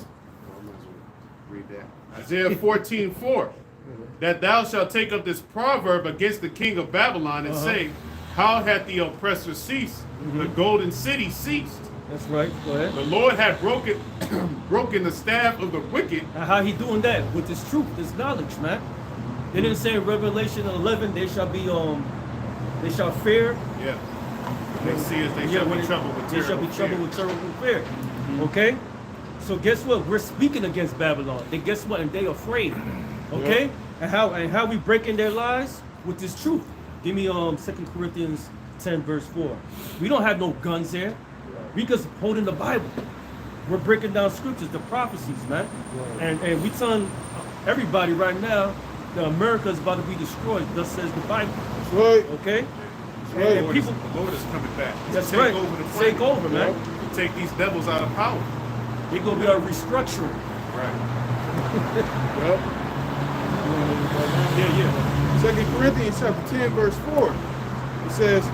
C: Read that. Isaiah 14:4. That thou shalt take up this proverb against the king of Babylon and say, how hath the oppressor ceased? The golden city ceased.
B: That's right. Go ahead.
C: The Lord hath broken the staff of the wicked.
B: And how he doing that? With this truth, this knowledge, man. They didn't say in Revelation 11 they shall fear.
C: Yeah. They see us, they shall be troubled with
B: They shall be
C: terrible
B: troubled with terrible fear. Okay? So guess what? We're speaking against Babylon. Then guess what? And they afraid. Okay? And how we breaking their lies? With this truth. Give me 2 Corinthians 10, verse 4. We don't have no guns here. We just holding the Bible. We're breaking down scriptures, the prophecies, man. And we telling everybody right now that America is about to be destroyed. Thus says the Bible.
D: That's right.
B: Okay?
D: Right.
B: And people,
C: The Lord is coming back.
B: that's
C: Take
B: right.
C: over the
B: Take
C: planet.
B: over, man.
C: Take these devils out of power.
B: They're gonna be our restructuring.
C: Right.
D: Yep.
B: Yeah.
D: 2 Corinthians chapter 10, verse 4. It says,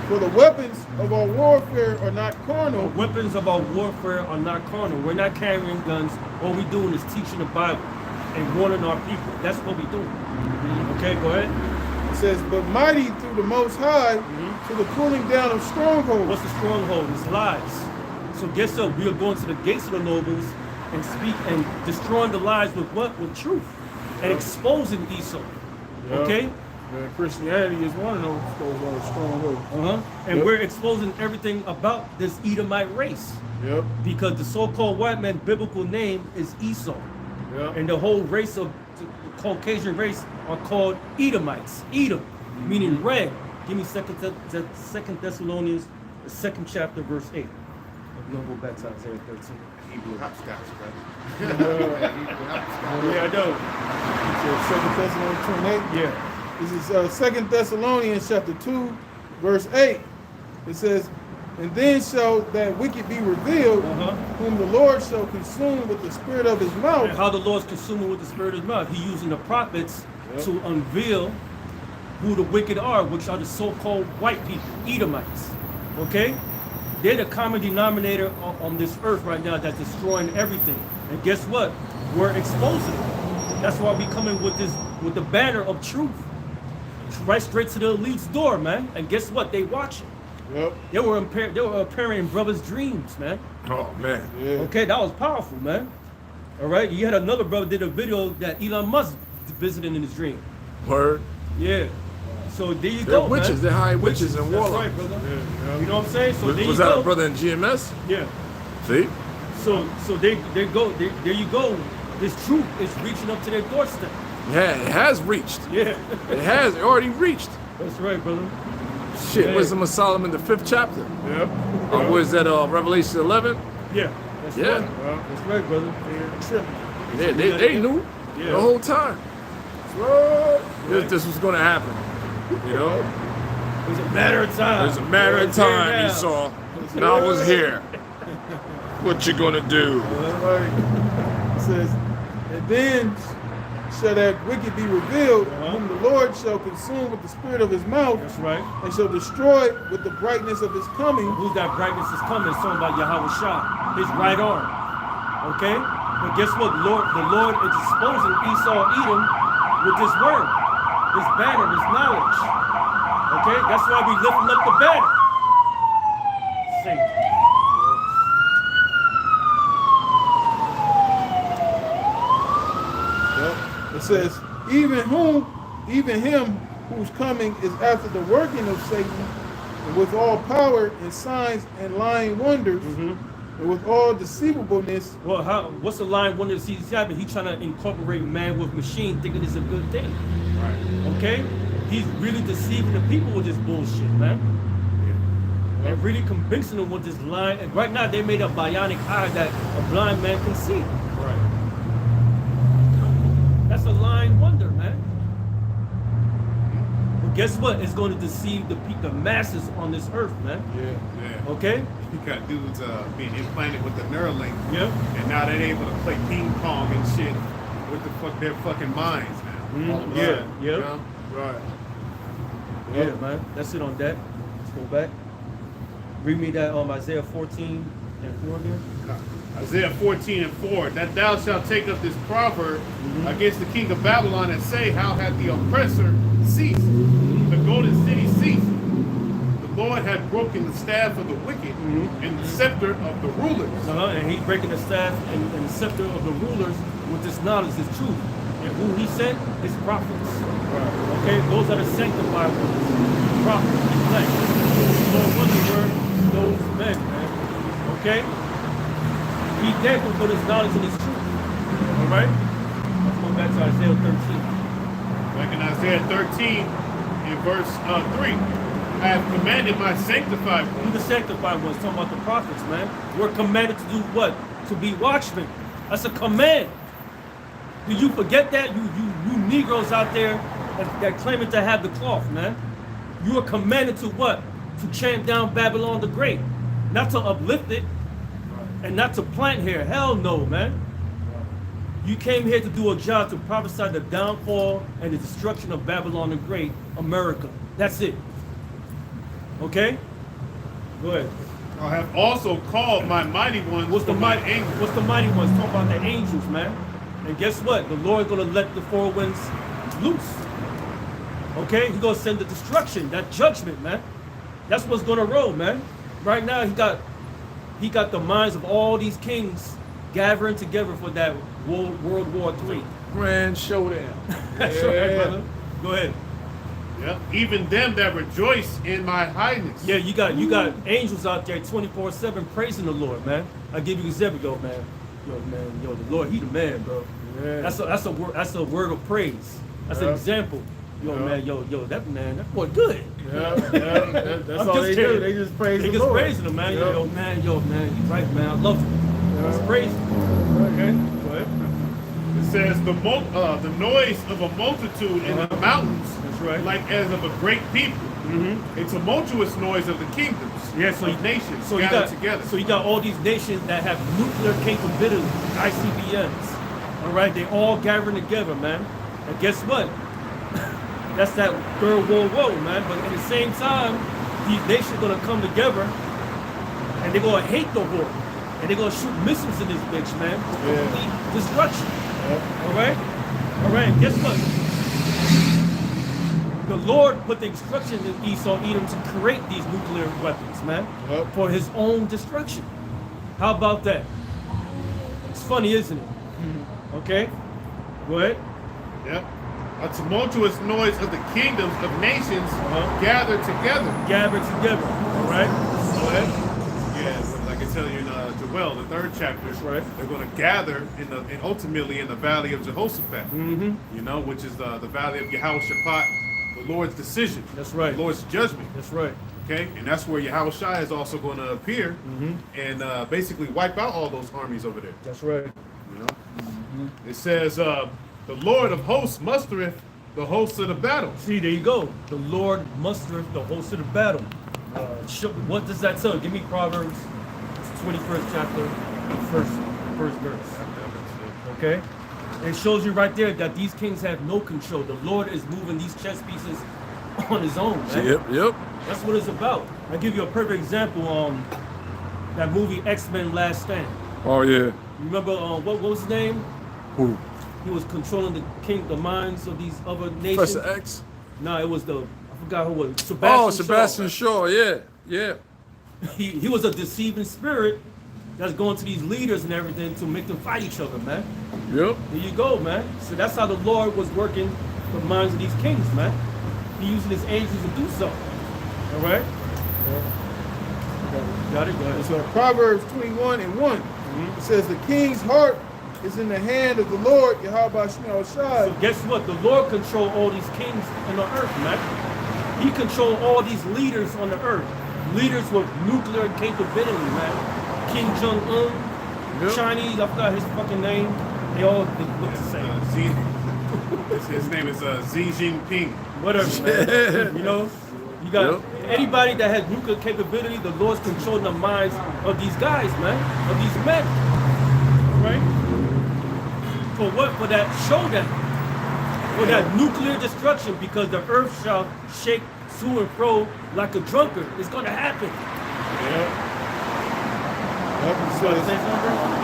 D: for the weapons of our warfare are not
B: The
D: carnal.
B: weapons of our warfare are not carnal. We're not carrying guns. All we're doing is teaching the Bible and warning our people. That's what we're doing. Okay, go ahead.
D: It says, but mighty through the Most High to the pulling down of strongholds.
B: What's the stronghold? It's lies. So guess what? We are going to the gates of the nobles and speak and destroying the lies with what? With truth. And exposing Esau.
D: Yeah.
B: Okay?
D: Yeah, Christianity is one of those strongholds.
B: And
D: Yep.
B: we're exposing everything about this Edomite race.
D: Yep.
B: Because the so-called white man biblical name is Esau.
D: Yep.
B: And the whole race of the Caucasian race are called Edomites. Edom, meaning red. Give me Second Thessalonians, the 2nd chapter, verse 8. We're gonna go back to Isaiah 13.
C: Hebrew hopscotch,
D: Yeah, I know. It says 2 Thessalonians 2:8.
B: Yeah.
D: This is 2 Thessalonians chapter 2, verse 8. It says, and then shall that wicked be revealed, whom the Lord shall consume with the spirit of his mouth.
B: And how the Lord's consuming with the spirit of his mouth. He using the prophets to unveil who the wicked are, which are the so-called white people, Edomites. Okay? They're the common denominator on this earth right now that's destroying everything. And guess what? We're exposing it. That's why we coming with the banner of truth. Right straight to the elite's door, man. And guess what? They watching.
D: Yep.
B: They were appearing in brothers' dreams, man.
A: Oh man.
D: Yeah.
B: Okay, that was powerful, man. All right, you had another brother did a video that Elon Musk visited in his dream.
A: Word.
B: Yeah. So there you
A: They're
B: go,
A: witches.
B: man.
A: They're high witches and
B: That's
A: warlocks.
B: right, brother.
D: Yeah.
B: You know what I'm saying? So there
A: Was
B: you
A: that
B: go.
A: a brother in GMS?
B: Yeah.
A: See?
B: So there you go. This truth is reaching up to their doorstep.
A: Yeah, it has reached.
B: Yeah.
A: It has already reached.
B: That's right, brother.
A: Shit,
B: Yeah.
A: Wisdom of Solomon, the 5th chapter.
D: Yep.
A: Where's that? Revelation 11.
B: Yeah. That's
A: Yeah.
B: right. That's right, brother.
A: They knew
B: Yeah.
A: the whole time. This was going to happen. You know,
B: It was a matter of time.
A: it was a matter of
B: Here
A: time.
B: now.
A: Esau, and I was here. What you gonna do?
D: Right. It says, and then shall that wicked be revealed, whom the Lord shall consume with the spirit of his mouth,
B: That's right.
D: and shall destroy with the brightness of his coming.
B: Who's that brightness is coming? It's talking about Yahweh Shah, his right arm. Okay? But guess what? The Lord is exposing Esau, Edom with this word, this banner, this knowledge. Okay? That's why we lifting up the banner. Satan.
D: It says, even him whose coming is after the working of Satan, and with all power and signs and lying wonders, and with all deceivableness.
B: Well, what's the line one that sees happening? He's trying to incorporate man with machine, thinking it's a good thing.
C: Right.
B: Okay? He's really deceiving the people with this bullshit, man. And really convincing them with this line. And right now, they made a bionic eye that a blind man can see.
C: Right.
B: That's a lying wonder, man. But guess what? It's going to deceive the masses on this earth, man.
C: Yeah.
B: Okay?
C: You got dudes being implanted with the Neuralink.
B: Yep.
C: And now they're able to play ping pong and shit with their fucking minds now.
B: Yeah. Yep.
C: You know?
D: Right.
B: Yeah, man. That's it on that. Let's go back. Read me that Isaiah 14 and 4 again.
C: Isaiah 14 and 4, that thou shalt take up this proverb against the king of Babylon and say, how hath the oppressor ceased? The golden city ceased. The Lord had broken the staff of the wicked and the scepter of the rulers.
B: And he's breaking the staff and the scepter of the rulers with this knowledge, this truth. And who he sent? His prophets. Okay, those are the sanctified ones. Prophets, elect. No wonder where those men, man. Okay? He thankful for this knowledge and his truth. All right? Let's go back to Isaiah 13.
C: Like in Isaiah 13, in verse 3, I have commanded my sanctified
B: Who
C: ones.
B: the sanctified ones? Talking about the prophets, man. We're commanded to do what? To be watchmen. That's a command. Do you forget that? You Negroes out there that claiming to have the cloth, man. You are commanded to what? To chant down Babylon the Great. Not to uplift it. And not to plant here. Hell no, man. You came here to do a job to prophesy the downfall and the destruction of Babylon the Great, America. That's it. Okay? Go ahead.
C: I have also called my mighty ones.
B: What's the
C: from my
B: mighty?
C: anger.
B: What's the mighty ones? Talk about the angels, man. And guess what? The Lord's gonna let the four winds loose. Okay? He's gonna send the destruction, that judgment, man. That's what's gonna roll, man. Right now, he got the minds of all these kings gathering together for that World War III.
A: Grand showdown.
B: That's right, brother. Go ahead.
C: Yep. Even them that rejoice in my highness.
B: Yeah, you got angels out there 24/7 praising the Lord, man. I give you an example, man. Yo, the Lord, he the man, bro.
D: Yeah.
B: That's a word of praise. That's an
D: Yeah.
B: example. Yo,
D: Yeah.
B: man, that boy good.
D: That's
B: I'm
D: all
B: just
D: they
B: kidding.
D: do. They just praise
B: They
D: the
B: just
D: Lord.
B: praising him, man.
D: Yeah.
B: Yo, man, you right, man. I love you. That's praise. Okay, go ahead.
C: It says the noise of a multitude in the mountains
B: That's right.
C: like as of a great people, a tumultuous noise of the kingdoms,
B: Yeah, so
C: of nations
B: so you
C: gathered
B: got
C: together.
B: So you got all these nations that have nuclear capability, ICBMs. All right, they all gathering together, man. And guess what? That's that third world war, man. But at the same time, these nations gonna come together and they're gonna hate the war. And they're gonna shoot missiles in this bitch, man. For complete destruction. All right? All right, and guess what? The Lord put the instruction in Esau, Edom to create these nuclear weapons, man, for his own destruction. How about that? It's funny, isn't it? Okay? Go ahead.
C: Yep. A tumultuous noise of the kingdoms of nations gathered together.
B: Gather together, all right? Go ahead.
C: Yeah, like I tell you in Joel, the 3rd chapter,
B: right.
C: they're going to gather and ultimately in the valley of Jehoshaphat, you know, which is the valley of Yehoshaphat, the Lord's decision.
B: That's right.
C: The Lord's judgment.
B: That's right.
C: Okay, and that's where Yahushua is also going to appear and basically wipe out all those armies over there.
B: That's right.
C: You know, it says, "The Lord of hosts mustereth the hosts of the battle."
B: See, there you go. The Lord mustereth the host of the battle. What does that tell? Give me Proverbs 21st chapter, first verse. Okay? It shows you right there that these kings have no control. The Lord is moving these chess pieces on his own, man.
A: Yep.
B: That's what it's about. I'll give you a perfect example. That movie X-Men Last Stand.
A: Oh yeah.
B: Remember what was his name?
A: Who?
B: He was controlling the minds of these other nations.
A: Professor X?
B: No, it was I forgot who it was.
A: Sebastian Shaw. Yeah.
B: He was a deceiving spirit that's going to these leaders and everything to make them fight each other, man.
A: Yep.
B: There you go, man. So that's how the Lord was working the minds of these kings, man. He using his angels to do so. All right? Got it? Go ahead.
D: So Proverbs 21:1, it says, the king's heart is in the hand of the Lord, Yahweh
B: So guess what? The Lord control all these kings on the earth, man. He control all these leaders on the earth. Leaders with nuclear capability, man. Kim Jong-un, Chinese, I forgot his fucking name. They all look the same.
C: His name is Xi Jinping.
B: Whatever, man. You know? You got anybody that has nuclear capability, the Lord's controlling the minds of these guys, man. Of these men. Right? For what? For that showdown. For that nuclear destruction, because the earth shall shake to and fro like a drunkard. It's going to happen.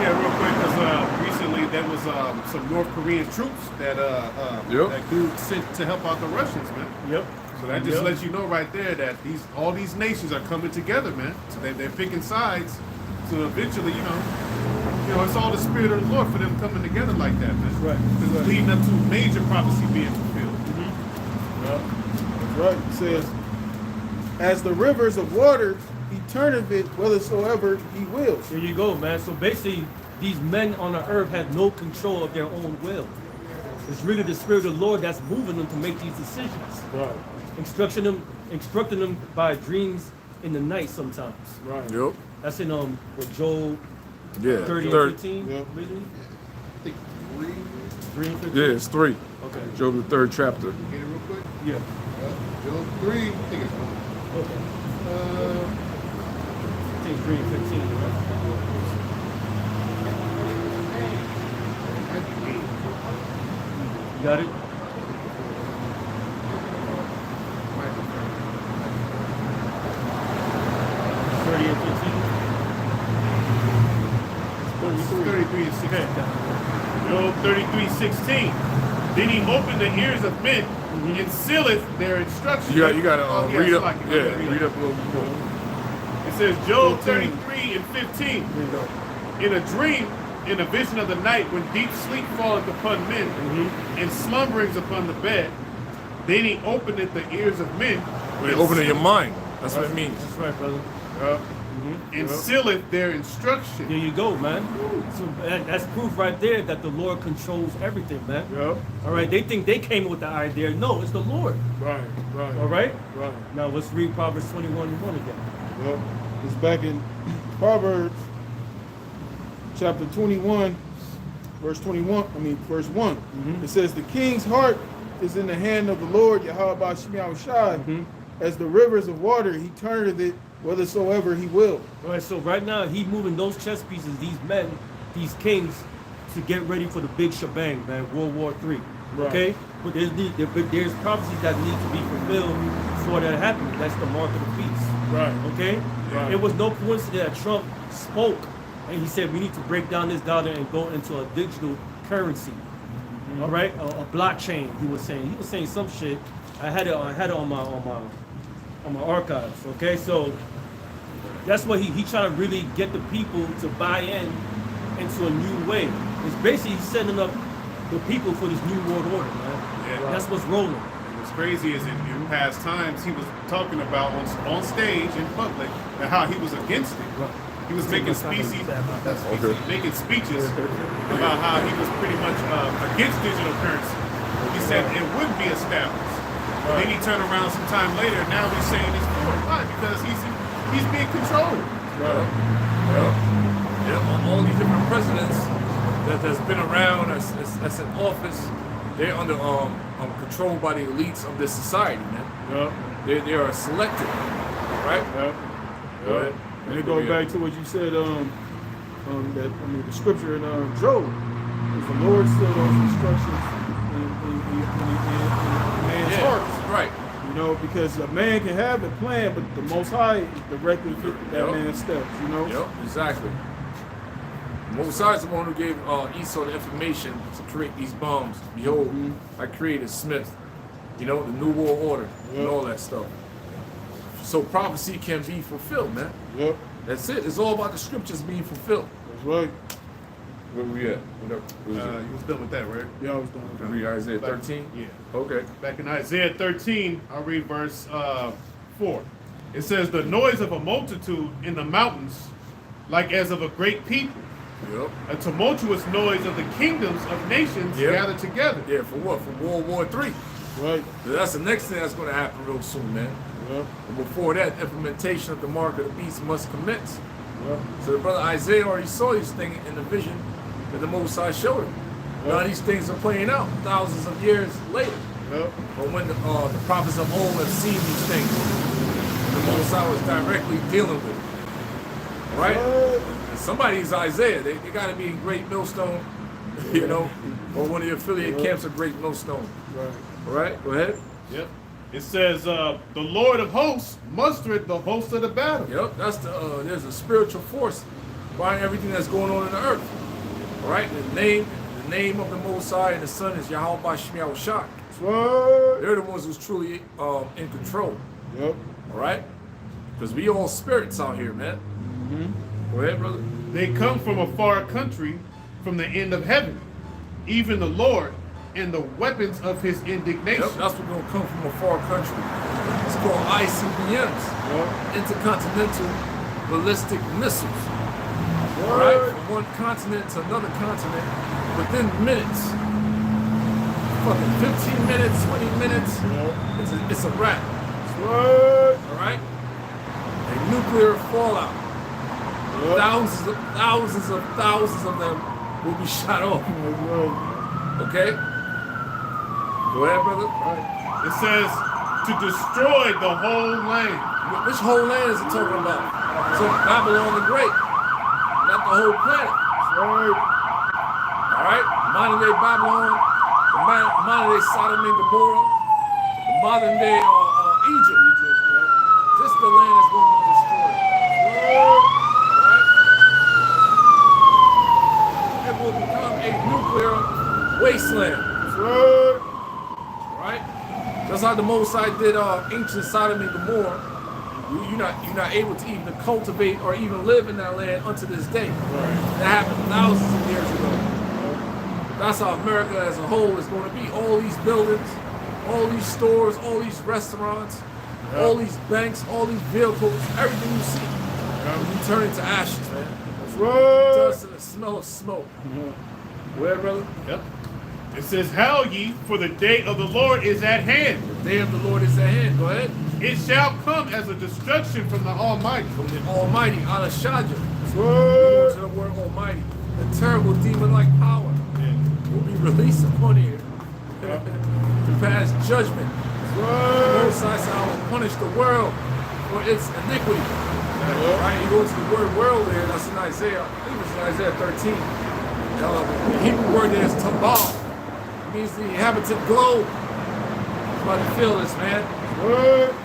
C: Yeah, real quick, because recently there was some North Korean troops that that dude sent to help out the Russians, man.
B: Yep.
C: So that just lets you know right there that all these nations are coming together, man. So they're picking sides. So eventually, you know, it's all the spirit of the Lord for them coming together like that, man.
B: That's right.
C: It's leading up to major prophecy being fulfilled.
D: That's right. It says, as the rivers of water, he turneth it whithersoever he wills.
B: There you go, man. So basically, these men on the earth have no control of their own will. It's really the spirit of the Lord that's moving them to make these decisions.
D: Right.
B: Instructing them by dreams in the night sometimes.
D: Right.
A: Yep.
B: That's in with Joel 30 and 15.
D: Yep.
B: Really?
E: I think
B: 3 and 15?
A: Yeah, it's 3.
B: Okay.
A: Job the 3rd chapter.
E: get it real quick.
B: Yeah.
E: Job 3, I think it's 1.
B: Okay. I think 3 and 15. Right? You got it? And
C: 33 and 16. Job 33:16. Then he opened the ears of men and sealeth their instruction.
A: You got to read up.
C: Read
A: Read up a little more.
C: It says Job 33 and 15. In a dream, in a vision of the night, when deep sleep falleth upon men and slumberings upon the bed, then he openeth the ears of men.
A: When you open up your mind. That's what it means.
B: That's right, brother.
C: And sealeth their instruction.
B: There you go, man. So that's proof right there that the Lord controls everything, man.
D: Yep.
B: All right, they think they came with the idea. No, it's the Lord.
D: Right. Right.
B: All right?
D: Right.
B: Now let's read Proverbs 21:1 again.
D: Yep. It's back in Proverbs chapter 21, verse 1. It says, the king's heart is in the hand of the Lord, Yahweh Shemiah Shai. As the rivers of water, he turneth it whithersoever he will.
B: All right, so right now he moving those chess pieces, these men, these kings, to get ready for the big shebang, man, World War III.
D: Right.
B: Okay, but there's prophecies that need to be fulfilled before that happens. That's the mark of the beast.
D: Right.
B: Okay,
D: Right.
B: it was no coincidence that Trump spoke and he said we need to break down this dollar and go into a digital currency. All right, a blockchain. He was saying some shit. I had it on my archives. Okay, so that's what he tried to really get the people to buy into a new way. It's basically setting up the people for this new world order, man.
C: Yeah.
B: That's what's rolling.
C: What's crazy is in past times he was talking about on stage in public and how he was against it. He was making speeches about how he was pretty much against digital currency. He said it would be established. Then he turned around some time later. Now he's saying it's for it. Why? Because he's being controlled.
A: Yeah, all these different presidents that's been around, that's in office, they're under controlled by the elites of this society, man. They are selected, right? Go ahead.
D: And it goes back to what you said, the scripture in Job. Is the Lord still those instructions in man's heart.
A: Right.
D: You know, because a man can have a plan, but the Most High directly fit that man's steps, you know?
A: Yep, exactly. Most High is the one who gave Esau the information to create these bombs. Behold, I created Smith, you know, the New World Order, and all that stuff. So prophecy can be fulfilled, man.
D: Yep.
A: That's it. It's all about the scriptures being fulfilled.
D: That's right.
A: Where we at?
C: You was done with that, right?
D: Yeah, I was done with that.
A: Read Isaiah 13?
C: Yeah.
A: Okay.
C: Back in Isaiah 13, I'll read verse 4. It says, the noise of a multitude in the mountains, like as of a great people.
A: Yep.
C: A tumultuous noise of the kingdoms of nations gathered together.
A: Yeah, for what? For World War III.
D: Right.
A: That's the next thing that's going to happen real soon, man.
D: Yeah.
A: And before that, implementation of the mark of the beast must commence.
D: Yeah.
A: So the brother Isaiah already saw these things in the vision that the Most High showed him. Now these things are playing out thousands of years later.
D: Yeah.
A: But when the prophets of old have seen these things, the Most High was directly dealing with it. Right? And somebody's Isaiah. They got to be in Great Millstone, you know, or one of the affiliate camps of Great Millstone.
D: Right.
A: All right? Go ahead.
C: Yep. It says, the Lord of hosts mustered the host of the battle.
A: Yep, that's there's a spiritual force behind everything that's going on in the earth. All right, the name of the Most High and the Son is Yahweh Shemiah Shai.
D: That's right.
A: They're the ones who's truly in control.
D: Yep.
A: All right, because we all spirits out here, man. Go ahead, brother.
C: They come from a far country, from the end of heaven, even the Lord and the weapons of his indignation.
A: Yep, that's what's gonna come from a far country. It's called ICBMs, intercontinental ballistic missiles. All right, from one continent to another continent within minutes. Fucking 15 minutes, 20 minutes, it's a wrap. All right? A nuclear fallout. Thousands of them will be shot off. Okay? Go ahead, brother.
C: It says to destroy the whole land.
A: Which whole land is it talking about? So Babylon the Great, not the whole planet. All right? Modern day Babylon, the modern day Sodom and Gomorrah, the modern day Egypt. Just the land that's going to be destroyed. All right? It will become a nuclear wasteland. Right? Just like the Most High did ancient Sodom and Gomorrah. You're not able to even cultivate or even live in that land unto this day. That happened thousands of years ago. That's how America as a whole is going to be. All these buildings, all these stores, all these restaurants, all these banks, all these vehicles, everything you see will be turned into ashes, man. That's right. Dust and the smell of smoke. Where, brother?
C: Yep. It says, "Hail ye, for the day of the Lord is at hand.
A: The day of the Lord is at hand." Go ahead.
C: It shall come as a destruction from the Almighty.
A: From the Almighty, Ala Shaja. To the word Almighty. The terrible demon-like power will be released upon you to pass judgment. The Most High said, I will punish the world for its iniquity. Right? You go to the word world there, that's in Isaiah. I think it's in Isaiah 13. The Hebrew word there is tabal. It means the inhabited globe. I'm about to feel this, man.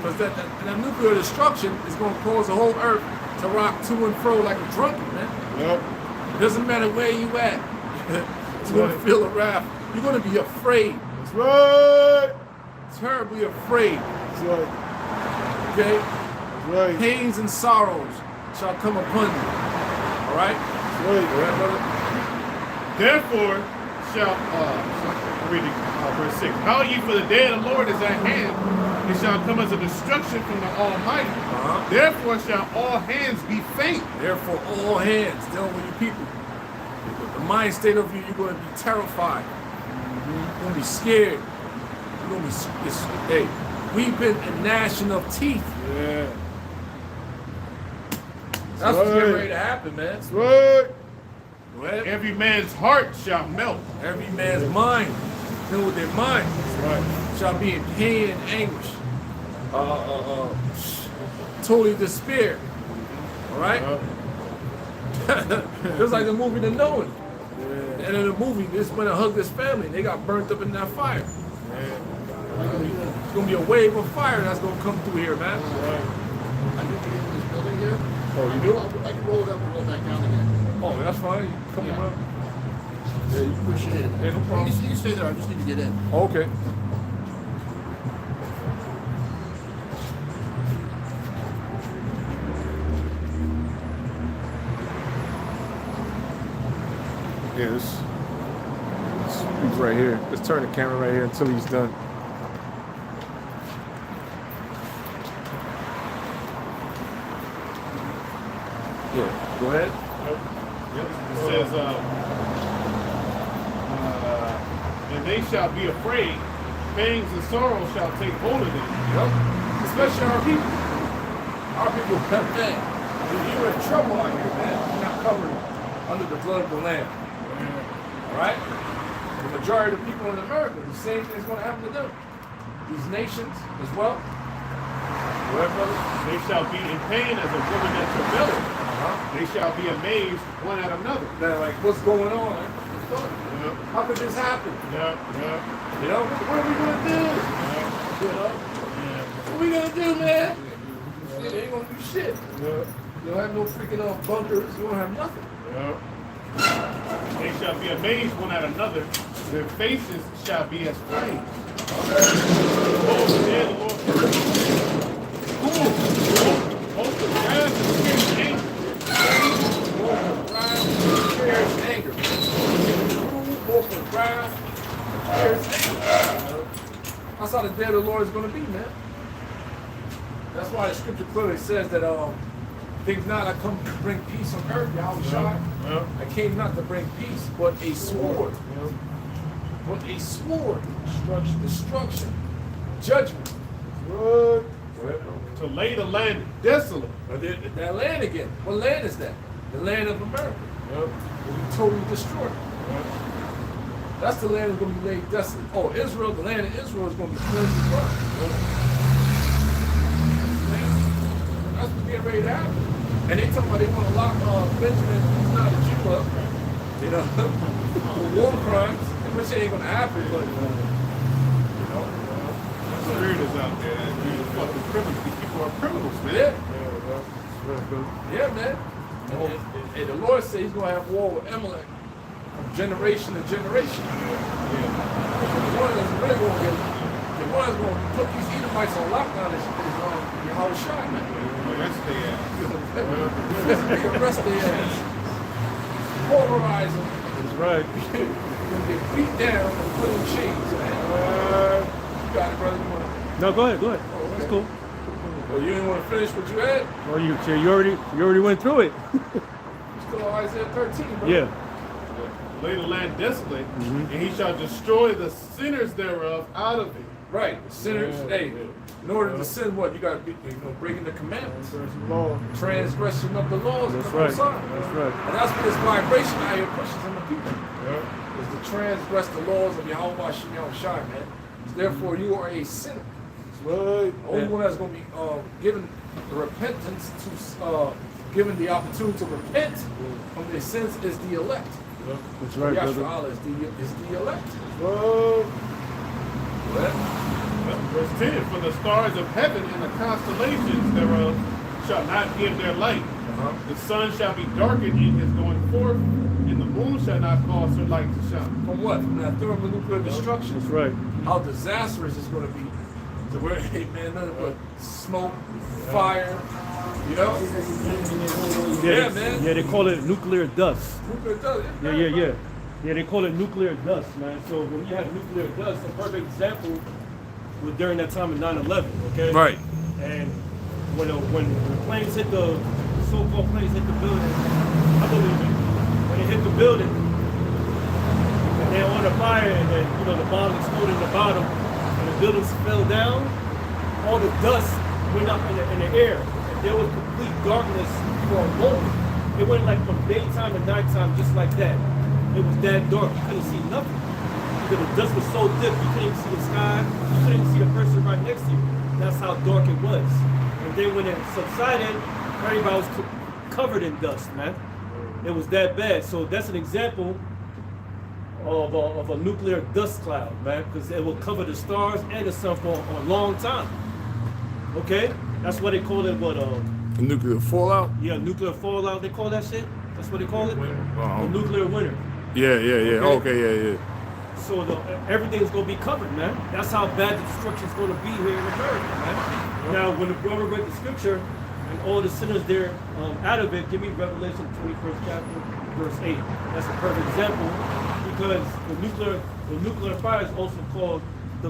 A: Because that nuclear destruction is going to cause the whole earth to rock to and fro like a drunken, man.
D: Yep.
A: It doesn't matter where you at. It's going to feel a wrath. You're going to be afraid.
D: That's right.
A: Terribly afraid.
D: That's right.
A: Okay?
D: That's right.
A: Pains and sorrows shall come upon you. All right?
D: That's right.
A: All right, brother?
C: Therefore shall, I'm reading verse 6. How ye for the day of the Lord is at hand. It shall come as a destruction from the Almighty. Therefore shall all hands be faint.
A: Therefore, all hands dealing with you people. The mind state of you, you're going to be terrified. You're going to be scared. You're going to be, hey, weeping and gnashing of teeth.
D: Yeah.
A: That's what's getting ready to happen, man.
D: That's right.
A: Go ahead.
C: Every man's heart shall melt.
A: Every man's mind, filled with their mind,
D: Right.
A: shall be in pain and anguish. Totally despair. All right? Just like the movie The Knowing. And in the movie, this went and hugged this family. They got burnt up in that fire. It's gonna be a wave of fire that's gonna come through here, man.
G: I need to get in this building here.
A: Oh, you do?
G: I can roll it up and roll back down again.
A: Oh, that's fine. You come
G: Yeah.
A: around.
G: Yeah, you appreciate it.
A: Yeah, no problem.
G: You can stay there. I just need to get in.
A: Okay. Yeah, this he's right here. Let's turn the camera right here until he's done. Yeah, go ahead.
C: It says, and they shall be afraid. Pangs and sorrows shall take hold of them.
A: Yep. Especially our people. Our people, man, you're in trouble out here, man. You're not covered under the blood of the Lamb. All right? The majority of the people in America, the same thing is going to happen to them. These nations as well. Go ahead, brother.
C: They shall be in pain as a woman at travail. They shall be amazed one at another.
A: They're like, what's going on?
C: Yeah.
A: How could this happen?
C: Yeah.
A: You know, what are we going to do? You know? What are we going to do, man? They ain't going to do shit. You don't have no freaking bunkers. You don't have nothing.
C: They shall be amazed one at another. Their faces shall be as flames. Oh, the Lord. Most of the guys are anger.
A: Anger. Both of wrath, anger. That's how the day of the Lord is going to be, man. That's why the scripture clearly says that things not I come to bring peace on earth, Yahushua. I came not to bring peace, but a sword. But a sword. Destruction. Judgment.
C: To lay the land desolate.
A: That land again. What land is that? The land of America. Will be totally destroyed. That's the land that's going to be laid desolate. Oh, Israel, the land of Israel is going to be filled with blood. That's what's getting ready to happen. And they talking about they want to lock Benjamin, he's not a Jew up, you know, for war crimes, which ain't going to happen, but, you know.
C: The spirit is out there. These fucking criminals. These people are criminals, man.
A: Yeah, man. And the Lord said he's going to have war with Amalek from generation to generation. The one that's really going to get, the one that's going to put these Edomites on lockdown is Yahushua, man.
C: Arrest their ass.
A: Arrest their ass. Pulverize them.
D: That's right.
A: When they beat down and put in chains, man. You got it, brother. You want to?
B: No, go ahead.
A: Oh,
B: That's cool.
A: Well, you didn't want to finish what you had?
B: Well, you already went through it.
A: Still on Isaiah 13, bro.
B: Yeah.
C: Lay the land desolate, and he shall destroy the sinners thereof out of it.
A: Right. Sinners, hey, in order to sin, what? You got to be, breaking the commandments. Transgression of the laws of
B: That's
A: the
B: right.
A: Most High.
B: That's right.
A: And that's what this vibration out here pushes on the people. Is to transgress the laws of Yahweh Shem Yahushai, man. Therefore, you are a sinner.
D: Right.
A: The only one that's going to be given the repentance to, given the opportunity to repent from their sins is the elect.
B: That's right, brother.
A: Yahshua Allah is the elect.
C: Verse 10, for the stars of heaven and the constellations thereof shall not give their light. The sun shall be darkened in his going forth, and the moon shall not cause her light to shine.
A: From what? From that thermonuclear destruction.
B: That's right.
A: How disastrous it's going to be. To where, hey man, nothing but smoke, fire, you know? Yeah, man.
B: Yeah, they call it nuclear dust.
A: Nuclear dust.
B: Yeah. Yeah, they call it nuclear dust, man. So when you have nuclear dust, a perfect example was during that time of 9/11, okay?
A: Right.
B: And when the planes hit the so-called planes hit the building, I believe it. When it hit the building, and they're on the fire, and then the bomb exploded in the bottom, and the buildings fell down. All the dust went up in the air, and there was complete darkness for a moment. It went like from daytime to nighttime, just like that. It was that dark, you couldn't see nothing. Because the dust was so thick, you couldn't even see the sky, you couldn't even see the person right next to you. That's how dark it was. And then when it subsided, everybody was covered in dust, man. It was that bad. So that's an example of a nuclear dust cloud, man, because it will cover the stars and the sun for a long time. Okay? That's what they call it,
A: The nuclear fallout?
B: yeah, nuclear fallout, they call that shit? That's what they call it?
A: Wow.
B: The nuclear winter.
A: Yeah.
B: Okay.
A: Okay, yeah.
B: So everything's gonna be covered, man. That's how bad the destruction's gonna be here in America, man. Now, when the brother read the scripture and all the sinners there out of it, give me Revelation 21st chapter, verse 8. That's a perfect example because the nuclear fire is also called the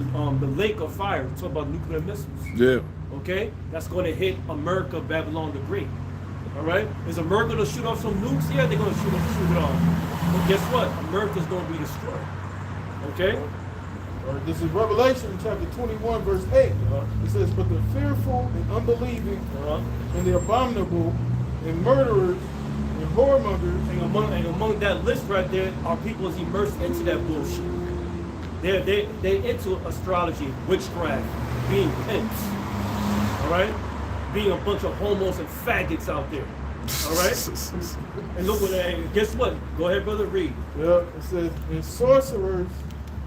B: lake of fire. We talk about nuclear missiles.
A: Yeah.
B: Okay, that's going to hit America, Babylon the Great. All right, is America going to shoot off some nukes? Yeah, they're going to shoot it off. But guess what? America's going to be destroyed. Okay.
D: This is Revelation chapter 21, verse 8. It says, but the fearful and unbelieving and the abominable and murderers and whoremongers.
B: And among that list right there are people who's immersed into that bullshit. They're into astrology, witchcraft, being pimps. All right? Being a bunch of homos and faggots out there. All right? And look what that, guess what? Go ahead, brother, read.
D: Yeah, it says, and sorcerers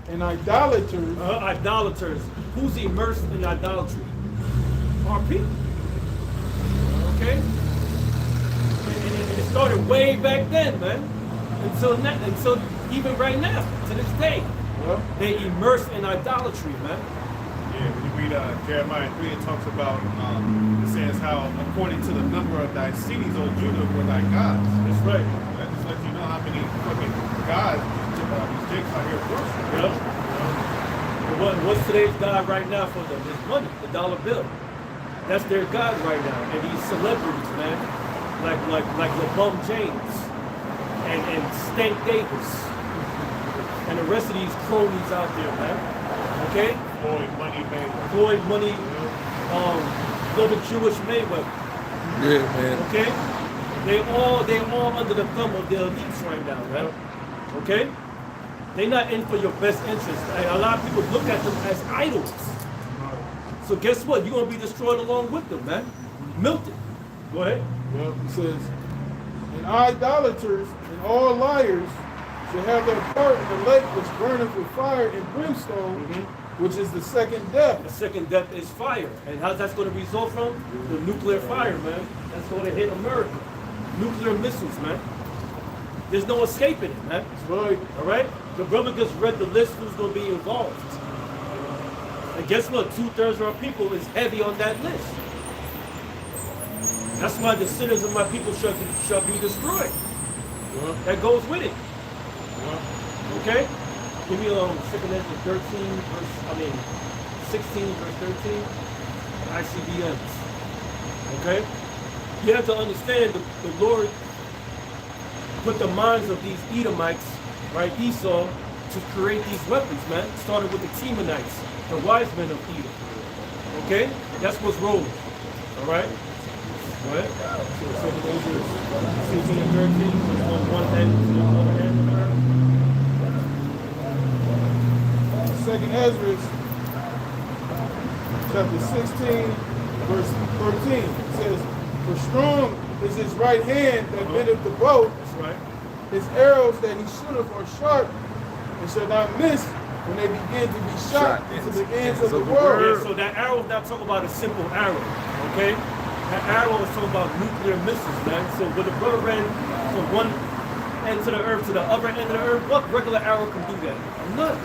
D: and idolaters.
B: Idolaters. Who's immersed in idolatry? Our people. Okay? And it started way back then, man. Until even right now, to this day.
D: Yeah.
B: They immersed in idolatry, man.
C: Yeah, when you read Jeremiah 3, it talks about, it says how according to the number of thy cities, O Judah, were thy gods.
B: That's right.
C: That just lets you know how many fucking gods these jakes out here worship.
B: Yeah. What's today's God right now for them? It's money, the dollar bill. That's their God right now. And these celebrities, man, like LeBron James and Stank Davis and the rest of these cronies out there, man. Okay?
C: Floyd Money Mayweather.
B: Floyd Money, little Jewish Mayweather.
A: Yeah, man.
B: Okay? They all under the thumb of the elites right now, man. Okay? They're not in for your best interest. And a lot of people look at them as idols. So guess what? You're gonna be destroyed along with them, man. Milton. Go ahead.
D: Well, it says, and idolaters and all liars shall have their part in the lake which burneth with fire and brimstone, which is the second death.
B: The second death is fire. And how's that going to result from? The nuclear fire, man. That's going to hit America. Nuclear missiles, man. There's no escaping it, man.
D: That's right.
B: All right? The brother just read the list who's going to be involved. And guess what? 2/3 of our people is heavy on that list. That's why the sinners of my people shall be destroyed.
D: Yeah.
B: That goes with it.
D: Yeah.
B: Okay? Give me 2 Corinthians 16, verse 13. ICBMs. Okay? You have to understand the Lord put the minds of these Edomites, right, Esau, to create these weapons, man. Started with the Temanites, the wise men of Edom. Okay? That's what's rolling. Alright? Go ahead. So 2 Corinthians 16 and 13, on one hand, on the other hand.
D: Second Ezra chapter 16, verse 13. It says, "For strong is his right hand that bendeth the bow.
B: That's right.
D: His arrows that he shooteth are sharp, and shall not miss when they begin to be shot into the ends of the world."
B: Yeah, so that arrow is not talking about a simple arrow, okay? That arrow is talking about nuclear missiles, man. So when the brother ran from one end to the earth to the other end of the earth, what regular arrow can do that? None.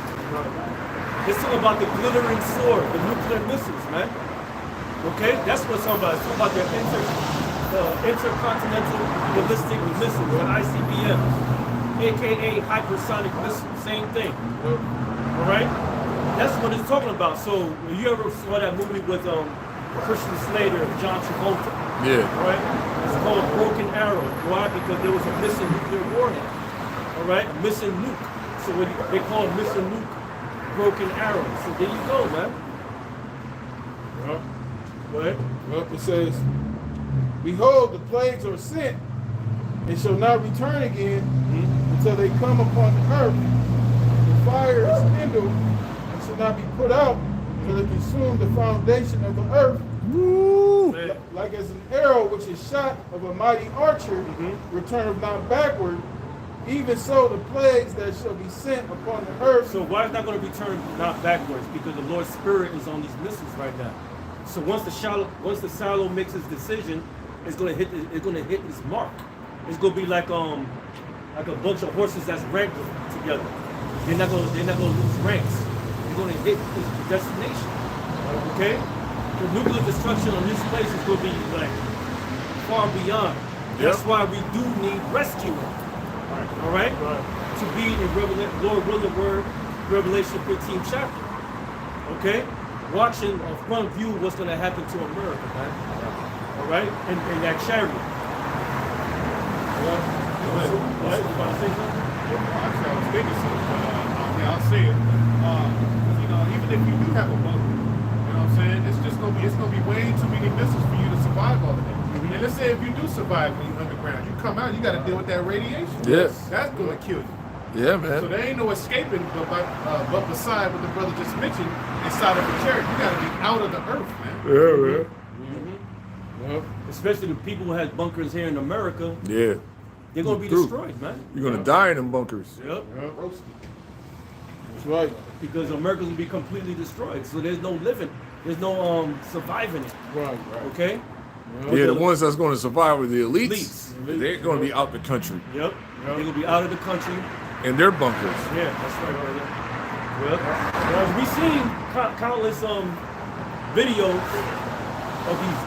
B: It's talking about the glittering sword, the nuclear missiles, man. Okay? That's what it's talking about. It's talking about the intercontinental ballistic missiles, the ICBM, aka hypersonic missiles, same thing. All right? That's what it's talking about. So you ever saw that movie with Christian Slater and John Travolta?
A: Yeah.
B: Right? It's called Broken Arrow. Why? Because there was a missing nuclear warhead. All right? A missing nuke. So they call it missing nuke, broken arrow. So there you go, man.
D: Yep.
B: Go ahead.
D: Well, it says, "Behold, the plagues are sent, and shall not return again until they come upon the earth. The fire is kindled, and shall not be put out until it consume the foundation of the earth.
B: Man.
D: Like as an arrow which is shot of a mighty archer, returneth not backward, even so the plagues that shall be sent upon the earth."
B: So why is that going to return not backwards? Because the Lord's Spirit is on these missiles right now. So once the shallow makes his decision, it's going to hit his mark. It's going to be like a bunch of horses that's ranked together. They're not going to lose ranks. They're going to hit his destination. Okay? The nuclear destruction on this place is going to be like far beyond. That's why we do need rescuing. All right? To be in Lord willing word, Revelation 15 chapter. Okay? Watching a front view what's going to happen to America, man. All right? And that chariot.
C: Well,
B: What? You about to say something?
C: actually, I was thinking something, but I'll say it. You know, even if you do have a bunker, you know what I'm saying? It's gonna be way too many missiles for you to survive all of that. And let's say if you do survive when you're underground, you come out, you got to deal with that radiation.
A: Yes.
C: That's gonna kill you.
A: Yeah,
C: So
A: man.
C: there ain't no escaping, but beside what the brother just mentioned, inside of the chariot, you got to be out of the earth, man.
A: Yeah, man.
D: Yep.
B: Especially the people who have bunkers here in America,
A: Yeah.
B: they're going to be
A: True.
B: destroyed, man.
A: You're gonna die in them bunkers.
B: Yep.
D: That's right.
B: Because America's going to be completely destroyed. So there's no living. There's no surviving it.
D: Right.
B: Okay?
A: Yeah, the ones that's gonna survive are the elites.
B: Elites.
A: They're gonna be out the country
B: Yep. They're going to be out of the country.
A: in their bunkers.
B: Yeah, that's right, brother. Well, we've seen countless videos of these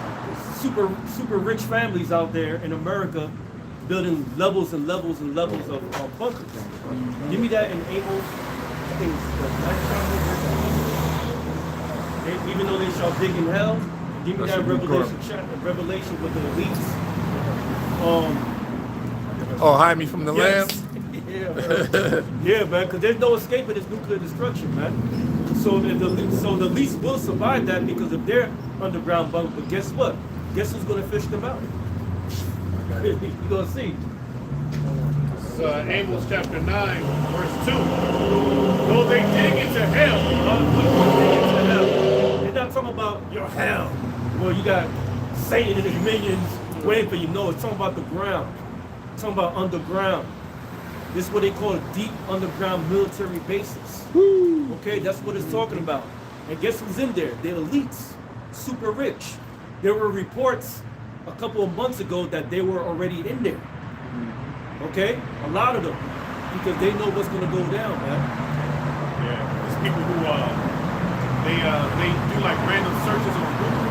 B: super rich families out there in America building levels and levels and levels of bunkers. Give me that in Amos. I think it's the 9th chapter. Even though they shall dig in hell, give me
A: That's
B: that
A: a good
B: Revelation chapter, Revelation with the elites.
A: Oh, hide me from the
B: Yes.
A: lamb.
B: Yeah, man, because there's no escaping this nuclear destruction, man. So the elites will survive that because of their underground bunk. But guess what? Guess who's going to fish them out? You're going to see.
C: It's Amos chapter 9, verse 2. Though they dig into hell,
B: They're not talking about your hell. Well, you got Satan and his minions waiting for you. No, it's talking about the ground. It's talking about underground. This is what they call deep underground military bases. Okay, that's what it's talking about. And guess who's in there? The elites, super rich. There were reports a couple of months ago that they were already in there. Okay, a lot of them, because they know what's gonna go down, man.
C: Yeah, there's people who they do like random searches on Google,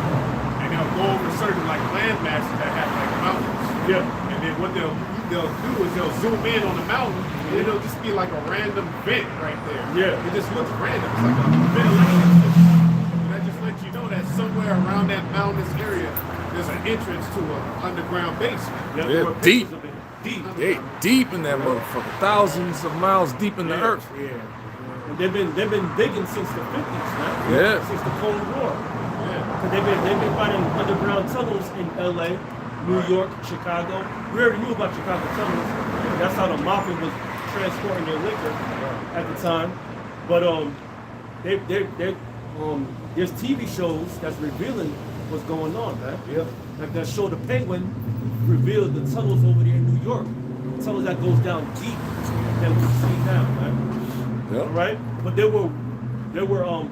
C: and they'll go over certain like land masses that have like mountains.
B: Yeah.
C: And then what they'll do is they'll zoom in on the mountain, and it'll just be like a random vent right there.
B: Yeah.
C: It just looks random. It's like a ventilation system. And that just lets you know that somewhere around that mountainous area, there's an entrance to an underground basement.
B: Yeah,
A: Yeah,
B: there were
A: deep.
B: pictures of it. Deep.
A: They deep in that motherfucker. Thousands of miles deep in the earth.
B: Yeah. And they've been digging since the 50s, man.
A: Yeah.
B: Since the Cold War.
C: Yeah.
B: 'Cause they've been finding underground tunnels in LA, New York, Chicago. We already knew about Chicago tunnels. That's how the mafia was transporting their liquor at the time. But they're there's TV shows that's revealing what's going on, man.
C: Yeah.
B: Like that show, The Penguin, revealed the tunnels over there in New York. The tunnels that goes down deep that we see now, man.
A: Yep.
B: All right, but there were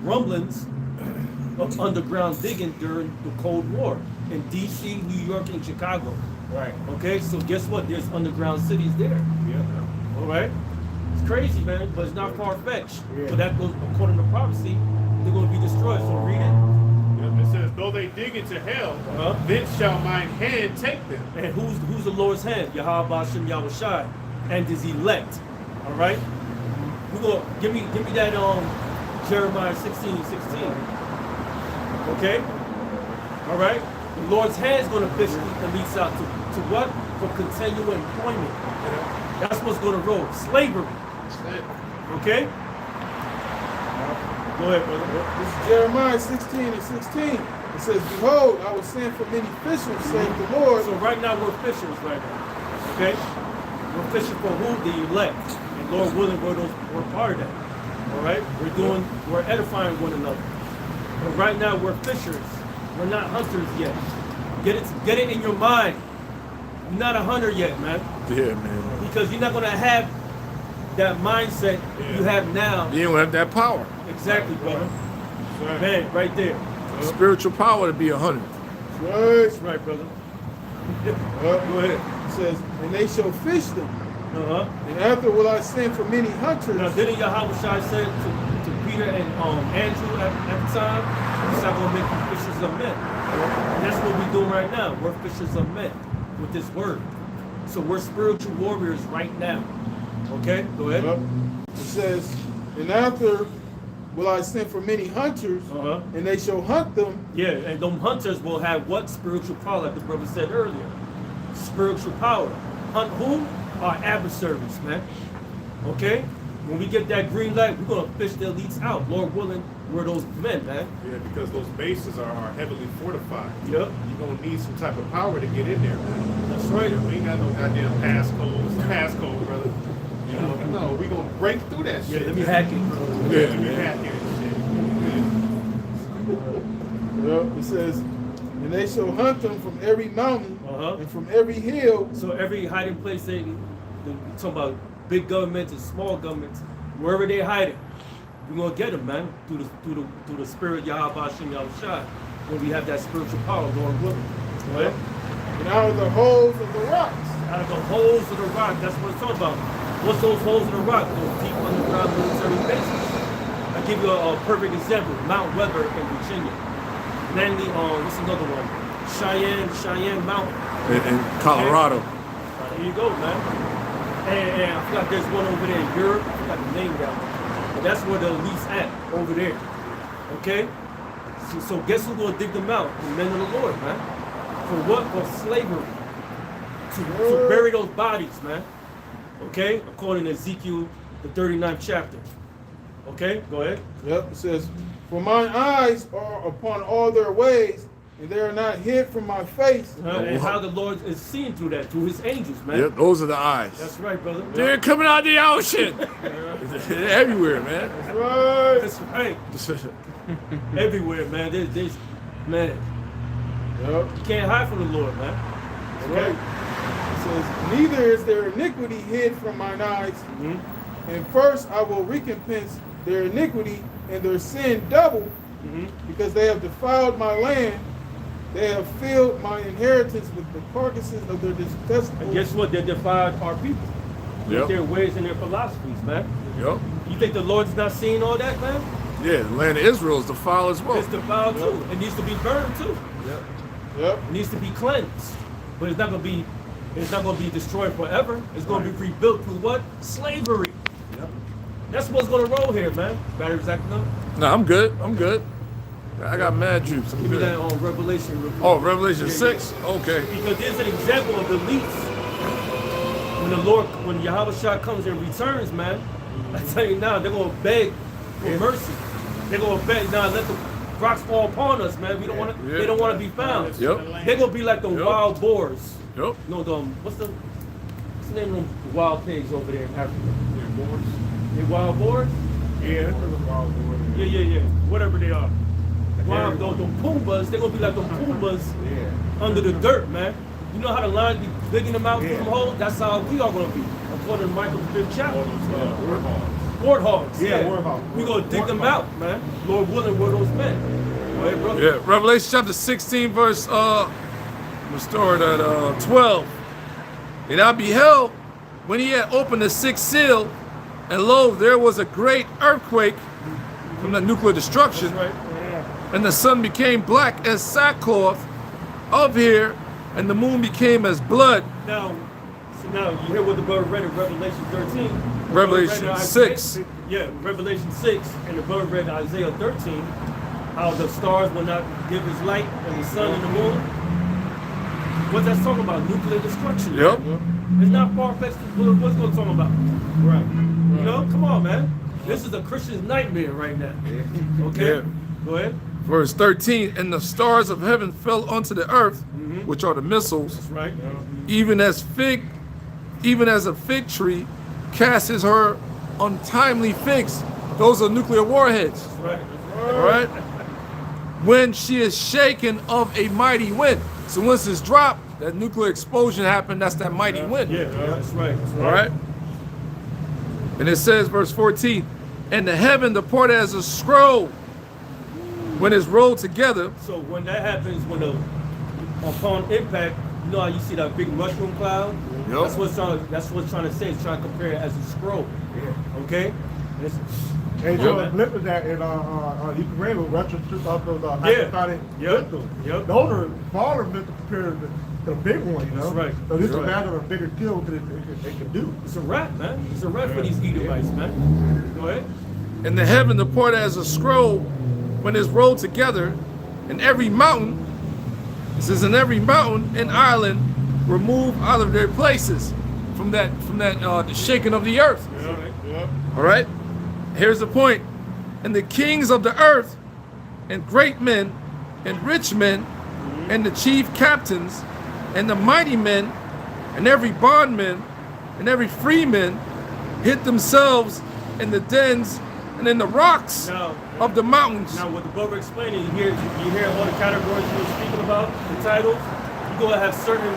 B: rumblings of underground digging during the Cold War in D.C., New York, and Chicago.
C: Right.
B: Okay, so guess what? There's underground cities there.
C: Yeah.
B: All right, it's crazy, man, but it's not far fetched.
F: Yeah.
B: But that goes according to prophecy. They're going to be destroyed. So read it.
C: Yeah, it says, though they dig into hell, then shall mine hand take them.
B: And who's the Lord's hand? Yahweh Bashem Yahushai and his elect. All right. We go give me that Jeremiah 16:16. Okay. All right. The Lord's hand is going to fish the elites out to what? For continual employment. That's what's going to roll. Slavery. Okay. Go ahead, brother.
D: This is Jeremiah 16:16. It says, behold, I will send for many fishers, save the Lord.
B: So right now we're fishers right now. Okay? We're fishing for who? The elect. And Lord willing, we're part of that. Alright? We're edifying one another. But right now we're fishers. We're not hunters yet. Get it in your mind. You're not a hunter yet, man.
A: Yeah, man.
B: Because you're not gonna have that mindset you have now.
A: You don't have that power.
B: Exactly, brother. Man, right there.
A: Spiritual power to be a hunter.
D: Right.
B: That's right, brother.
D: Go ahead. It says, and they shall fish them.
B: Uh-huh.
D: And after will I send for many hunters.
B: Now, didn't Yahweh Shai say to Peter and Andrew at the time, he's not going to make you fishers of men. And that's what we're doing right now. We're fishers of men with this word. So we're spiritual warriors right now. Okay? Go ahead.
D: It says, and after will I send for many hunters,
B: Uh-huh.
D: and they shall hunt them.
B: Yeah, and them hunters will have what spiritual power, like the brother said earlier. Spiritual power. Hunt who? Our adversaries, man. Okay? When we get that green light, we're going to fish the elites out. Lord willing, we're those men, man.
C: Yeah, because those bases are heavily fortified.
B: Yep.
C: You're going to need some type of power to get in there, man.
B: That's right.
C: We ain't got no goddamn passcode, brother. You know, no, we going to break through that
B: Yeah,
C: shit.
B: let me hack it.
C: Yeah, let me hack it and
D: It says, and they shall hunt them from every mountain
B: Uh-huh.
D: and from every hill.
B: So every hiding place they're talking about big governments and small governments, wherever they hiding, we're gonna get them, man, through the spirit Yahweh Hashem Yahushua, when we have that spiritual power, Lord willing. Right?
D: And out of the holes of the rocks.
B: Out of the holes of the rock, that's what it's talking about. What's those holes in the rock? Those deep underground military bases. I'll give you a perfect example. Mount Weather in Virginia. Mainly what's another one? Cheyenne Mountain.
A: In Colorado.
B: There you go, man. And I forgot there's one over there in Europe. I forgot the name of that one. But that's where the elites at, over there. Okay? So guess who's gonna dig them out? The men of the Lord, man. For what? For slavery. To bury those bodies, man. Okay? According to Ezekiel, the 39th chapter. Okay? Go ahead.
D: Yep, it says, for mine eyes are upon all their ways, and they are not hid from my face.
B: And how the Lord is seen through that, through his angels, man.
A: Yep, those are the eyes.
B: That's right, brother.
A: They're coming out of the ocean. They're everywhere, man.
D: Right.
B: That's right. Everywhere, man. There's man.
D: Yep.
B: You can't hide from the Lord, man.
D: That's right. It says, neither is their iniquity hid from mine eyes, and first I will recompense their iniquity and their sin double, because they have defiled my land. They have filled my inheritance with the carcasses of their detestable.
B: And guess what? They defiled our people.
A: Yep.
B: With their ways and their philosophies, man.
A: Yep.
B: You think the Lord's not seeing all that, man?
A: Yeah, the land of Israel is defiled as well.
B: It's defiled too. It needs to be burned too.
D: Yep.
B: It needs to be cleansed. But it's not gonna be destroyed forever. It's gonna be rebuilt through what? Slavery.
C: Yep.
B: That's what's gonna roll here, man. Battery's acting up.
A: No, I'm good. I'm good. I got mad juice. I'm
B: Give me that
A: good.
B: on Revelation real quick.
A: Oh, Revelation
B: Yeah,
A: 6? Okay.
B: Because there's an example of the elites. When Yahweh Shah comes and returns, man, I tell you now, they're gonna beg for mercy. They're gonna beg, now let the rocks fall upon us, man. We don't want to.
A: Yeah.
B: They don't want to be found.
A: Yep.
B: They're gonna be like the
A: Yep.
B: wild boars.
A: Yep.
B: No, what's the name of them wild pigs over there in Africa? They're wild boars.
D: Yeah, that's what it's all doing.
B: Yeah. Whatever they are. Wow, those Pumbas, they're gonna be like them Pumbas under the dirt, man. You know how the lions be digging them out from holes? That's how we are gonna be. According to Michael Fifth chapter. Warthogs.
D: Yeah, warthogs.
B: We gonna dig them out, man. Lord willing, we're those men. Go ahead, brother.
A: Yeah, Revelation chapter 16, verse we'll start at 12. And I beheld when he had opened the sixth seal, and lo, there was a great earthquake from the nuclear destruction.
B: That's right.
A: And the sun became black as sackcloth of here, and the moon became as blood.
B: Now you hear what the brother read in Revelation 13.
A: Revelation 6.
B: Yeah, Revelation 6, and the brother read Isaiah 13, how the stars will not give his light, and the sun and the moon. What's that talking about? Nuclear destruction.
A: Yep.
B: It's not far-fetched. What's going to talk about?
D: Right.
B: You know, come on, man. This is a Christian's nightmare right now. Okay?
A: Yeah.
B: Go ahead.
A: Verse 13, and the stars of heaven fell onto the earth, which are the missiles,
B: That's right.
A: even as a fig tree casts her untimely figs. Those are nuclear warheads.
B: That's right.
A: All right? When she is shaken of a mighty wind. So once it's dropped, that nuclear explosion happened, that's that mighty wind.
B: Yeah, that's right. That's
A: All right? And it says, verse 14, and the heaven departed as a scroll when it's rolled together.
B: So when that happens, upon impact, you know how you see that big mushroom cloud?
A: Yep.
B: That's what's trying to say. It's trying to compare it as a scroll.
D: Yeah.
B: Okay?
D: And
B: Yeah,
D: so
B: man.
D: flip of that in Ukraine with Russia took off those hypersonic missiles.
B: Yep.
D: Those are smaller missiles compared to the big one, you know?
B: That's right.
D: So this
B: That's
D: is
B: right.
D: a matter of bigger kill that they can do.
B: It's a wrap, man. It's a wrap for these Edomites, man. Go ahead.
A: And the heaven departed as a scroll when it's rolled together, and every mountain, it says, and every mountain and island were moved out of their places from that the shaking of the earth.
D: Yeah.
A: All right? Here's the point. And the kings of the earth, and great men, and rich men, and the chief captains, and the mighty men, and every bondman, and every freeman, hid themselves in the dens and in the rocks of the mountains.
B: Now, what the brother explaining, you hear all the categories you were speaking about, the titles. You're going to have certain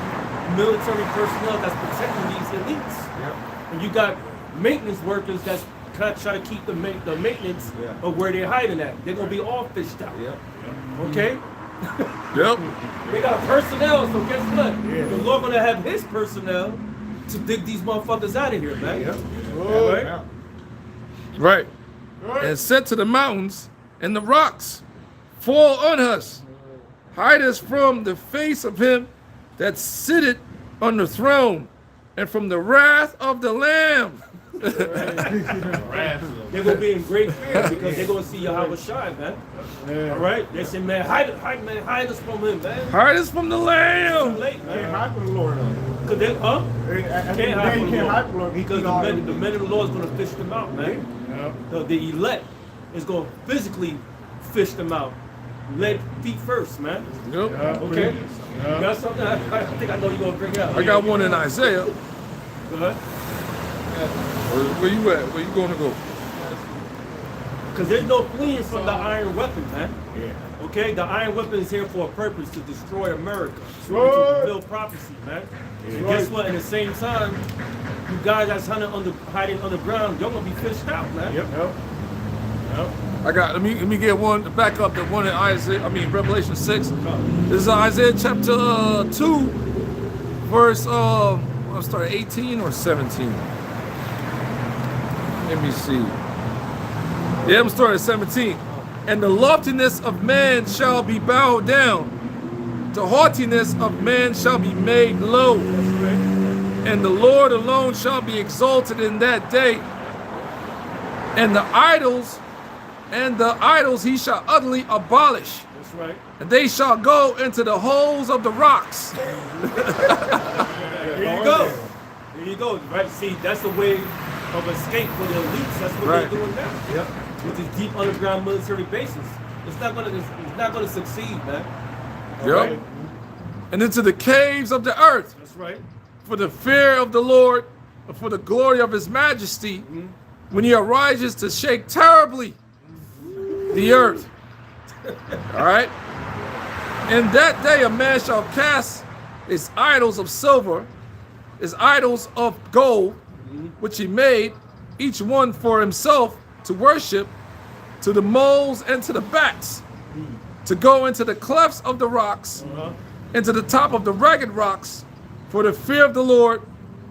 B: military personnel that's protecting these elites.
D: Yep.
B: And you got maintenance workers that's kind of trying to keep the maintenance of where they're hiding at. They're going to be all fished out.
E: Yep.
B: Okay?
A: Yep.
B: They got personnel, so guess what?
D: Yeah.
B: The Lord going to have his personnel to dig these motherfuckers out of here, man.
D: Yep.
B: All right?
D: Yeah.
A: Right. And said to the mountains and the rocks, fall on us, hide us from the face of him that sitteth on the throne, and from the wrath of the Lamb.
B: They're going to be in great fear because they're going to see Yahweh shine, man.
D: Yeah.
B: All right? They say, man, hide us from him, man.
A: Hide us from the
B: Too
A: Lamb.
B: late,
D: Can't
B: man.
D: hide from the Lord.
B: Because they, huh?
D: Can't hide from the
B: Lord.
D: Lord.
B: Because the men of the Lord is going to fish them out, man. The elect is going to physically fish them out. Lead feet first, man.
A: Yep.
B: Okay? You got something? I think I know you're going to bring it up.
A: I got one in Isaiah.
B: Go ahead.
A: Where you at? Where you going to go?
B: Because there's no fleeing from the iron weapon, man.
D: Yeah.
B: Okay? The iron weapon is here for a purpose, to destroy America. To
D: Right.
B: fulfill prophecy, man. And guess what? At the same time, you guys that's hiding underground, you're going to be fished out, man.
D: Yep.
A: I got. Let me get one to back up the one in Revelation 6. This is Isaiah chapter 2, verse I'll start at 18 or 17. Let me see. Yeah, I'm starting at 17. And the loftiness of man shall be bowed down, the haughtiness of man shall be made low, and the Lord alone shall be exalted in that day. And the idols he shall utterly abolish,
B: That's right.
A: and they shall go into the holes of the rocks.
B: There you go. There you go. Right. See, that's the way of escape for the elites. That's what
A: Right.
B: they're doing now.
D: Yep.
B: With these deep underground military bases. It's not gonna succeed, man.
A: Yep.
B: Right?
A: And into the caves of the earth,
B: That's right.
A: for the fear of the Lord, for the glory of his majesty, when he arises to shake terribly the earth. All right? In that day a man shall cast his idols of silver, his idols of gold, which he made, each one for himself to worship, to the moles and to the bats, to go into the clefts of the rocks, into the top of the ragged rocks, for the fear of the Lord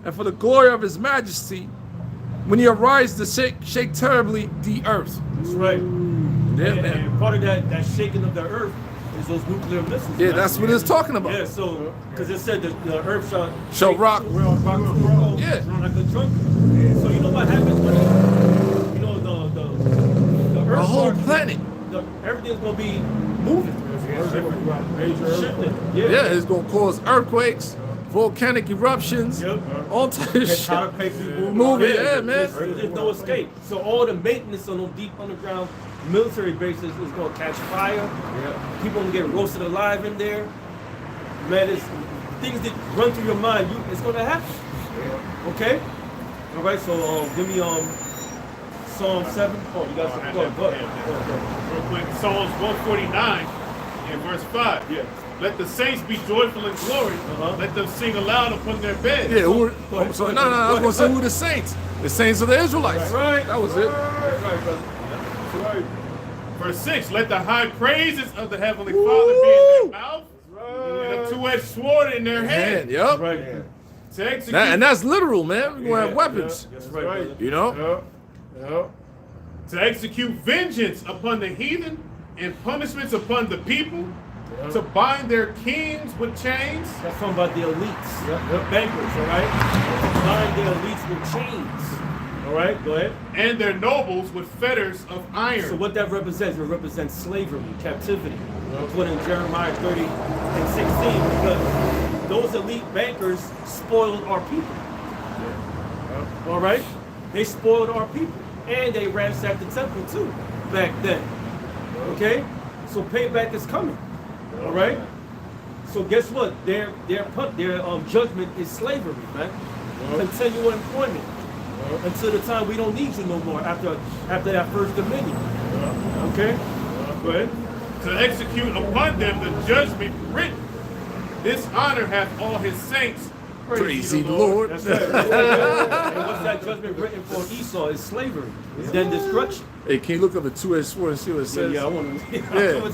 A: and for the glory of his majesty, when he arises to shake terribly the earth.
B: That's right.
A: Yeah, man.
B: And part of that shaking of the earth is those nuclear missiles.
A: Yeah,
B: man.
A: that's what it's talking about.
B: Yeah, so, because it said that the earth shall
A: Rock.
B: rock the world
A: Yeah.
B: like a drunken. So you know what happens when you know the earth
A: The whole
B: starts-
A: planet.
B: everything's gonna be moving. Shifting.
A: Yeah, it's gonna cause earthquakes, volcanic eruptions,
B: Yep.
A: all types of shit. Moving, yeah, man.
B: There's no escape. So all the maintenance on those deep underground military bases is gonna catch fire. People gonna get roasted alive in there. Man, it's things that run through your mind. It's gonna happen. Okay. All right. So give me Psalm 7. Oh, you got some. Go ahead.
C: Real quick, Psalms 149 and verse 5.
B: Yeah.
C: Let the saints be joyful in glory. Let them sing aloud upon their beds.
A: Yeah, I was gonna say who the saints. The saints of the Israelites.
B: Right.
A: That was it.
B: Right, brother. Right.
C: Verse 6, let the high praises of the Heavenly Father be in their mouth and a two-edged sword in their hand.
A: Yep.
B: Right.
C: To execute,
A: And that's literal, man. We're gonna have weapons.
B: That's right, brother.
A: You know?
C: to execute vengeance upon the heathen and punishments upon the people, to bind their kings with chains.
B: That's talking about the elites, the bankers, all right? To bind their elites with chains. All right, go ahead.
C: And their nobles with fetters of iron.
B: So what that represents, it represents slavery, captivity. Put in Jeremiah 30 and 16, because those elite bankers spoiled our people. All right? They spoiled our people. And they ransacked the temple too, back then. Okay? So payback is coming. All right? So guess what? Their judgment is slavery, man. Continual employment. Until the time we don't need you no more after that first dominion. Okay? Go ahead.
C: To execute upon them the judgment written. This honor hath all his saints.
A: Praise ye the Lord.
B: That's right. And what's that judgment written for Esau is slavery, then destruction.
A: Hey, can you look up the two-edged sword and see what it says?
B: Yeah, I want to.
A: Yeah.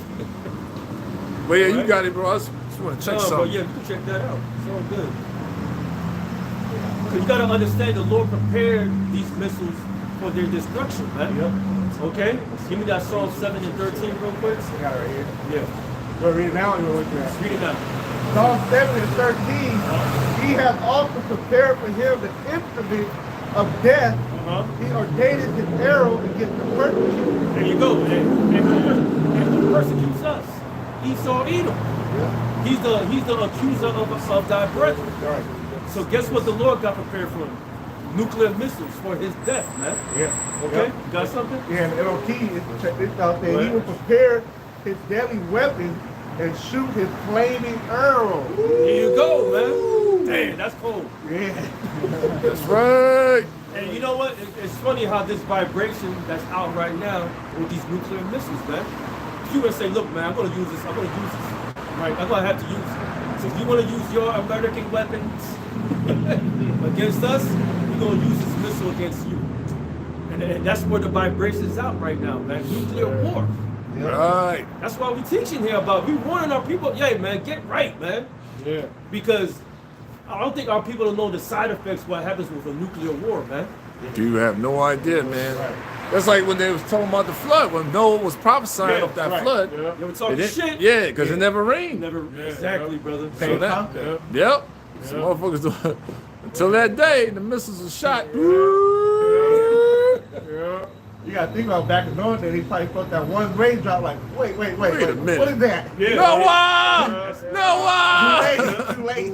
A: Well, yeah, you got it, bro. I just want to check
B: But
A: something.
B: yeah, you can check that out. It's all good. Because you got to understand the Lord prepared these missiles for their destruction, man. Okay? Give me that Psalm 7 and 13 real quick.
F: I got it right here.
B: Yeah.
F: Go read it now. You want to
B: Read it now.
F: Psalm 7 and 13. He hath also prepared for him the instrument of death. He ordained his arrow against the persecutor.
B: There you go. And who persecutes us? Esau Edom. He's the accuser of thy brethren.
F: Right.
B: So guess what the Lord got prepared for him? Nuclear missiles for his death, man.
F: Yeah.
B: Okay? You got something?
F: Yeah, and LOT is check this out there. He will prepare his deadly weapon and shoot his flaming arrow.
B: Here you go, man. Damn, that's cold.
F: Yeah.
A: That's right.
B: And you know what? It's funny how this vibration that's out right now with these nuclear missiles, man. You would say, look, man, I'm gonna use this. Right? I'm gonna have to use it. So if you want to use your American weapons against us, we're gonna use this missile against you. And that's where the vibration is out right now, man. Nuclear war.
A: Right.
B: That's why we teaching here about. We warning our people, yeah, man, get right, man.
D: Yeah.
B: Because I don't think our people don't know the side effects what happens with a nuclear war, man.
A: You have no idea, man. That's like when they was talking about the flood, when Noah was prophesying of that flood.
B: You ever
A: It
B: talking
A: didn't-
B: shit?
A: Yeah, because it never rained.
B: Never exactly, brother.
A: So that, yep. Some motherfuckers, until that day, the missiles were shot.
F: You gotta think about back in those days, he probably felt that one raindrop like, wait
A: a minute.
F: what is that?
B: Yeah.
A: Noah! Noah!
F: Too late.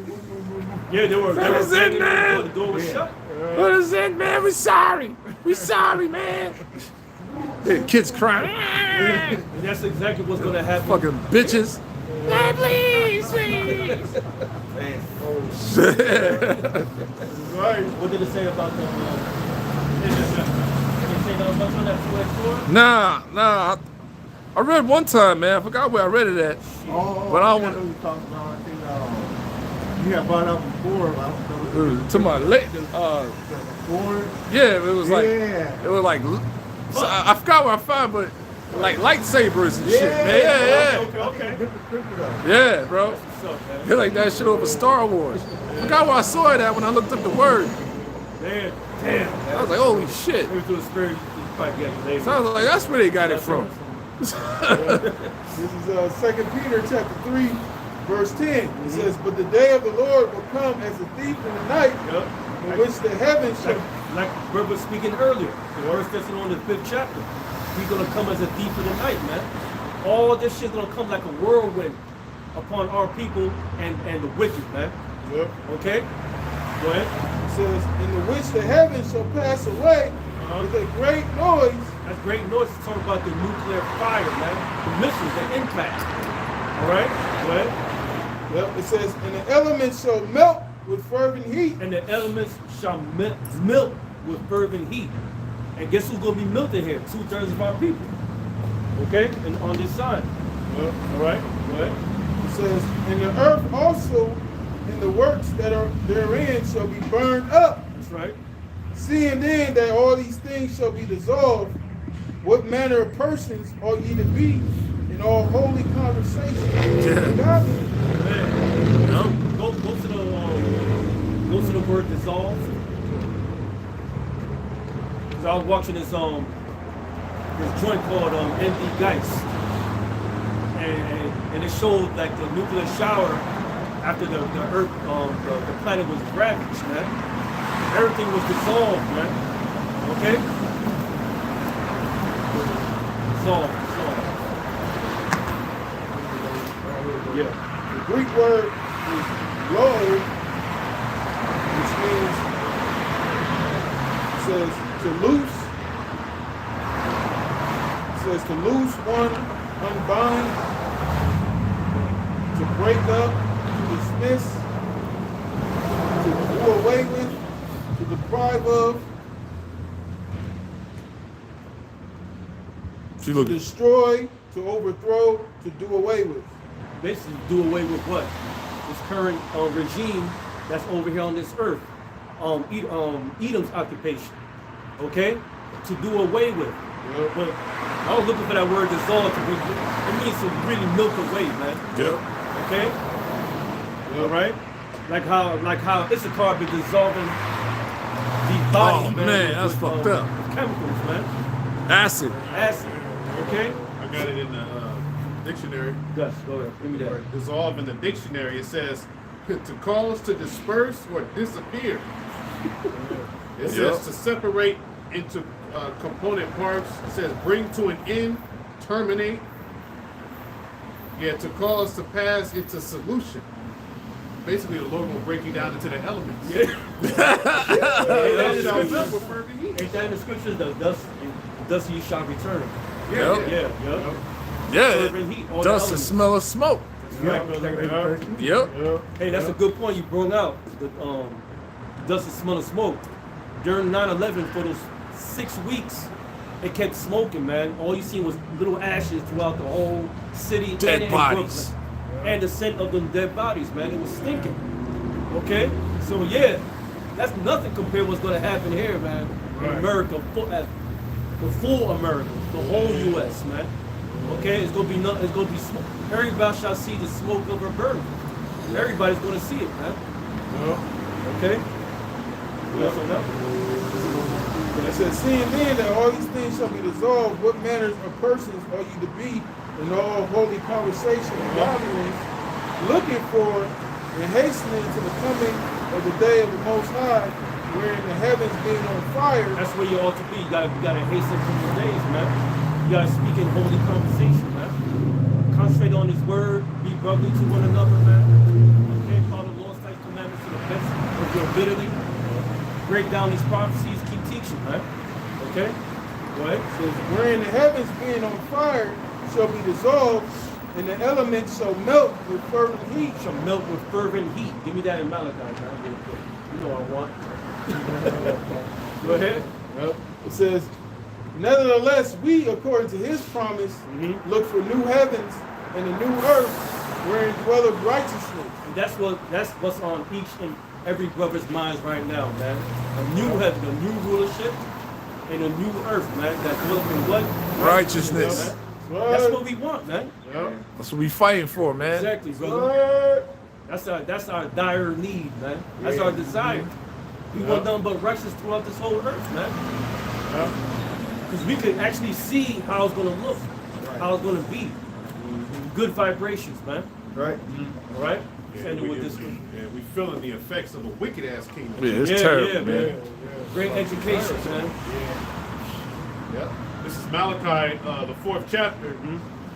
B: Yeah, they were.
A: That is it, man.
B: The door was shut.
A: What is it, man? We sorry. We sorry, man. The kids crying.
B: And that's exactly what's gonna happen.
A: Fucking bitches. Man, please, please.
B: Right. What did it say about the? much on that two-edged sword?
A: Nah. I read one time, man. I forgot where I read it at.
F: Oh,
A: But I don't
F: know
A: want
F: what you're talking about. I think you had brought up before. But I don't know.
A: to my late.
F: Before.
A: Yeah, it was like
F: Yeah.
A: it was like. So I forgot where I found, but like lightsabers and shit, man. Yeah.
B: Okay.
F: Different scripture though.
A: Yeah, bro.
B: What's up, man?
A: He like that shit over Star Wars. I forgot where I saw it at when I looked up the word.
B: Man, damn.
A: I was like, holy shit.
B: Maybe through the spirit, you probably get it later.
A: So I was like, that's where they got it from.
D: This is 2 Peter chapter 3, verse 10. It says, but the day of the Lord will come as a thief in the night,
B: Yep.
D: in which the heavens shall...
B: Like Bert was speaking earlier, in 1 Thessalonians 5th chapter. He's going to come as a thief in the night, man. All this shit's going to come like a whirlwind upon our people and the wicked, man.
D: Yep.
B: Okay? Go ahead.
D: It says, in the which the heavens shall pass away with a great noise.
B: That's great noise. It's talking about the nuclear fire, man. The missiles, the impact. All right? Go ahead.
D: Yep. It says, and the elements shall melt with fervent heat.
B: And the elements shall melt with fervent heat. And guess who's going to be melted here? 2/3 of our people. Okay? And on this side.
D: Yep.
B: All right? Go ahead.
D: It says, and the earth also and the works that are therein shall be burned up.
B: That's right.
D: Seeing then that all these things shall be dissolved, what manner of persons ought ye to be in all holy conversation?
A: Yeah.
D: Godly.
B: Man. Go to the word dissolve. Cause I was watching this joint called MD Geist, and it showed like the nuclear shower after the earth the planet was ravaged, man. Everything was dissolved, man. Okay? Dissolved. Yeah.
D: The Greek word is load, which means, it says to loose. It says to loose one, unbind, to break up, to dismiss, to do away with, to deprive of,
A: She
D: to
A: looking.
D: destroy, to overthrow, to do away with.
B: Basically, do away with what? This current regime that's over here on this earth. Edom's occupation. Okay? To do away with.
D: Yep.
B: But I was looking for that word dissolve to be, it means to really milk away, man.
A: Yeah.
B: Okay?
D: Yep.
B: All right? Like how Issachar been dissolving these bodies,
A: Oh, man, that's
B: with,
A: fucked up.
B: with chemicals, man.
A: Acid.
B: Acid. Okay?
C: I got it in the dictionary.
B: Gus, go ahead. Give me that.
C: Dissolve in the dictionary. It says to cause to disperse or disappear. It says to separate into component parts. It says bring to an end, terminate. Yeah, to cause to pass into solution. Basically, the Lord will break you down into the elements.
B: Yeah.
C: That shall melt with fervent heat.
B: Ain't that in the scriptures? The dust ye shall return.
A: Yep.
B: Yeah.
A: Yeah.
B: Fervent heat, all the
A: Dust and
B: elements.
A: smell of smoke.
B: Right.
A: Yep.
B: Hey, that's a good point you brought out. The dust and smell of smoke. During 9/11, for those 6 weeks, it kept smoking, man. All you seen was little ashes throughout the whole city.
A: Dead
B: and in
A: bodies.
B: Brooklyn. And the scent of them dead bodies, man. It was stinking. Okay? So, yeah, that's nothing compared to what's going to happen here, man. In America, the full America, the whole U.S., man. Okay? It's going to be nothing. It's going to be smoke. Everybody shall see the smoke of her burning. Everybody's going to see it, man. Okay? Yes or no?
D: And it says, seeing then that all these things shall be dissolved, what manners of persons are you to be in all holy conversation and godliness, looking for and hastening to the coming of the day of the Most High, wherein the heavens being on fire.
B: That's where you ought to be. You gotta hasten from the days, man. You gotta speak in holy conversation, man. Concentrate on His word. Be brotherly to one another, man. Okay, follow the Lord's life commandments to the best of your ability. Break down these prophecies. Keep teaching, man. Okay. Go ahead.
D: It says, wherein the heavens being on fire shall be dissolved, and the elements shall melt with fervent heat.
B: Shall melt with fervent heat. Give me that in Malachi, man. Real quick. You know what I want. Go ahead.
D: Yep. It says, Nevertheless, we, according to his promise, look for new heavens and a new earth wherein dwelleth righteousness.
B: And that's what's on each and every brother's minds right now, man. A new heaven, a new rulership, and a new earth, man. That dwelleth in what?
A: Righteousness.
B: Man. That's what we want, man.
A: That's what we fighting for, man.
B: Exactly, brother. That's our dire need, man. That's our desire. We want nothing but righteousness throughout this whole earth, man. Because we can actually see how it's gonna look, how it's gonna be. Good vibrations, man.
F: Right.
B: All right.
C: Yeah,
B: Send it with this.
C: we feeling the effects of a wicked ass kingdom.
A: Yeah, it's
B: Yeah,
A: terrible, man.
B: man. Great education, man.
C: Yep. This is Malachi, the 4th chapter.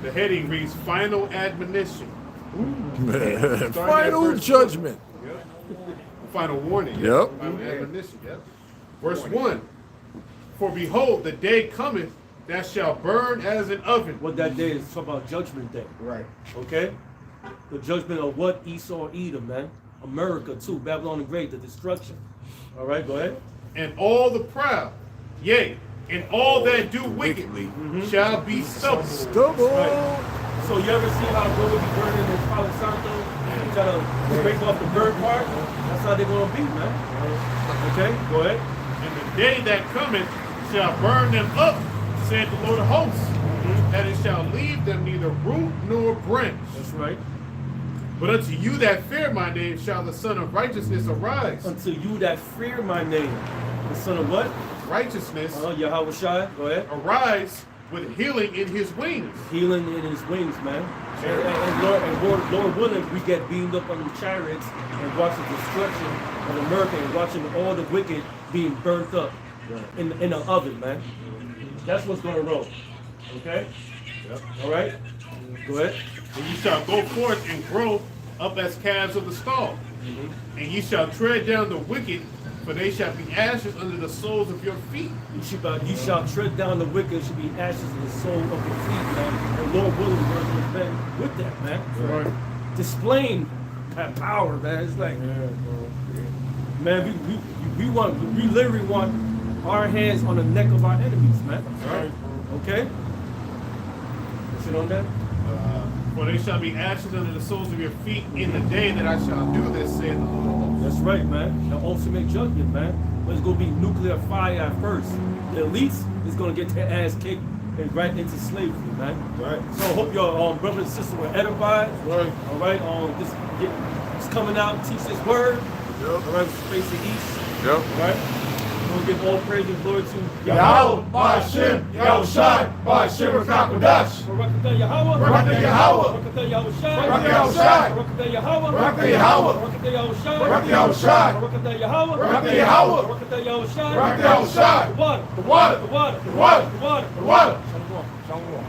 C: The heading reads "Final Admonition."
A: Final judgment.
C: Yep. Final warning.
A: Yep.
C: Final admonition. Yep. Verse 1. For behold, the day cometh that shall burn as an oven.
B: What that day is talking about Judgment Day.
F: Right.
B: Okay? The judgment of what? Esau, Edom, man. America too. Babylon the Great, the destruction. All right, go ahead.
C: And all the proud, yea, and all that do wickedly shall be stubble.
A: Stubble.
B: Right. So you ever see how gold be burning in Palo Santo? You try to break off the burn part? That's how they're going to be, man. Okay, go ahead.
C: And the day that cometh shall burn them up, said the Lord of hosts, that it shall leave them neither root nor branch.
B: That's right.
C: But unto you that fear my name shall the Son of Righteousness arise.
B: Unto you that fear my name. The son of what?
C: Righteousness
B: Yahweh Shai. Go ahead.
C: arise with healing in his wings.
B: Healing in his wings, man. And Lord willing, we get beamed up on the chariots and watch the destruction of America and watching all the wicked being burnt up in the oven, man. That's what's going to roll. Okay?
C: Yep.
B: All right? Go ahead.
C: And ye shall go forth and grow up as calves of the stall. And ye shall tread down the wicked, for they shall be ashes under the soles of your feet.
B: You shall tread down the wicked, should be ashes in the sole of your feet, man. And Lord willing, we're going to been with that, man.
C: Right.
B: Displaying that power, man. It's like, man, we literally want our hands on the neck of our enemies, man.
C: Right.
B: Okay? Sit on that.
C: For they shall be ashes under the soles of your feet in the day that I shall do this, saith the Lord.
B: That's right, man. The ultimate judgment, man. But it's going to be nuclear fire at first. The elites is going to get their ass kicked and right into slavery, man.
C: Right.
B: So I hope your brothers and sisters were edified.
C: Right.
B: All right. Just coming out and teach this word.
C: Yep.
B: All right. Face the east.
A: Yep.
B: All right. We'll give all praise and glory to
F: Yahweh, Ba'ashem, Yahushai, Ba'ashem, Rakakwadash.
B: Barakatah Yahweh.
F: Barakatah Yahweh.
B: Barakatah Yahushai.
F: Barakatah Yahushai.
B: Barakatah Yahweh.
F: Barakatah Yahweh.
B: Barakatah Yahushai.
F: Barakatah Yahushai.
B: Barakatah Yahweh.
F: Barakatah Yahweh.
B: Barakatah Yahushai.
F: Barakatah Yahushai.
B: The water.
F: The water.
B: The water.
F: The water.
B: The water.
F: The water.
B: Shalom. Shalom.